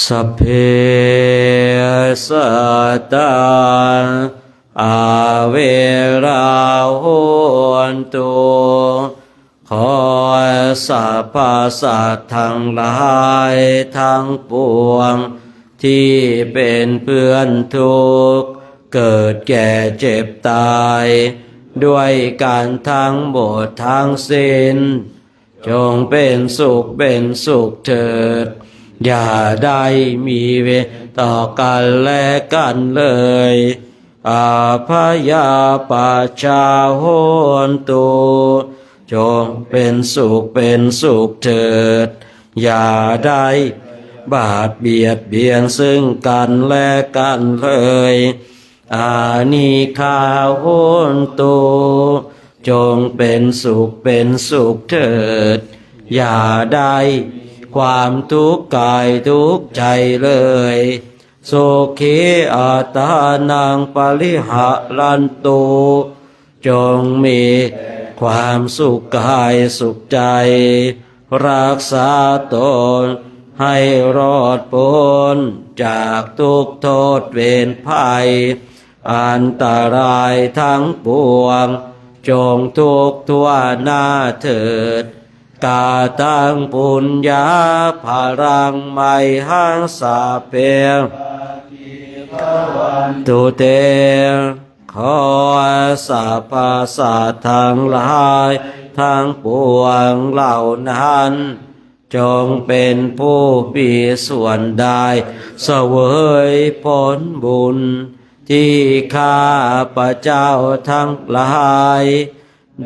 สัพเพสัตตาอาเวราโหนตุขอสรรพสัตว์ทั้งหลายทั้งปวงที่เป็นเพื่อนทุกข์เกิดแก่เจ็บตายด้วยการทั้งหมดทั้งสิ้นจงเป็นสุขเถิดอย่าได้มีเวรต่อกันและกันเลยอาภยาปัชชาโหนตุจงเป็นสุขเถิดอย่าได้บาดเบียนซึ่งกันและกันเลยอานิคาโหนตุจงเป็นสุขเถิดอย่าได้ความทุกข์กายทุกข์ใจเลยโสขิอัตานังปริหะรันตุจงมีความสุขกายสุขใจรักษาตนให้รอดพ้นจากทุกโทษเวรภัยอันตรายทั้งปวงจงทุกทั่วหน้าเถิดกาตังปุญญาภารังไมหังสาเปตุเตขอสัพพสัตว์ทั้งหลายทั้งปวงเหล่านั้นจงเป็นผู้มีส่วนได้เสวยผลบุญที่ข้าพเจ้าทั้งหลาย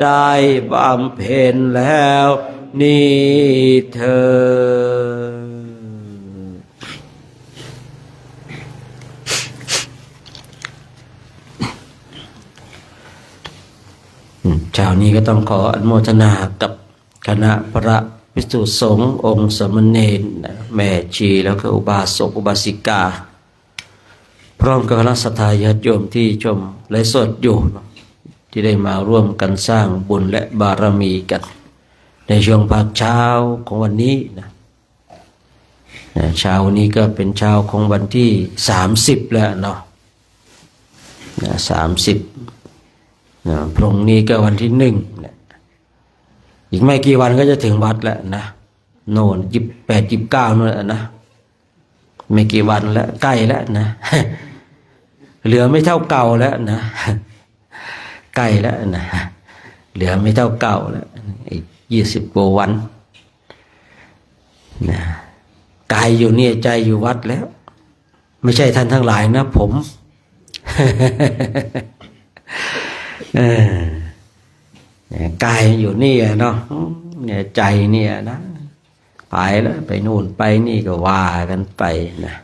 ได้บำเพ็ญแล้วนี่เธอเช้านี้ก็ต้องขออนุโมทนากับคณะพระภิกษุสงฆ์องค์สมณเณรแม่ชีแล้วก็อุบาสกอุบาสิกาพร้อมกับคณะสัตยาธิโยมที่ชมไลฟ์สดอยู่ที่ได้มาร่วมกันสร้างบุญและบารมีกันในช่วงภาคเช้าของวันนี้นะเช้านี้ก็เป็นเช้าของวันที่30แล้วเนาะ30พรุ่งนี้ก็วันที่1นะอีกไม่กี่วันก็จะถึงวัดแล้วนะโน่น28 29นู่นนะไม่กี่วันแล้วใกล้แล้วนะเหลือไม่เท่าเก่าแล้วนะใกล้แล้วนะเหลือไม่เท่าเก่าแล้วอีก20 กว่าวันนะกายอยู่นี่ใจอยู่วัดแล้วไม่ใช่ท่านทั้งหลายนะผมกายอยู่นี่เนาะเนี่ยใจเนี่ยนะไปแล้วไปนู่นไปนี่ก็ว่ากันไปนะ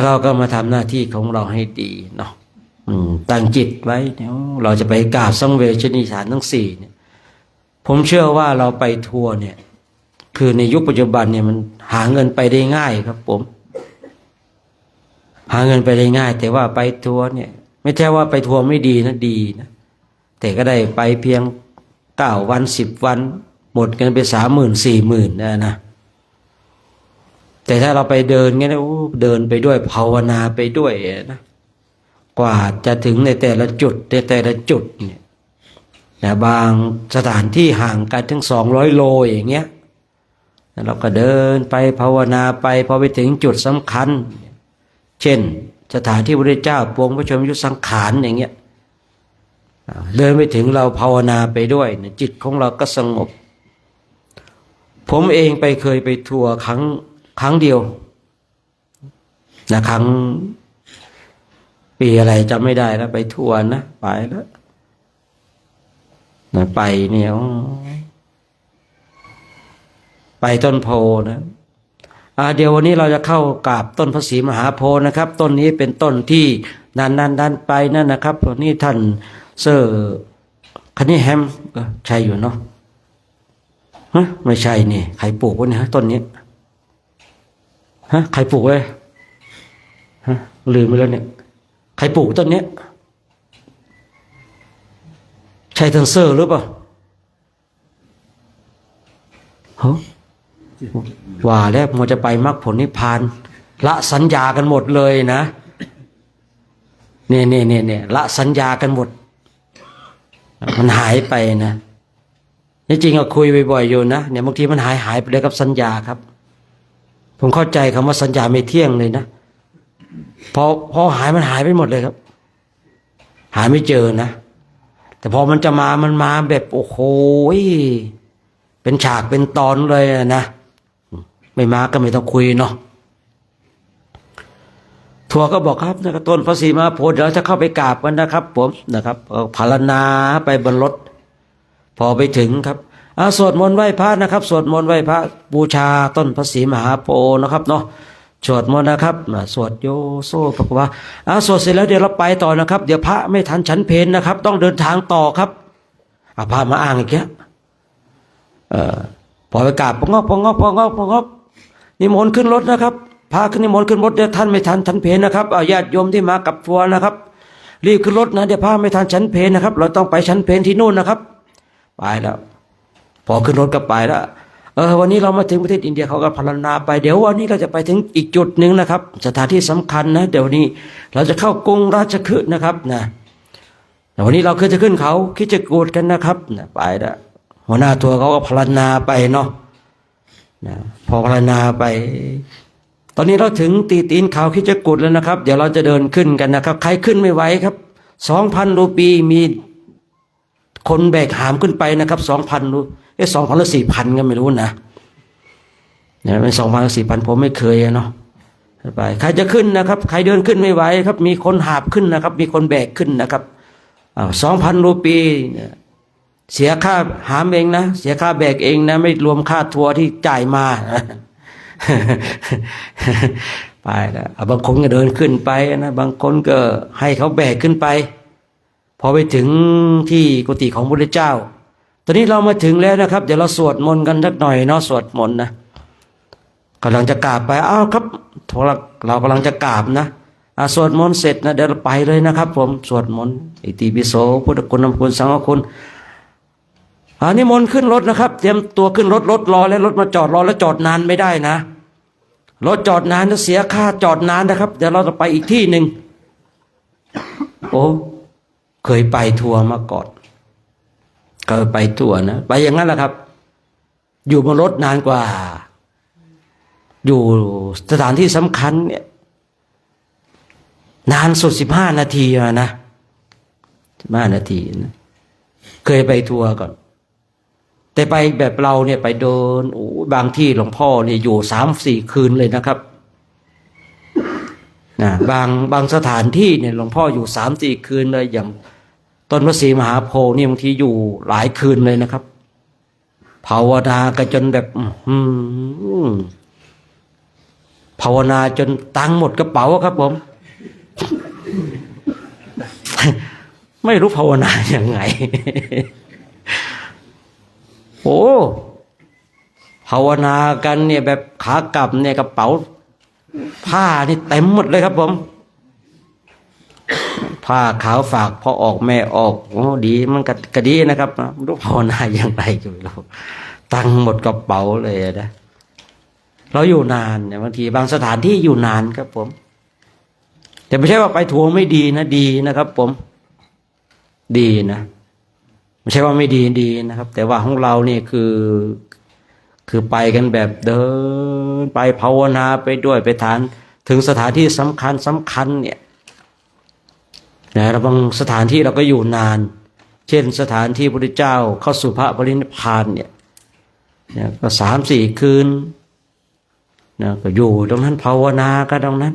เราก็มาทำหน้าที่ของเราให้ดีเนาะตั้งจิตไว้เดี๋ยวเราจะไปกราบสังเวชนียสถานทั้ง4เนี่ยผมเชื่อว่าเราไปทัวร์เนี่ยคือในยุคปัจจุบันเนี่ยมันหาเงินไปได้ง่ายครับผมหาเงินไปได้ง่ายแต่ว่าไปทัวร์เนี่ยไม่ใช่ว่าไปทัวร์ไม่ดีนะดีนะแต่ก็ได้ไปเพียง9 วัน10 วันหมดกันไป30,000 40,000นะแต่ถ้าเราไปเดินงั้นโอ้เดินไปด้วยภาวนาไปด้วยนะกว่าจะถึงในแต่ละจุดเนี่ยนะบางสถานที่ห่างกันถึง200 โลอย่างเงี้ยเราก็เดินไปภาวนาไปพอไปถึงจุดสำคัญเช่นสถานที่พระพุทธเจ้าปวงพระชนมยุสังขารอย่างเงี้ยเดินไปถึงเราภาวนาไปด้วยนะจิตของเราก็สงบผมเองเคยไปทัวร์ครั้งเดียว นะครั้งปีอะไรจำไม่ได้แล้วไปทัวร์นะไปแล้วนะไปเนี่ยไปต้นโพนะเดี๋ยววันนี้เราจะเข้ากราบต้นพระศรีมหาโพธิ์นะครับต้นนี้เป็นต้นที่นานๆไปนั่นนะครับตัวนี้ท่านเซอร์คันนี่แฮมใช่อยู่เนาะฮะไม่ใช่นี่ใครปลูกวะเนี่ยต้นนี้ฮะใครปลูกไว้ฮะลืมไปแล้วเนี่ยใครปลูกต้นนี้ใช่ท่านเซอร์หรือเปล่าฮะว่าแล้วมันจะไปมรรคผลนิพพานละสัญญากันหมดเลยนะเนี่ยละสัญญากันหมดมันหายไปนะนี่จริงก็คุยบ่อยๆอยู่นะเนี่ยบางทีมันหายไปเลยกับสัญญาครับผมเข้าใจคำว่าสัญญาไม่เที่ยงเลยนะพอหายมันหายไปหมดเลยครับหาไม่เจอนะแต่พอมันจะมันมาแบบโอ้โหเป็นฉากเป็นตอนเลยนะไม่มาก็ไม่ต้องคุยเนาะทัวร์ก็บอกครับนะครับต้นพระศรีมหาโพธิ์เดี๋ยวจะเข้าไปกราบกันนะครับผมนะครับพารณาไปบนรถพอไปถึงครับสวดมนต์ไหว้พระนะครับสวดมนต์ไหว้พระบูชาต้นพระศรีมหาโพธิ์นะครับเนาะสวดมนต์นะครับสวดโยโซภควาสวดเสร็จแล้วเดี๋ยวเราไปต่อนะครับเดี๋ยวพระไม่ทันฉันเพลนะครับต้องเดินทางต่อครับพระมาอ้างอีกแล้วพอไปกราบพงอกนิมนต์ขึ้นรถนะครับพาขึ้นนิมนต์ขึ้นรถเดี๋ยวท่านไม่ทันฉันเพลนะครับญาติโยมที่มากับทัวร์นะครับรีบขึ้นรถนะเดี๋ยวพาไม่ทันฉันเพลนะครับเราต้องไปฉันเพลที่นู่นนะครับไปแล้วพอขึ้นรถก็ไปแล้ววันนี้เรามาถึงประเทศอินเดียเขาก็พรรณนาไปเดี๋ยววันนี้เราจะไปถึงอีกจุดหนึ่งนะครับสถานที่สำคัญนะเดี๋ยวนี้เราจะเข้ากรุงราชคฤห์นะครับนะแต่วันนี้เราจะขึ้นเขาคิดจะกูดกันนะครับนะไปแล้วหัวหน้าทัวร์เขาก็พรรณนาไปเนาะนะพอพรรณนาไปตอนนี้เราถึงตีนเขาคิดจะกูดแล้วนะครับเดี๋ยวเราจะเดินขึ้นกันนะครับใครขึ้นไม่ไหวครับ 2,000 รูปีมีคนแบกหามขึ้นไปนะครับ 2,000 รู2,000 หรือ 4,000ก็ไม่รู้นะเนี่ยเป็น 2,000 หรือ 4,000ผมไม่เคยเนาะไปใครจะขึ้นนะครับใครเดินขึ้นไม่ไหวครับมีคนหาบขึ้นนะครับมีคนแบกขึ้นนะครับ2,000 รูปีเสียค่าหามเองนะเสียค่าแบกเองนะไม่รวมค่าทัวร์ที่จ่ายมาไปแล้วบางคนก็เดินขึ้นไปนะบางคนก็ให้เขาแบกขึ้นไปพอไปถึงที่กุฏิของพระพุทธเจ้าตอนนี้เรามาถึงแล้วนะครับเดี๋ยวเราสวดมนต์กันสักหน่อยเนาะสวดมนต์นะกำลังจะกราบไปครับเรากำลังจะกราบนะสวดมนต์เสร็จนะเดี๋ยวเราไปเลยนะครับผมสวดมนต์อิติปิโสพุทธคุณธรรมคุณสังฆคุณนิมนต์ขึ้นรถนะครับเตรียมตัวขึ้นรถรอแล้วรถมาจอดรอแล้วจอดนานไม่ได้นะรถจอดนานจะเสียค่าจอดนานนะครับเดี๋ยวเราจะไปอีกที่หนึ่งเคยไปทัวร์มาก่อนเคยไปทัวร์นะไปอย่างนั้นแหละครับอยู่บนรถนานกว่าอยู่สถานที่สำคัญเนี่ยนานสุด15 นาทีนะ15 นาทีนะเคยไปทัวร์ก่อนแต่ไปแบบเราเนี่ยไปเดินบางที่หลวงพ่อเนี่ยอยู่3-4 คืนเลยนะครับนะบางสถานที่เนี่ยหลวงพ่ออยู่3-4 คืนเลยอย่างต้นพระศรีมหาโพธิ์นี่บางทีอยู่หลายคืนเลยนะครับภาวนากันจนแบบภาวนาจนตังค์หมดกระเป๋าครับผม ไม่รู้ภาวนาอย่างไง ภาวนากันเนี่ยแบบขากลับเนี่ยกระเป๋าผ้านี่เต็มหมดเลยครับผมผ้าขาวฝากพอออกแม่ออกดีมันก็ดีนะครับไม่รู้ภาวนาอย่างไรกันเราตังหมดกระเป๋าเลยนะเราอยู่นานเนี่ยบางทีบางสถานที่อยู่นานครับผมแต่ไม่ใช่ว่าไปทัวร์ไม่ดีนะดีนะครับผมดีนะไม่ใช่ว่าไม่ดีนะครับแต่ว่าของเราเนี่ยคือไปกันแบบเดินไปภาวนาไปด้วยไปทานถึงสถานที่สำคัญเนี่ยนะบางสถานที่เราก็อยู่นานเช่นสถานที่พระพุทธเจ้าเข้าสู่พระปรินิพพานเนี่ยก็3-4 คืนนะก็อยู่ตรงนั้นภาวนาก็ตรงนั้น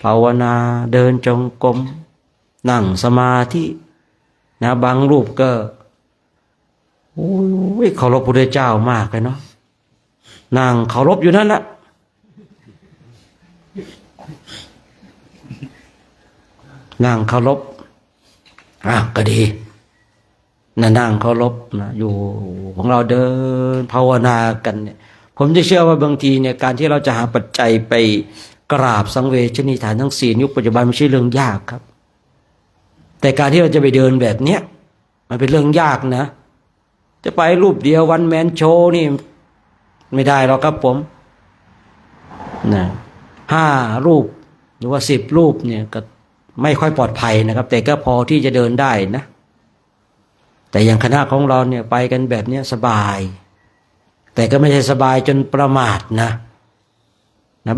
ภาวนาเดินจงกรมนั่งสมาธินะบางรูปก็โอ้ยเคารพพระพุทธเจ้ามากเลยเนาะนั่งเคารพอยู่นั่นแหละนั่งเคารพก็ดีนั่งเคารพนะอยู่ของเราเดินภาวนากันเนี่ยผมจะเชื่อว่าบางทีเนี่ยการที่เราจะหาปัจจัยไปกราบสังเวชนียฐานทั้ง4ยุคปัจจุบันไม่ใช่เรื่องยากครับแต่การที่เราจะไปเดินแบบเนี้ยมันเป็นเรื่องยากนะจะไปรูปเดียววันแมนโชว์นี่ไม่ได้หรอกครับผมนะ5 รูปหรือว่า10 รูปเนี่ยก็ไม่ค่อยปลอดภัยนะครับแต่ก็พอที่จะเดินได้นะแต่อย่างคณะของเราเนี่ยไปกันแบบเนี้ยสบายแต่ก็ไม่ใช่สบายจนประมาทนะ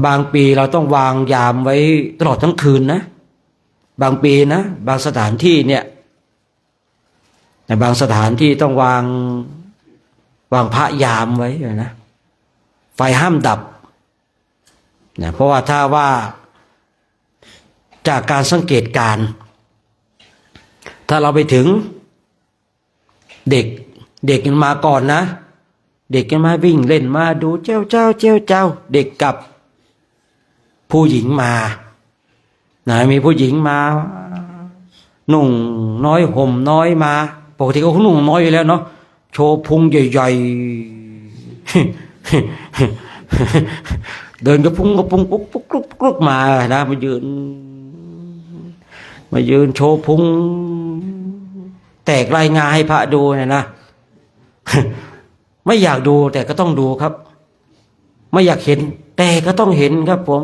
บางปีเราต้องวางยามไว้ตลอดทั้งคืนนะบางปีนะบางสถานที่เนี่ยในบางสถานที่ต้องวางพระยามไว้นะไฟห้ามดับนะเพราะว่าถ้าว่าจากการสังเกตการณ์ถ้าเราไปถึงเด็กมันมาก่อนนะเด็กกันมาวิ่งเล่นมาดูเจ้าเด็กกับผู้หญิงมานะมีผู้หญิงมานุ่งน้อยห่มน้อยมาปกติเขานุ่งน้อยอยู่แล้วเนาะโชว์พุงใหญ่ๆเดินกระพุ้งปุ๊กมานะมายืนโชว์พุงแตกรายงานให้พระดูนะไม่อยากดูแต่ก็ต้องดูครับไม่อยากเห็นแต่ก็ต้องเห็นครับผม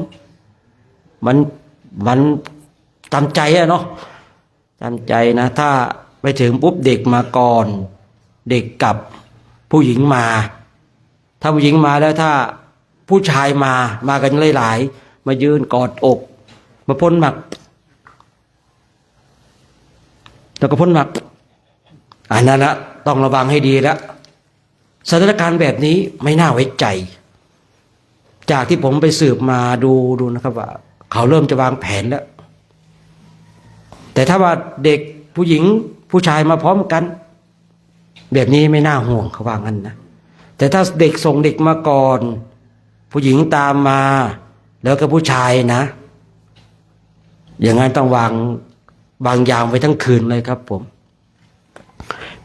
มันตามใจอะเนาะตามใจนะถ้าไปถึงปุ๊บเด็กมาก่อนเด็กกับผู้หญิงมาถ้าผู้หญิงมาแล้วถ้าผู้ชายมากันหลายๆมายืนกอดอกมาพ่นหมักแล้วก็พ่นหมักอันนั้นละต้องระวังให้ดีแล้วสถานการณ์แบบนี้ไม่น่าไว้ใจจากที่ผมไปสืบมาดูนะครับว่าเขาเริ่มจะวางแผนแล้วแต่ถ้าว่าเด็กผู้หญิงผู้ชายมาพร้อมกันแบบนี้ไม่น่าห่วงเขาว่างั้นนะแต่ถ้าเด็กส่งเด็กมาก่อนผู้หญิงตามมาแล้วก็ผู้ชายนะอย่างนั้นต้องวางยามไว้ทั้งคืนเลยครับผม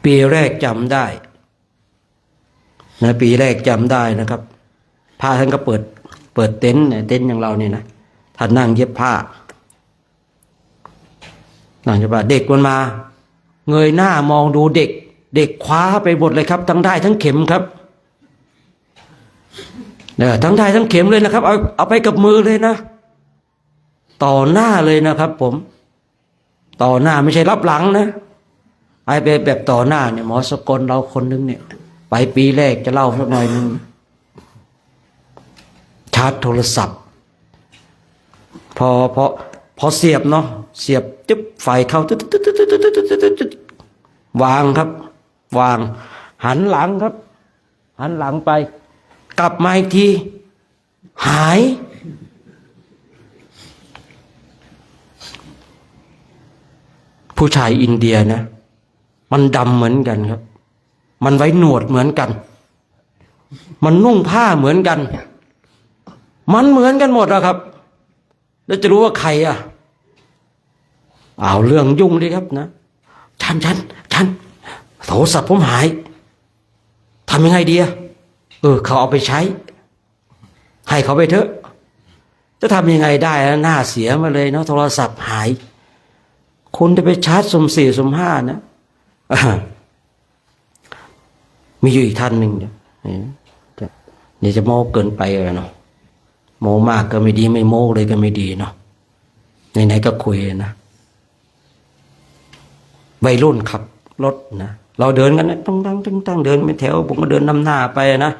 ปีแรกจำได้นะปีแรกจำได้นะครับพระท่านก็เปิดเต็นท์อย่างเราเนี่ยนะท่านนั่งเย็บผ้านั่งเย็บผ้าเด็กมันมาเงยหน้ามองดูเด็กคว้าไปหมดเลยครับทั้งได้ทั้งเข็มครับทั้งได้ทั้งเข็มเลยนะครับเอาไปกับมือเลยนะต่อหน้าเลยนะครับผมต่อหน้าไม่ใช่รับหลังนะไอ้แบบต่อหน้าเนี่ยหมอสกลเราคนนึงเนี่ยไปปีแรกจะเล่าสักหน่อยนึงชาร์จโทรศัพท์พอเสียบเนาะเสียบจึ๊บไฟเข้าวางครับวางหันหลังครับหันหลังไปกลับมาอีกทีหายผู้ชายอินเดียนะมันดำเหมือนกันครับมันไว้หนวดเหมือนกันมันนุ่งผ้าเหมือนกันมันเหมือนกันหมดอะครับแล้วจะรู้ว่าใครอะเอาเรื่องยุ่งดิครับนะฉันโทรศัพท์ผมหายทำยังไงดีอะเขาเอาไปใช้ให้เขาไปเถอะจะทำยังไงได้นะหน้าเสียมาเลยเนาะโทรศัพท์หายคุณจะไปชาร์จสุ่ม4สุ่ม5นะมีอยู่อีกท่านหนึ่งเนี่ยจะโม้เกินไปเลยเนาะโม้มากก็ไม่ดีไม่โม้เลยก็ไม่ดีเนาะไหนๆก็คุยนะวัยรุ่นขับรถนะเราเดินกันนะตั้งเดินเป็นแถวผมก็เดินนำหน้าไปนะ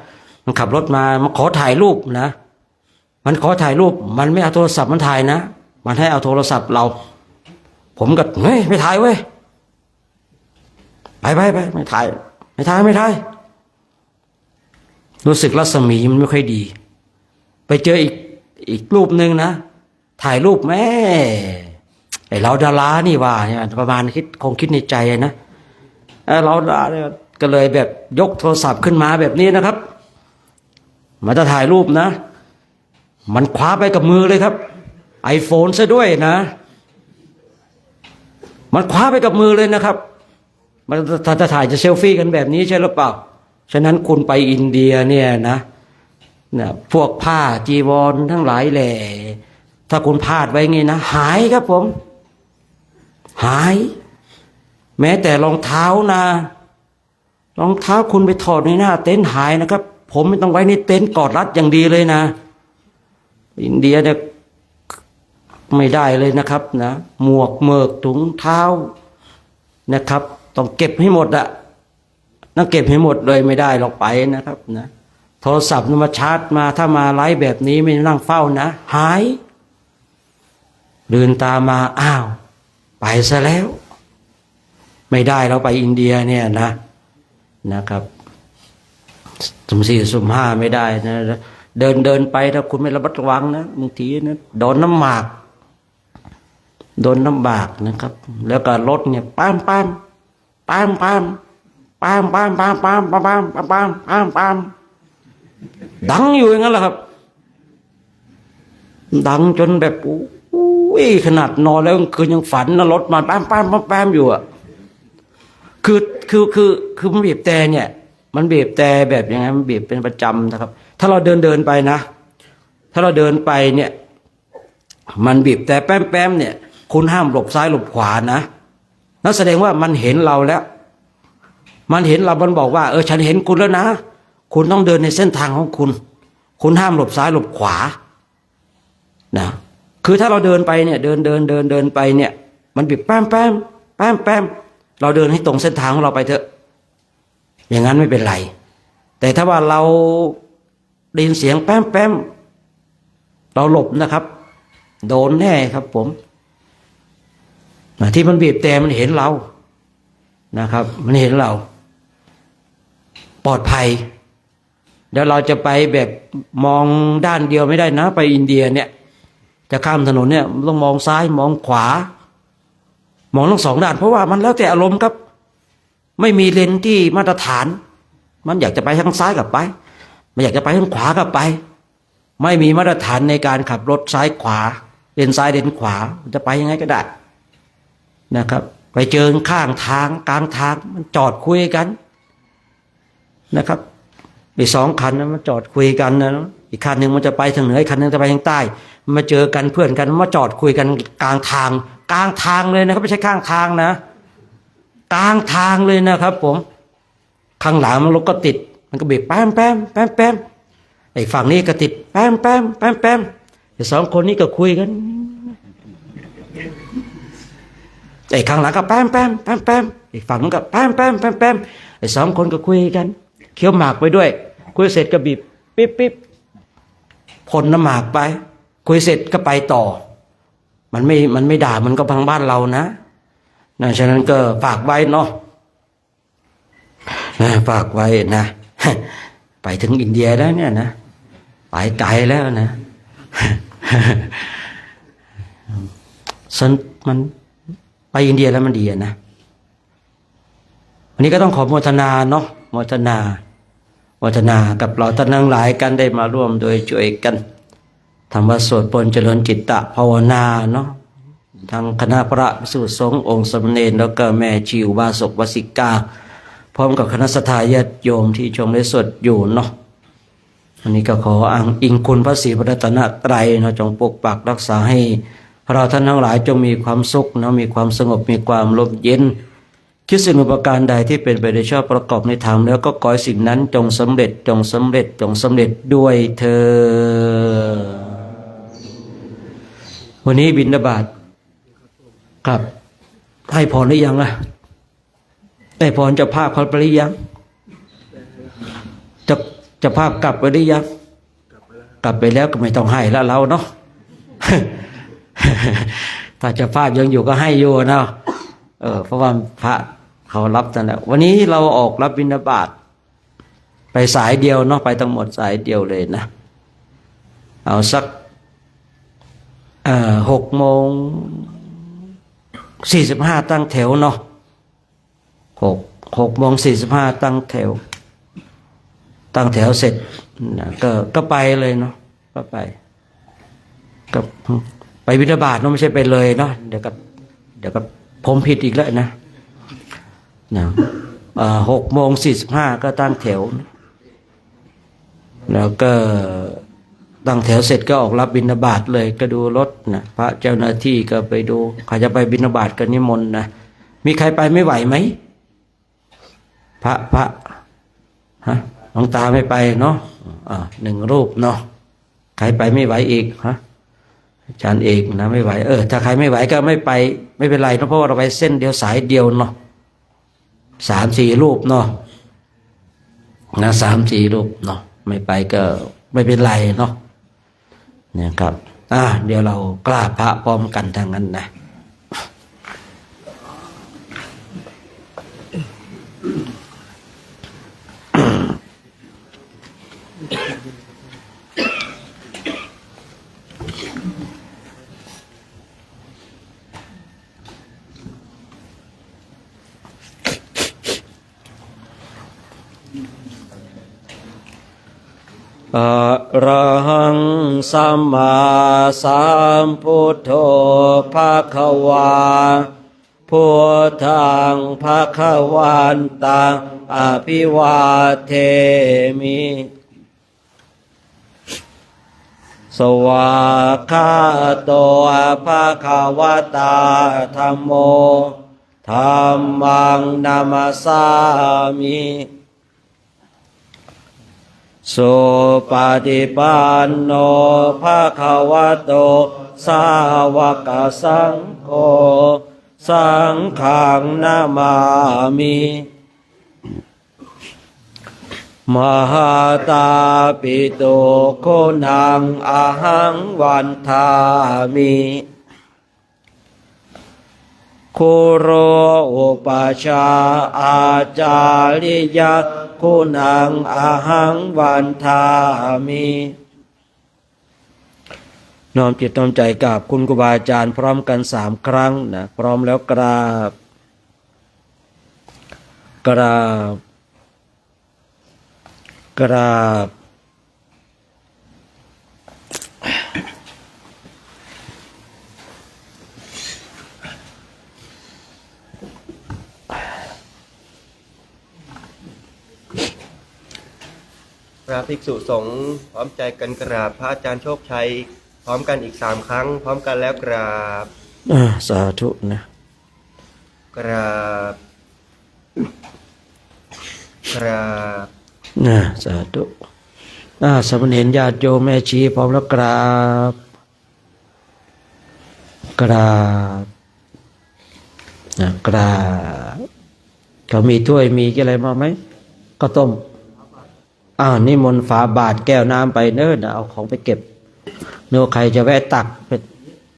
มันขับรถมาขอถ่ายรูปนะมันขอถ่ายรูปมันไม่เอาโทรศัพท์มันถ่ายนะมันให้เอาโทรศัพท์เราผมก็เฮ้ยไม่ถ่ายเว้ยไปไม่ถ่ายรู้สึกรัศมีมันไม่ค่อยดีไปเจออีกรูปหนึ่งนะ ถ่ายรูปแม่ไอเราดารานี่ว่าเนี่ยประมาณคิดในใจนะเราดาราเนี่ยก็เลยแบบยกโทรศัพท์ขึ้นมาแบบนี้นะครับมันจะถ่ายรูปนะมันคว้าไปกับมือเลยครับ iPhone ซะด้วยนะมันคว้าไปกับมือเลยนะครับมันจะถ่ายจะเซลฟี่กันแบบนี้ใช่หรือเปล่าฉะนั้นคุณไปอินเดียเนี่ยนะพวกผ้าจีวรทั้งหลายแหล่ถ้าคุณพลาดไว้งี้นะหายครับผมหายแม้แต่รองเท้านะรองเท้าคุณไปถอดในหน้าเต็นท์หายนะครับผมไม่ต้องไว้ในเต็นท์กอดรัดอย่างดีเลยนะอินเดียเนี่ยไม่ได้เลยนะครับนะหมวกเมือกถุงเท้านะครับต้องเก็บให้หมดอะต้องเก็บให้หมดเลยไม่ได้หรอกไปนะครับนะโทรศัพท์มาชาร์จมาถ้ามาไลฟ์แบบนี้ไม่นั่งเฝ้านะหายลืมตามาอ้าวไปซะแล้วไม่ได้เราไปอินเดียเนี่ยนะครับสุ่มสี่สุ่มห้าไม่ได้นะเดินไปถ้าคุณไม่ระมัดระวังนะบางทีนะโดนน้ำหมากนะครับแล้วก็รถเนี่ยปั๊มดังอยู่อย่างนั้นแหละครับดังจนแบบอุ้ยขนาดนอนแล้วคืนยังฝันนะรถมาปั๊มอยู่อ่ะคือมันบีบแต่เนี่ยมันบีบแต่แบบยังไงมันบีบเป็นประจำนะครับถ้าเราเดินไปนะถ้าเราเดินไปเนี่ยมันบีบแต่แป๊มเนี่ยคุณห้ามหลบซ้ายหลบขวานะนั่นแสดงว่ามันเห็นเราแล้วมันเห็นเรามันบอกว่าฉันเห็นคุณแล้วนะคุณต้องเดินในเส้นทางของคุณห้ามหลบซ้ายหลบขวานะคือถ้าเราเดินไปเนี่ยเดินไปเนี่ยมันบีบแป๊มเราเดินให้ตรงเส้นทางของเราไปเถอะอย่างนั้นไม่เป็นไรแต่ถ้าว่าเราได้ยินเสียงแป๊มเราหลบนะครับโดนแน่ครับผมที่มันบีบแต่มันเห็นเรานะครับมันเห็นเราปลอดภัยเดี๋ยวเราจะไปแบบมองด้านเดียวไม่ได้นะไปอินเดียเนี่ยจะข้ามถนนเนี่ยต้องมองซ้ายมองขวามองทั้งสองด้านเพราะว่ามันแล้วแต่อารมณ์ครับไม่มีเลนที่มาตรฐานมันอยากจะไปทางซ้ายกับไปไม่อยากจะไปทางขวากับไปไม่มีมาตรฐานในการขับรถซ้ายขวาเลนซ้ายเลนขวาจะไปยังไงก็ได้นะครับไปเจอข้างทางกลางทางมันจอดคุยกันนะครับอีก2 คันนะมันจอดคุยกันนะอีกคันหนึ่งมันจะไปทางเหนืออีกคันหนึ่งจะไปทางใต้มาเจอกันเพื่อนกันมาจอดคุยกันกลางทางเลยนะครับไม่ใช่ข้างทางนะกลางทางเลยนะครับผมข้างหลังมันรถก็ติดมันก็บีบแป๊มไอ้ฝั่งนี้ก็ติดแป๊มไอ้2 คนนี้ก็คุยกันไอ้ข้างหลังก็แป๊มอีกฝั่งนึงก็แป๊มไอ้2 คนก็คุยกันเคี้ยวหมากไปด้วยคุยเสร็จก็บีบปิ๊บพ่นน้ำหมากไปคุยเสร็จก็ไปต่อมันไม่ด่ามันก็พังบ้านเรานะฉะนั้นก็ฝากไว้เนาะฝากไว้นะไปถึงอินเดียแล้วเนี่ยนะไปไกลแล้วนะมันไปอินเดียแล้วมันดีนะวันนี้ก็ต้องขอโมทนาเนาะโมทนากับเราท่านทั้งหลายกันได้มาร่วมโดยช่วยกันทำวัดสวดมนต์เจริญจิตตภาวนาเนาะทางคณะพระภิกษุสงฆ์องค์สมณเณรแล้วก็แม่ชีอุบาสกวสิกาพร้อมกับคณะสัตยาติโยมที่ชมได้สดอยู่เนาะวันนี้ก็ขออ้างอิงคุณพระศรีรัตนตรัยเนาะจงปกปักรักษาให้เราท่านทั้งหลายจงมีความสุขเนาะมีความสงบมีความร่มเย็นคิดสิ่งอุปการใดที่เป็นไปในชอบประกอบในธรรมแล้วก็ขอให้สิ่งนั้นจงสำเร็จด้วยเธอวันนี้บิณฑบาตครับให้พรหรือยังล่ะได้พรเจ้าภาพเขาไปหรือยังจะภาพกลับไปหรือยังกลับไปแล้วก็ไม่ต้องให้แล้วเราเนาะ ถ้าเจ้าภาพยังอยู่ก็ให้อยู่เนาะเพราะว่าพระเขารับกันแล้ววันนี้เราออกรับบิณฑบาตไปสายเดียวเนาะไปทั้งหมดสายเดียวเลยนะเอาสัก 6:45ตั้งแถวเนาะ6:45ตั้งแถวเสร็จนะก็ไปเลยเนาะก็ก็ไปบิณฑบาตเนาะไม่ใช่ไปเลยเนาะเดี๋ยวก็ผมผิดอีกแล้วนะ6:45ก็ตั้งแถวแล้วก็ตั้งแถวเสร็จก็ออกรับบิณฑบาตเลยก็ดูรถนะพระเจ้าหน้าที่ก็ไปดูใครจะไปบิณฑบาตก็นิมนต์นะมีใครไปไม่ไหวไหมพระฮะหลวงตาไม่ไปเนาะ1 รูปเนาะใครไปไม่ไหวอีกฮะอาจารย์เอกนะไม่ไหวถ้าใครไม่ไหวก็ไม่ไปไม่เป็นไรเนาะเพราะว่าเราไปเส้นเดียวสายเดียวเนาะ3-4 รูปเนาะนะ3-4 รูปเนาะไม่ไปก็ไม่เป็นไรเนาะเนี่ยครับเดี๋ยวเรากราบพระพร้อมกันทางนั้นนะอะระหังสัมมาสัมพุทโธภคะวาพุทธังภคะวันตังอภิวาเทมิสวากขาโตภคะวตาธัมโมธัมมังนามัสสามิสุปฏิปันโนภะคะวะโตสาวกสังโฆสังฆังนามามิมหาตาปิโตโคนังอะหังวันทามิคุโรอุปชาอาจาริยะคุณังอะหังวันทามิน้อมจิตน้อมใจกราบคุณครูบาอาจารย์พร้อมกัน3 ครั้งนะพร้อมแล้วกราบพระภิกษุสงฆ์พร้อมใจกันกราบพระอาจารย์โชคชัยพร้อมกันอีก3 ครั้งพร้อมกันแล้วกราบสาธุนะกราบสาธุสามเณรญาติโยมแม่ชีพร้อมแล้วกราบเขามีถ้วยมีอะไรมาไหมก็ต้มนิมนต์ฝาบาทแก้วน้ำไปเนิ่นเอาของไปเก็บเนื้อใครจะแวะตักไป